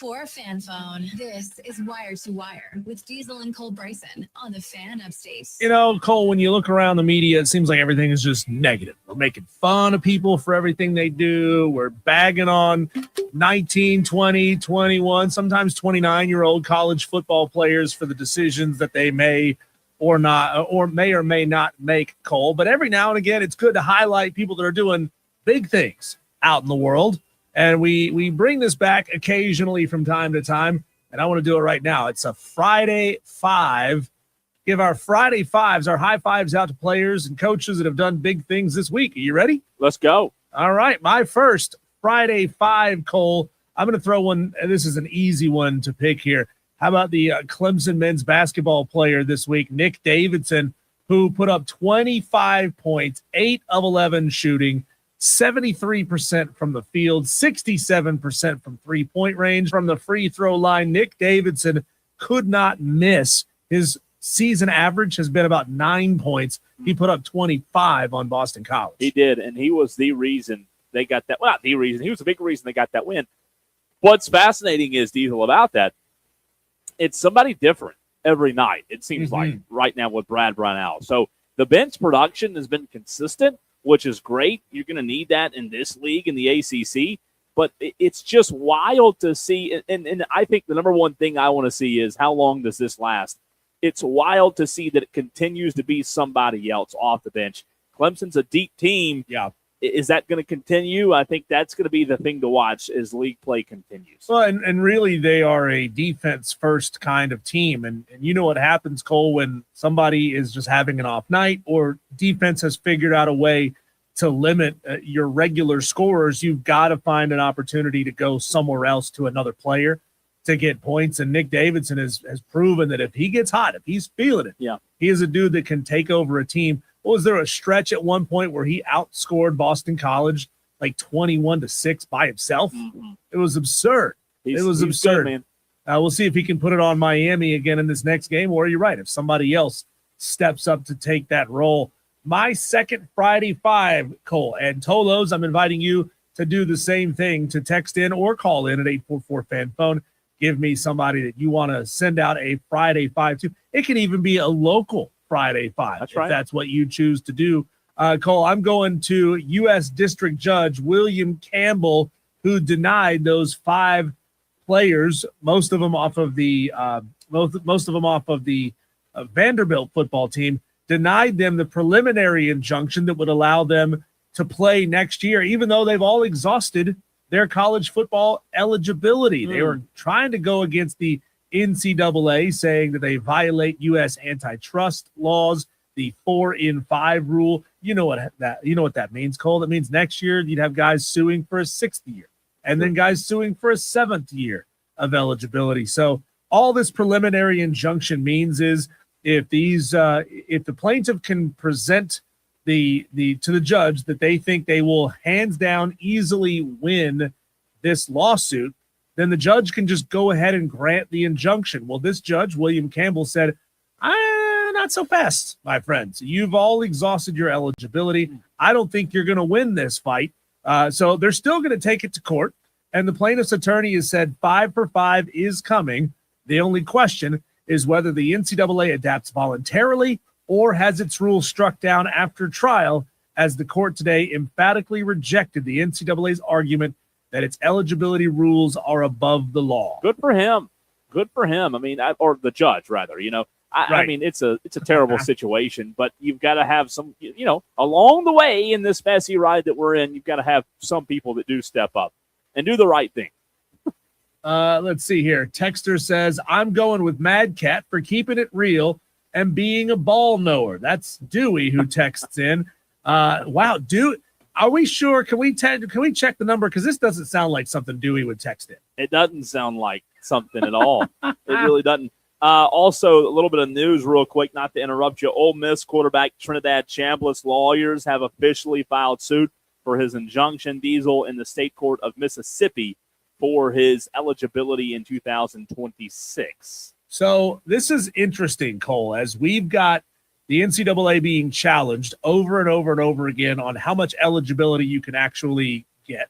844 Fan Phone. This is Wire to Wire with Diesel and Cole Bryson on the Fan Upstate. You know, Cole, when you look around the media, it seems like everything is just negative. We're making fun of people for everything they do. We're bagging on 19, 20, 21, sometimes 29-year-old college football players for the decisions that they may or may not make, Cole. But every now and again, it's good to highlight people that are doing big things out in the world. And we bring this back occasionally from time to time, and I want to do it right now. It's a Friday Five. Give our Friday Fives, our high fives out to players and coaches that have done big things this week. Are you ready? Let's go. All right, my first Friday Five, Cole. I'm going to throw one, and this is an easy one to pick here. How about the Clemson men's basketball player this week, Nick Davidson, who put up 25 points, 8 of 11 shooting, 73% from the field, 67% from three-point range. From the free throw line, Nick Davidson could not miss. His season average has been about 9 points. He put up 25 on Boston College. He did, and he was the reason they got that. Well, not the reason. He was the big reason they got that win. What's fascinating is, Diesel, about that, it's somebody different every night, it seems like, right now with Brad Brownell. So the bench production has been consistent, which is great. You're going to need that in this league, in the ACC. But it's just wild to see. And I think the number one thing I want to see is how long does this last? It's wild to see that it continues to be somebody else off the bench. Clemson's a deep team. Yeah. Is that going to continue? I think that's going to be the thing to watch as league play continues. Well, and really they are a defense-first kind of team. And you know what happens, Cole, when somebody is just having an off night or defense has figured out a way to limit your regular scorers, you've got to find an opportunity to go somewhere else to another player to get points. And Nick Davidson has proven that if he gets hot, if he's feeling it, he is a dude that can take over a team. Was there a stretch at one point where he outscored Boston College like 21-6 by himself? It was absurd. It was absurd. Good, man. We'll see if he can put it on Miami again in this next game, or you're right, if somebody else steps up to take that role. My second Friday Five, Cole, and Tolos, I'm inviting you to do the same thing, to text in or call in at 844-FAN-PHONE. Give me somebody that you want to send out a Friday Five to. It can even be a local Friday Five, that's right, if that's what you choose to do. Cole, I'm going to U.S. District Judge William Campbell, who denied those 5 players, most of them off of the Vanderbilt football team, denied them the preliminary injunction that would allow them to play next year, even though they've all exhausted their college football eligibility. They were trying to go against the NCAA, saying that they violate U.S. antitrust laws, the 4-in-5 rule. You know what that means, Cole. That means next year you'd have guys suing for a 6th year, and then guys suing for a 7th year of eligibility. So all this preliminary injunction means is if the plaintiff can present to the judge that they think they will hands down easily win this lawsuit, then the judge can just go ahead and grant the injunction. Well, this judge, William Campbell, said, not so fast, my friends. You've all exhausted your eligibility. I don't think you're going to win this fight. So they're still going to take it to court. And the plaintiff's attorney has said 5 for 5 is coming. The only question is whether the NCAA adapts voluntarily or has its rules struck down after trial, as the court today emphatically rejected the NCAA's argument that its eligibility rules are above the law. Good for him. Good for him. I mean, or the judge, rather. I mean, it's a terrible situation, but you've got to have some, along the way in this messy ride that we're in, you've got to have some people that do step up and do the right thing. Let's see here. Texter says, I'm going with Mad Cat for keeping it real and being a ball knower. That's Dewey who texts in. Wow, Dewey. Are we sure? Can we check the number? Because this doesn't sound like something Dewey would text in. It doesn't sound like something at all. It really doesn't. Also, a little bit of news real quick, not to interrupt you. Ole Miss quarterback Trinidad Chambliss lawyers have officially filed suit for his injunction, Diesel, in the state court of Mississippi for his eligibility in 2026. So this is interesting, Cole, as we've got the NCAA being challenged over and over and over again on how much eligibility you can actually get.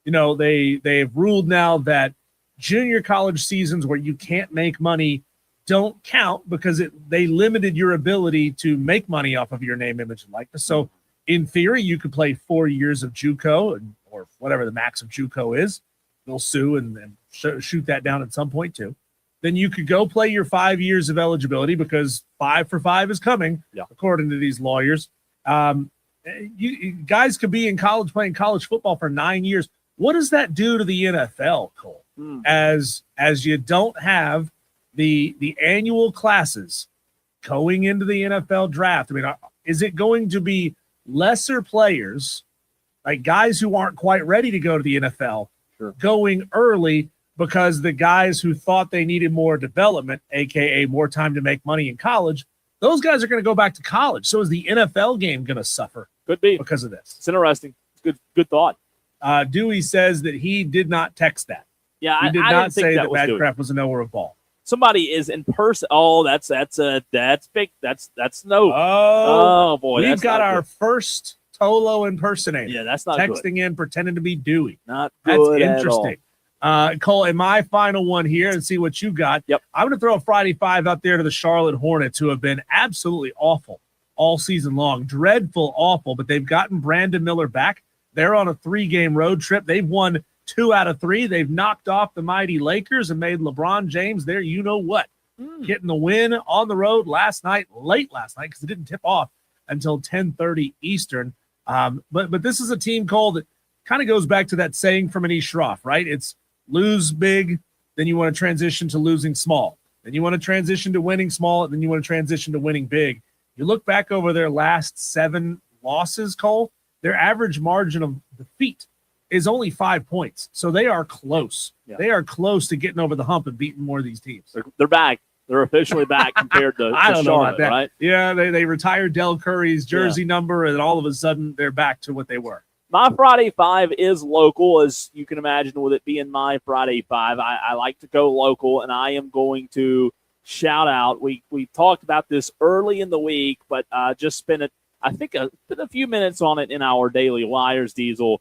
They've ruled now that junior college seasons where you can't make money don't count because they limited your ability to make money off of your name, image, and likeness. So in theory, you could play 4 years of JUCO or whatever the max of JUCO is. They'll sue and shoot that down at some point too. Then you could go play your 5 years of eligibility because 5 for 5 is coming, according to these lawyers. You guys could be in college playing college football for 9 years. What does that do to the NFL, Cole? As you don't have the annual classes going into the NFL draft. I mean, is it going to be lesser players, like guys who aren't quite ready to go to the NFL, going early because the guys who thought they needed more development, aka more time to make money in college, those guys are going to go back to college. So is the NFL game going to suffer? Could be because of this. It's interesting. Good thought. Dewey says that he did not text that. Yeah, he did I not didn't think say that that Matt Dewey. Kraft was a knower of ball. Somebody is in person. Oh, that's big. That's no. Oh boy, we've that's got not our good. first Tolo impersonator. Yeah, that's not texting in, pretending to be Dewey. Not That's good interesting. Cole, and my final one here, and see what you got. Yep. I'm going to throw a Friday 5 up there to the Charlotte Hornets, who have been absolutely awful all season long. Dreadful, awful, but they've gotten Brandon Miller back. They're on a 3-game road trip. They've won 2 out of 3. They've knocked off the mighty Lakers and made LeBron James their you-know-what. Getting the win on the road late last night, because it didn't tip off until 10:30 Eastern. But this is a team, Cole, that kind of goes back to that saying from Anish Shroff, right? It's lose big, then you want to transition to losing small. Then you want to transition to winning small, and then you want to transition to winning big. You look back over their last 7 losses, Cole, their average margin of defeat is only 5 points. So they are close. Yeah. They are close to getting over the hump and beating more of these teams. They're back. They're officially back compared to, I don't know Charlotte, about that. right? Yeah, they retired Del Curry's jersey number, and all of a sudden they're back to what they were. My Friday 5 is local, as you can imagine, with it being my Friday 5. I like to go local, and I am going to shout out. We talked about this early in the week, but just spent a few minutes on it in our daily Wires, Diesel.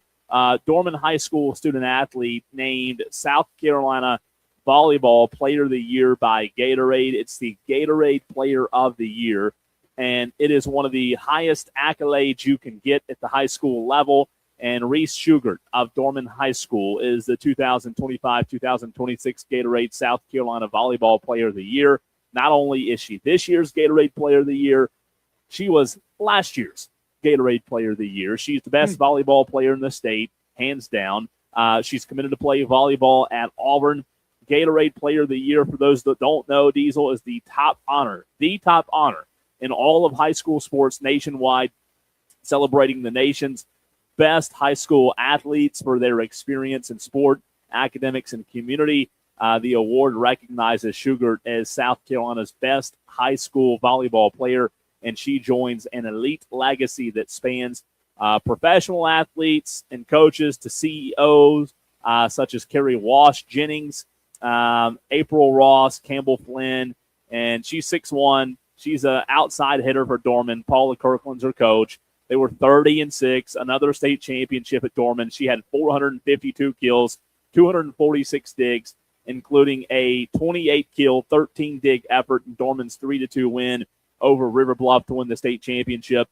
Dorman High School student athlete named South Carolina Volleyball Player of the Year by Gatorade. It's the Gatorade Player of the Year, and it is one of the highest accolades you can get at the high school level. And Reese Shugart of Dorman High School is the 2025-2026 Gatorade South Carolina Volleyball Player of the Year. Not only is she this year's Gatorade Player of the Year, she was last year's Gatorade Player of the Year. She's the best volleyball player in the state, hands down. She's committed to play volleyball at Auburn. Gatorade Player of the Year, for those that don't know, Diesel, is the top honor in all of high school sports nationwide, celebrating the nation's best high school athletes for their experience in sport, academics, and community. The award recognizes Shugart as South Carolina's best high school volleyball player, and she joins an elite legacy that spans professional athletes and coaches to CEOs such as Kerry Wash Jennings, April Ross, Campbell Flynn, and she's 6'1". She's an outside hitter for Dorman. Paula Kirkland's her coach. They were 30-6, another state championship at Dorman. She had 452 kills, 246 digs, including a 28-kill, 13-dig effort in Dorman's 3-2 win over River Bluff to win the state championship.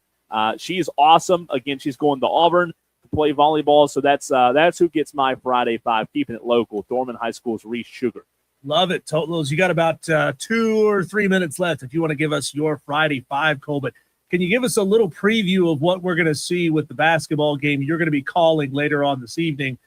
She's awesome. Again, she's going to Auburn to play volleyball, so that's who gets my Friday 5, keeping it local. Dorman High School's Reese Shugart. Love it, Tolos. You got about 2 or 3 minutes left if you want to give us your Friday 5, Cole. But can you give us a little preview of what we're going to see with the basketball game you're going to be calling later on this evening?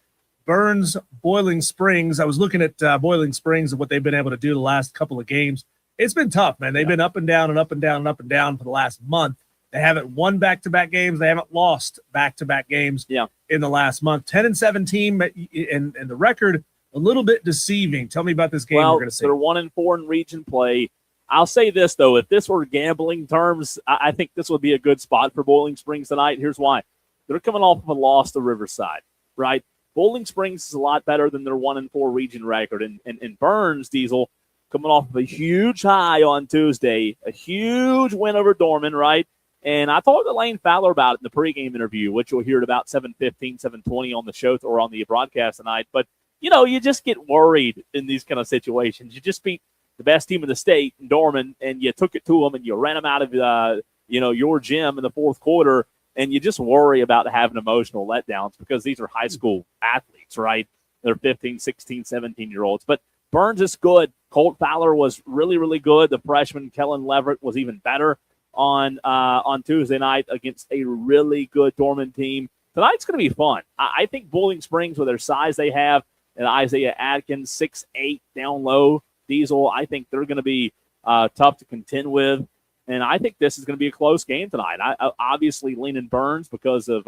Burns, Boiling Springs. I was looking at Boiling Springs and what they've been able to do the last couple of games. It's been tough, man. They've been up and down and up and down and up and down for the last month. They haven't won back-to-back games. They haven't lost back-to-back games in the last month. 10-7 team, and the record a little bit deceiving. Tell me about this game we're going to see. They're 1-4 in region play. I'll say this, though. If this were gambling terms, I think this would be a good spot for Boiling Springs tonight. Here's why. They're coming off of a loss to Riverside, right? Boiling Springs is a lot better than their 1-4 region record. And Burns, Diesel, coming off of a huge high on Tuesday, a huge win over Dorman, right? And I talked to Lane Fowler about it in the pregame interview, which you'll hear at about 7:15, 7:20 on the show or on the broadcast tonight. But you just get worried in these kind of situations. You just beat the best team in the state, Dorman, and you took it to them and you ran them out of, your gym in the fourth quarter, and you just worry about having emotional letdowns because these are high school athletes, right? They're 15, 16, 17-year-olds. But Burns is good. Colt Fowler was really, really good. The freshman, Kellen Leverett, was even better on Tuesday night against a really good Dorman team. Tonight's going to be fun. I think Bowling Springs, with their size they have, and Isaiah Atkins, 6'8", down low, Diesel, I think they're going to be tough to contend with. And I think this is going to be a close game tonight. I obviously leaning Burns because of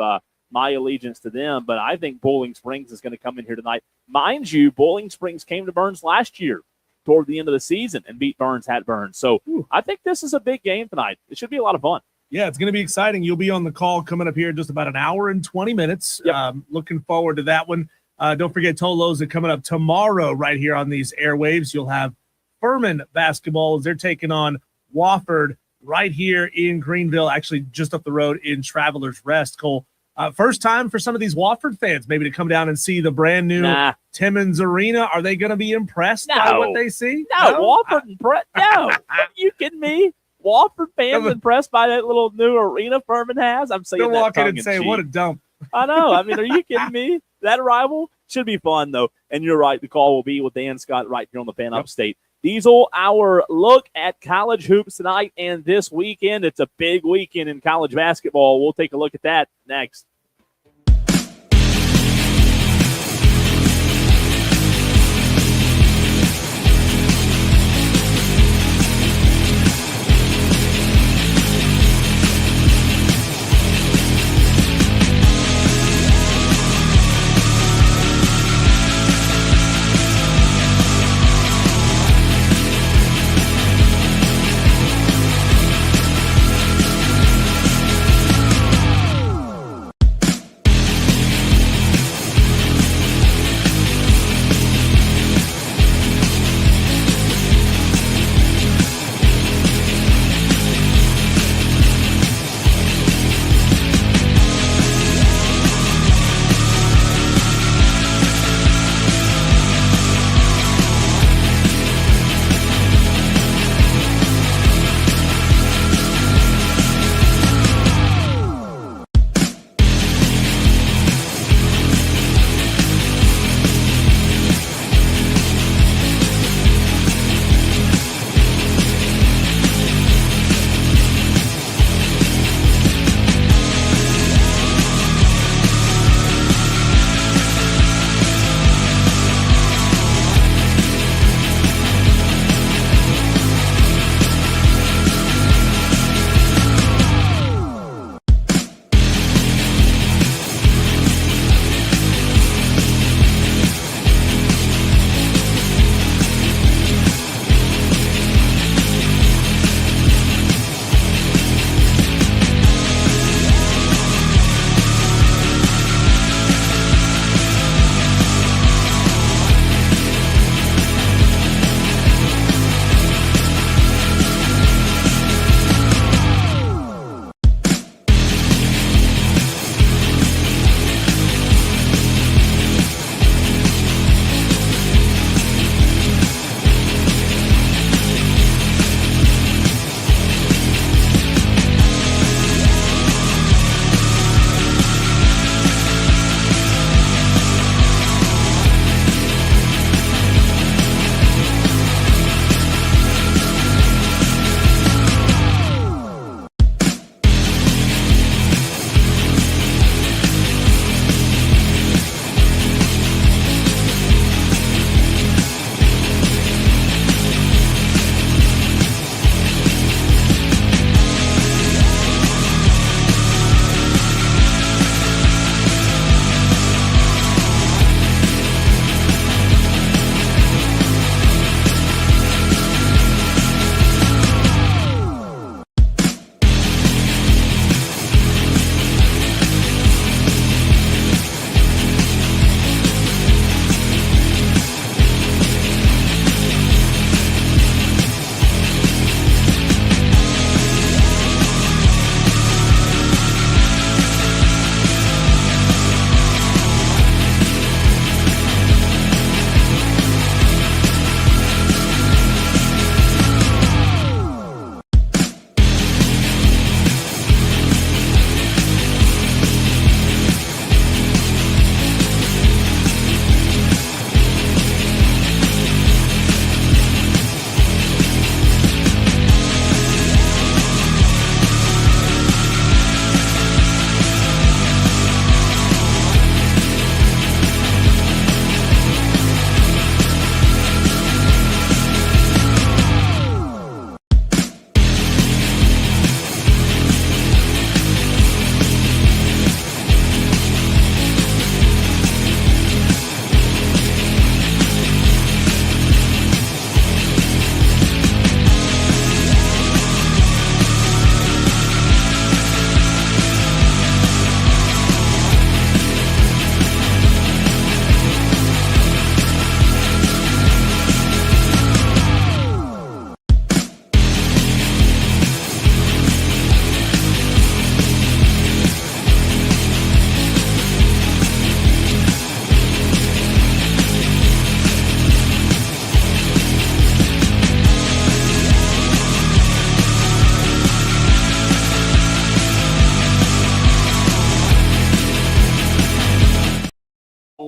my allegiance to them, but I think Bowling Springs is going to come in here tonight. Mind you, Bowling Springs came to Burns last year toward the end of the season and beat Burns at Burns. So I think this is a big game tonight. It should be a lot of fun. Yeah, it's going to be exciting. You'll be on the call coming up here in just about an hour and 20 minutes. Yep. Looking forward to that one. Don't forget TOLO's are coming up tomorrow right here on these airwaves. You'll have Furman basketball as they're taking on Wofford right here in Greenville, actually just up the road in Travelers Rest. Cole, first time for some of these Wofford fans maybe to come down and see the brand new Timmons Arena. Are they going to be impressed by what they see? No? Wofford impressed. No. Are you kidding me? Wofford fans impressed by that little new arena Furman has? I'm saying they'll that walk in and say, cheek. what a dump. I know. I mean, are you kidding me? That rival should be fun, though. And you're right. The call will be with Dan Scott right here on the Fan Upstate. Diesel, our look at college hoops tonight and this weekend. It's a big weekend in college basketball. We'll take a look at that next.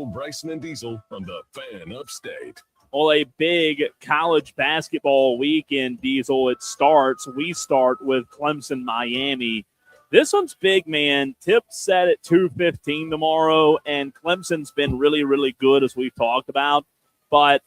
Bryson, and Diesel on the Fan Upstate. Well, a big college basketball weekend, Diesel. We start with Clemson, Miami. This one's big, man. Tip set at 2:15 tomorrow, and Clemson's been really, really good, as we've talked about. But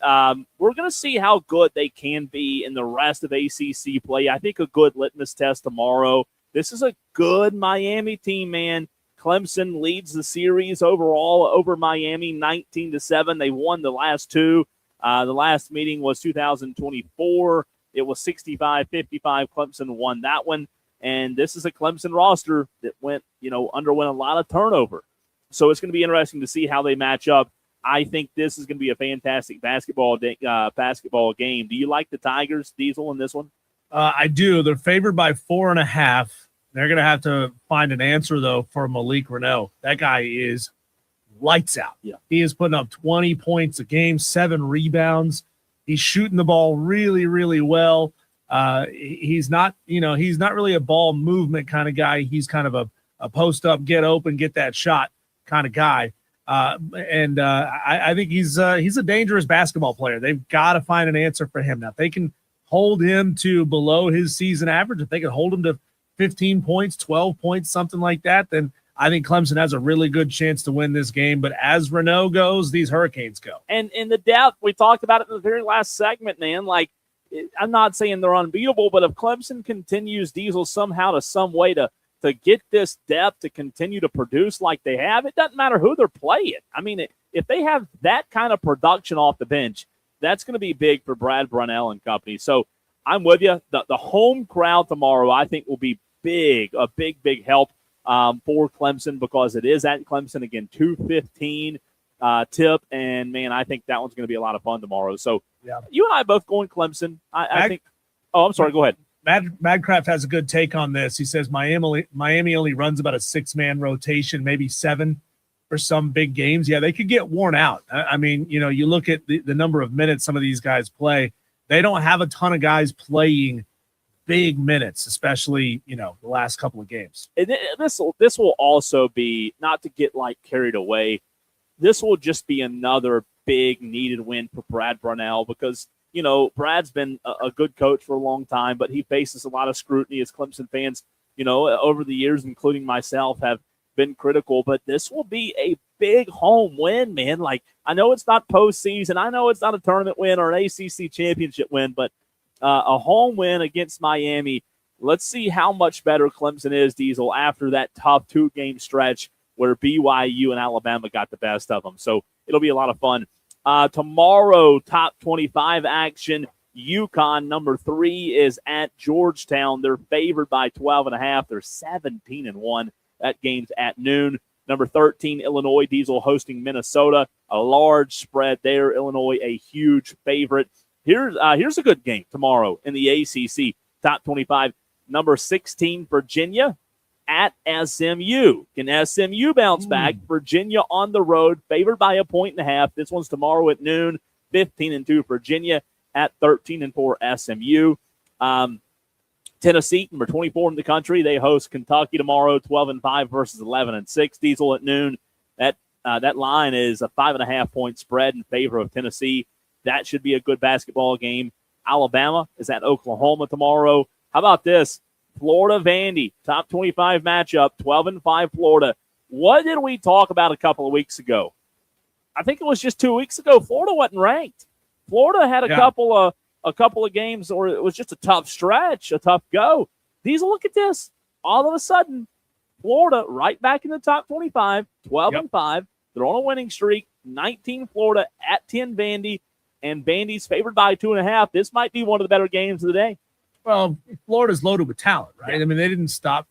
we're going to see how good they can be in the rest of ACC play. I think a good litmus test tomorrow. This is a good Miami team, man. Clemson leads the series overall over Miami 19-7. They won the last two. The last meeting was 2024. It was 65-55. Clemson won that one. And this is a Clemson roster that underwent a lot of turnover. So it's going to be interesting to see how they match up. I think this is going to be a fantastic basketball game. Do you like the Tigers, Diesel, in this one? I do. They're favored by 4.5. They're going to have to find an answer, though, for Malik Reneau. That guy is lights out. Yeah. He is putting up 20 points a game, 7 rebounds. He's shooting the ball really, really well. He's not really a ball movement kind of guy. He's kind of a post up, get open, get that shot kind of guy. I think he's a dangerous basketball player. They've got to find an answer for him. Now, if they can hold him to below his season average, if they can hold him to 15 points, 12 points, something like that, then I think Clemson has a really good chance to win this game. But as Reneau goes, these Hurricanes go. And in the depth, we talked about it in the very last segment, man. Like, I'm not saying they're unbeatable, but if Clemson continues, Diesel, somehow to some way to get this depth to continue to produce like they have, it doesn't matter who they're playing. I mean, if they have that kind of production off the bench, that's going to be big for Brad Brunell and company. So I'm with you. The home crowd tomorrow, I think, will be a big help for Clemson because it is at Clemson. Again, 2:15 tip. And, man, I think that one's going to be a lot of fun tomorrow. So you and I both going Clemson. I think – oh, I'm sorry. Go ahead. Madcraft has a good take on this. He says Miami only runs about a 6-man rotation, maybe 7 for some big games. Yeah, they could get worn out. I mean, you look at the number of minutes some of these guys play. They don't have a ton of guys playing big minutes, especially, the last couple of games. And this will also be, not to get carried away, this will just be another big needed win for Brad Brunell because Brad's been a good coach for a long time, but he faces a lot of scrutiny as Clemson fans, over the years, including myself, have been critical. But this will be a big home win, man. I know it's not postseason. I know it's not a tournament win or an ACC championship win, but a home win against Miami. Let's see how much better Clemson is, Diesel, after that tough 2-game stretch where BYU and Alabama got the best of them. So it'll be a lot of fun. Tomorrow, top 25 action. UConn, number 3, is at Georgetown. They're favored by 12.5. They're 17-1. That game's at noon. Number 13, Illinois, Diesel, hosting Minnesota. A large spread there. Illinois, a huge favorite. Here's a good game tomorrow in the ACC. Top 25. Number 16, Virginia, at SMU. Can SMU bounce back? Virginia on the road, favored by 1.5. This one's tomorrow at noon. 15-2 Virginia at 13-4 SMU. Tennessee, number 24 in the country, they host Kentucky tomorrow, 12-5 versus 11-6. Diesel at noon. That line is a 5.5-point spread in favor of Tennessee. That should be a good basketball game. Alabama is at Oklahoma tomorrow. How about this? Florida Vandy, top 25 matchup, 12-5 Florida. What did we talk about a couple of weeks ago? I think it was just 2 weeks ago. Florida wasn't ranked. Florida had a couple of games where it was just a tough stretch, a tough go. Diesel, look at this. All of a sudden, Florida right back in the top 25, 12-5. They're on a winning streak. 19 Florida at 10 Vandy, and Vandy's favored by 2.5. This might be one of the better games of the day. Well, Florida's loaded with talent, right? Yeah. I mean, they didn't stop.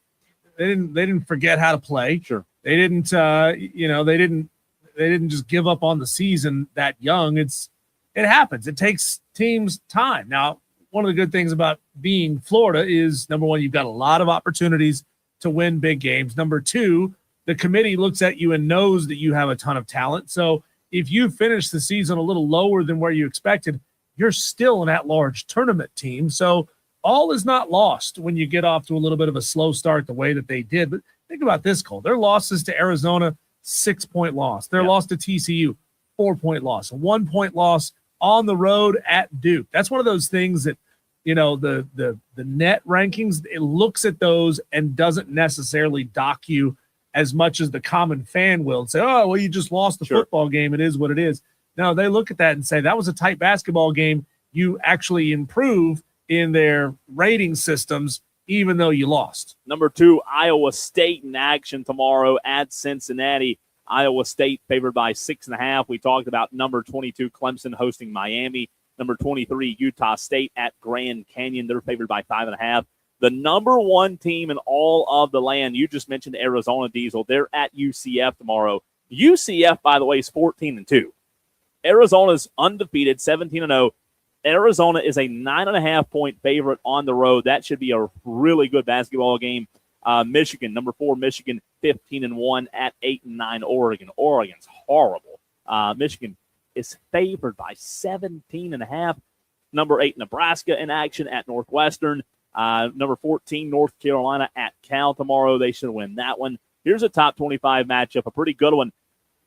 They didn't forget how to play. Sure. They didn't. They didn't just give up on the season that young. It happens. It takes teams time. Now, one of the good things about being Florida is, number one, you've got a lot of opportunities to win big games. Number two, the committee looks at you and knows that you have a ton of talent. So if you finish the season a little lower than where you expected, you're still an at-large tournament team. So all is not lost when you get off to a little bit of a slow start the way that they did. But think about this, Cole. Their losses to Arizona, 6-point loss. Their Yeah. loss to TCU, 4-point loss. A 1-point loss on the road at Duke. That's one of those things that, the net rankings, it looks at those and doesn't necessarily dock you as much as the common fan will and say, oh, well, you just lost the football game. It is what it is. No, they look at that and say that was a tight basketball game. You actually improve in their rating systems, even though you lost. Number 2, Iowa State in action tomorrow at Cincinnati. Iowa State favored by 6.5. We talked about number 22, Clemson hosting Miami. Number 23, Utah State at Grand Canyon. They're favored by 5.5. The number 1 team in all of the land, you just mentioned Arizona Diesel. They're at UCF tomorrow. UCF, by the way, is 14-2. Arizona's undefeated, 17-0. Arizona is a 9.5-point favorite on the road. That should be a really good basketball game. Michigan, number 4, Michigan, 15-1 at 8-9 Oregon. Oregon's horrible. Michigan is favored by 17.5. Number 8, Nebraska in action at Northwestern. Number 14, North Carolina at Cal tomorrow. They should win that one. Here's a top 25 matchup, a pretty good one.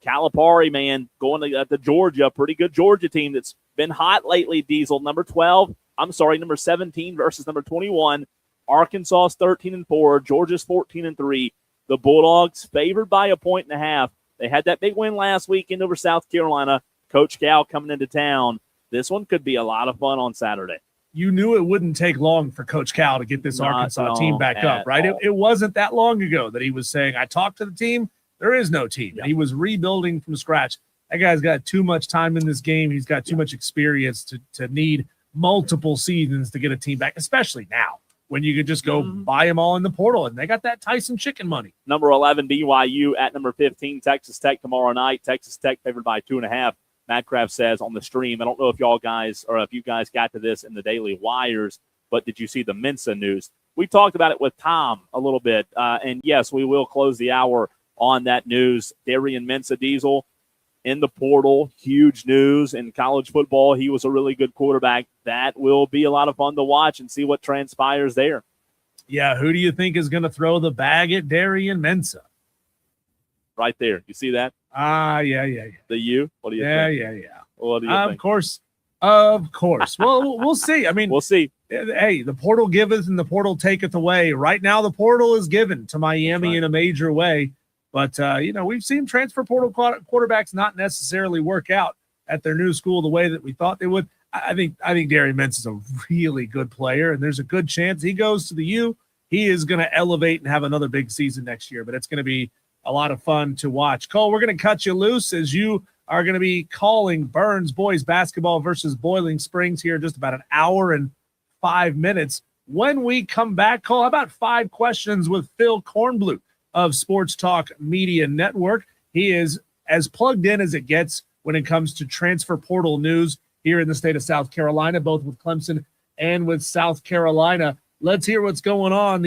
Calipari, man, going to Georgia, pretty good Georgia team that's been hot lately, Diesel. Number 17 versus number 21. Arkansas's 13-4. Georgia's 14-3. The Bulldogs favored by 1.5. They had that big win last weekend over South Carolina. Coach Cal coming into town. This one could be a lot of fun on Saturday. You knew it wouldn't take long for Coach Cal to get this Arkansas team back up, right? It wasn't that long ago that he was saying, I talked to the team. There is no team. And he was rebuilding from scratch. That guy's got too much time in this game. He's got too much experience to need multiple seasons to get a team back, especially now when you could just go buy them all in the portal. And they got that Tyson chicken money. Number 11, BYU at number 15, Texas Tech tomorrow night. Texas Tech favored by 2.5. Matt Kraft says on the stream, I don't know if you guys got to this in the Daily Wires, but did you see the Mensa news? We talked about it with Tom a little bit. And yes, we will close the hour on that news. Darian Mensa Diesel in the portal, huge news in college football. He was a really good quarterback. That will be a lot of fun to watch and see what transpires there. Yeah, who do you think is going to throw the bag at Darian Mensa? Right there. You see that? Yeah. The U? What do you think? Yeah. What do you think? Of course. Well, we'll see. I mean, we'll see. Hey, the portal giveth and the portal taketh away. Right now, the portal is given to Miami in a major way. But, we've seen transfer portal quarterbacks not necessarily work out at their new school the way that we thought they would. I think Darian Mensa is a really good player, and there's a good chance he goes to the U. He is going to elevate and have another big season next year, but it's going to be a lot of fun to watch. Cole, we're going to cut you loose as you are going to be calling Burns boys basketball versus Boiling Springs here in just about an hour and 5 minutes. When we come back, Cole, how about 5 questions with Phil Kornblut of Sports Talk Media Network? He is as plugged in as it gets when it comes to transfer portal news here in the state of South Carolina, both with Clemson and with South Carolina. Let's hear what's going on.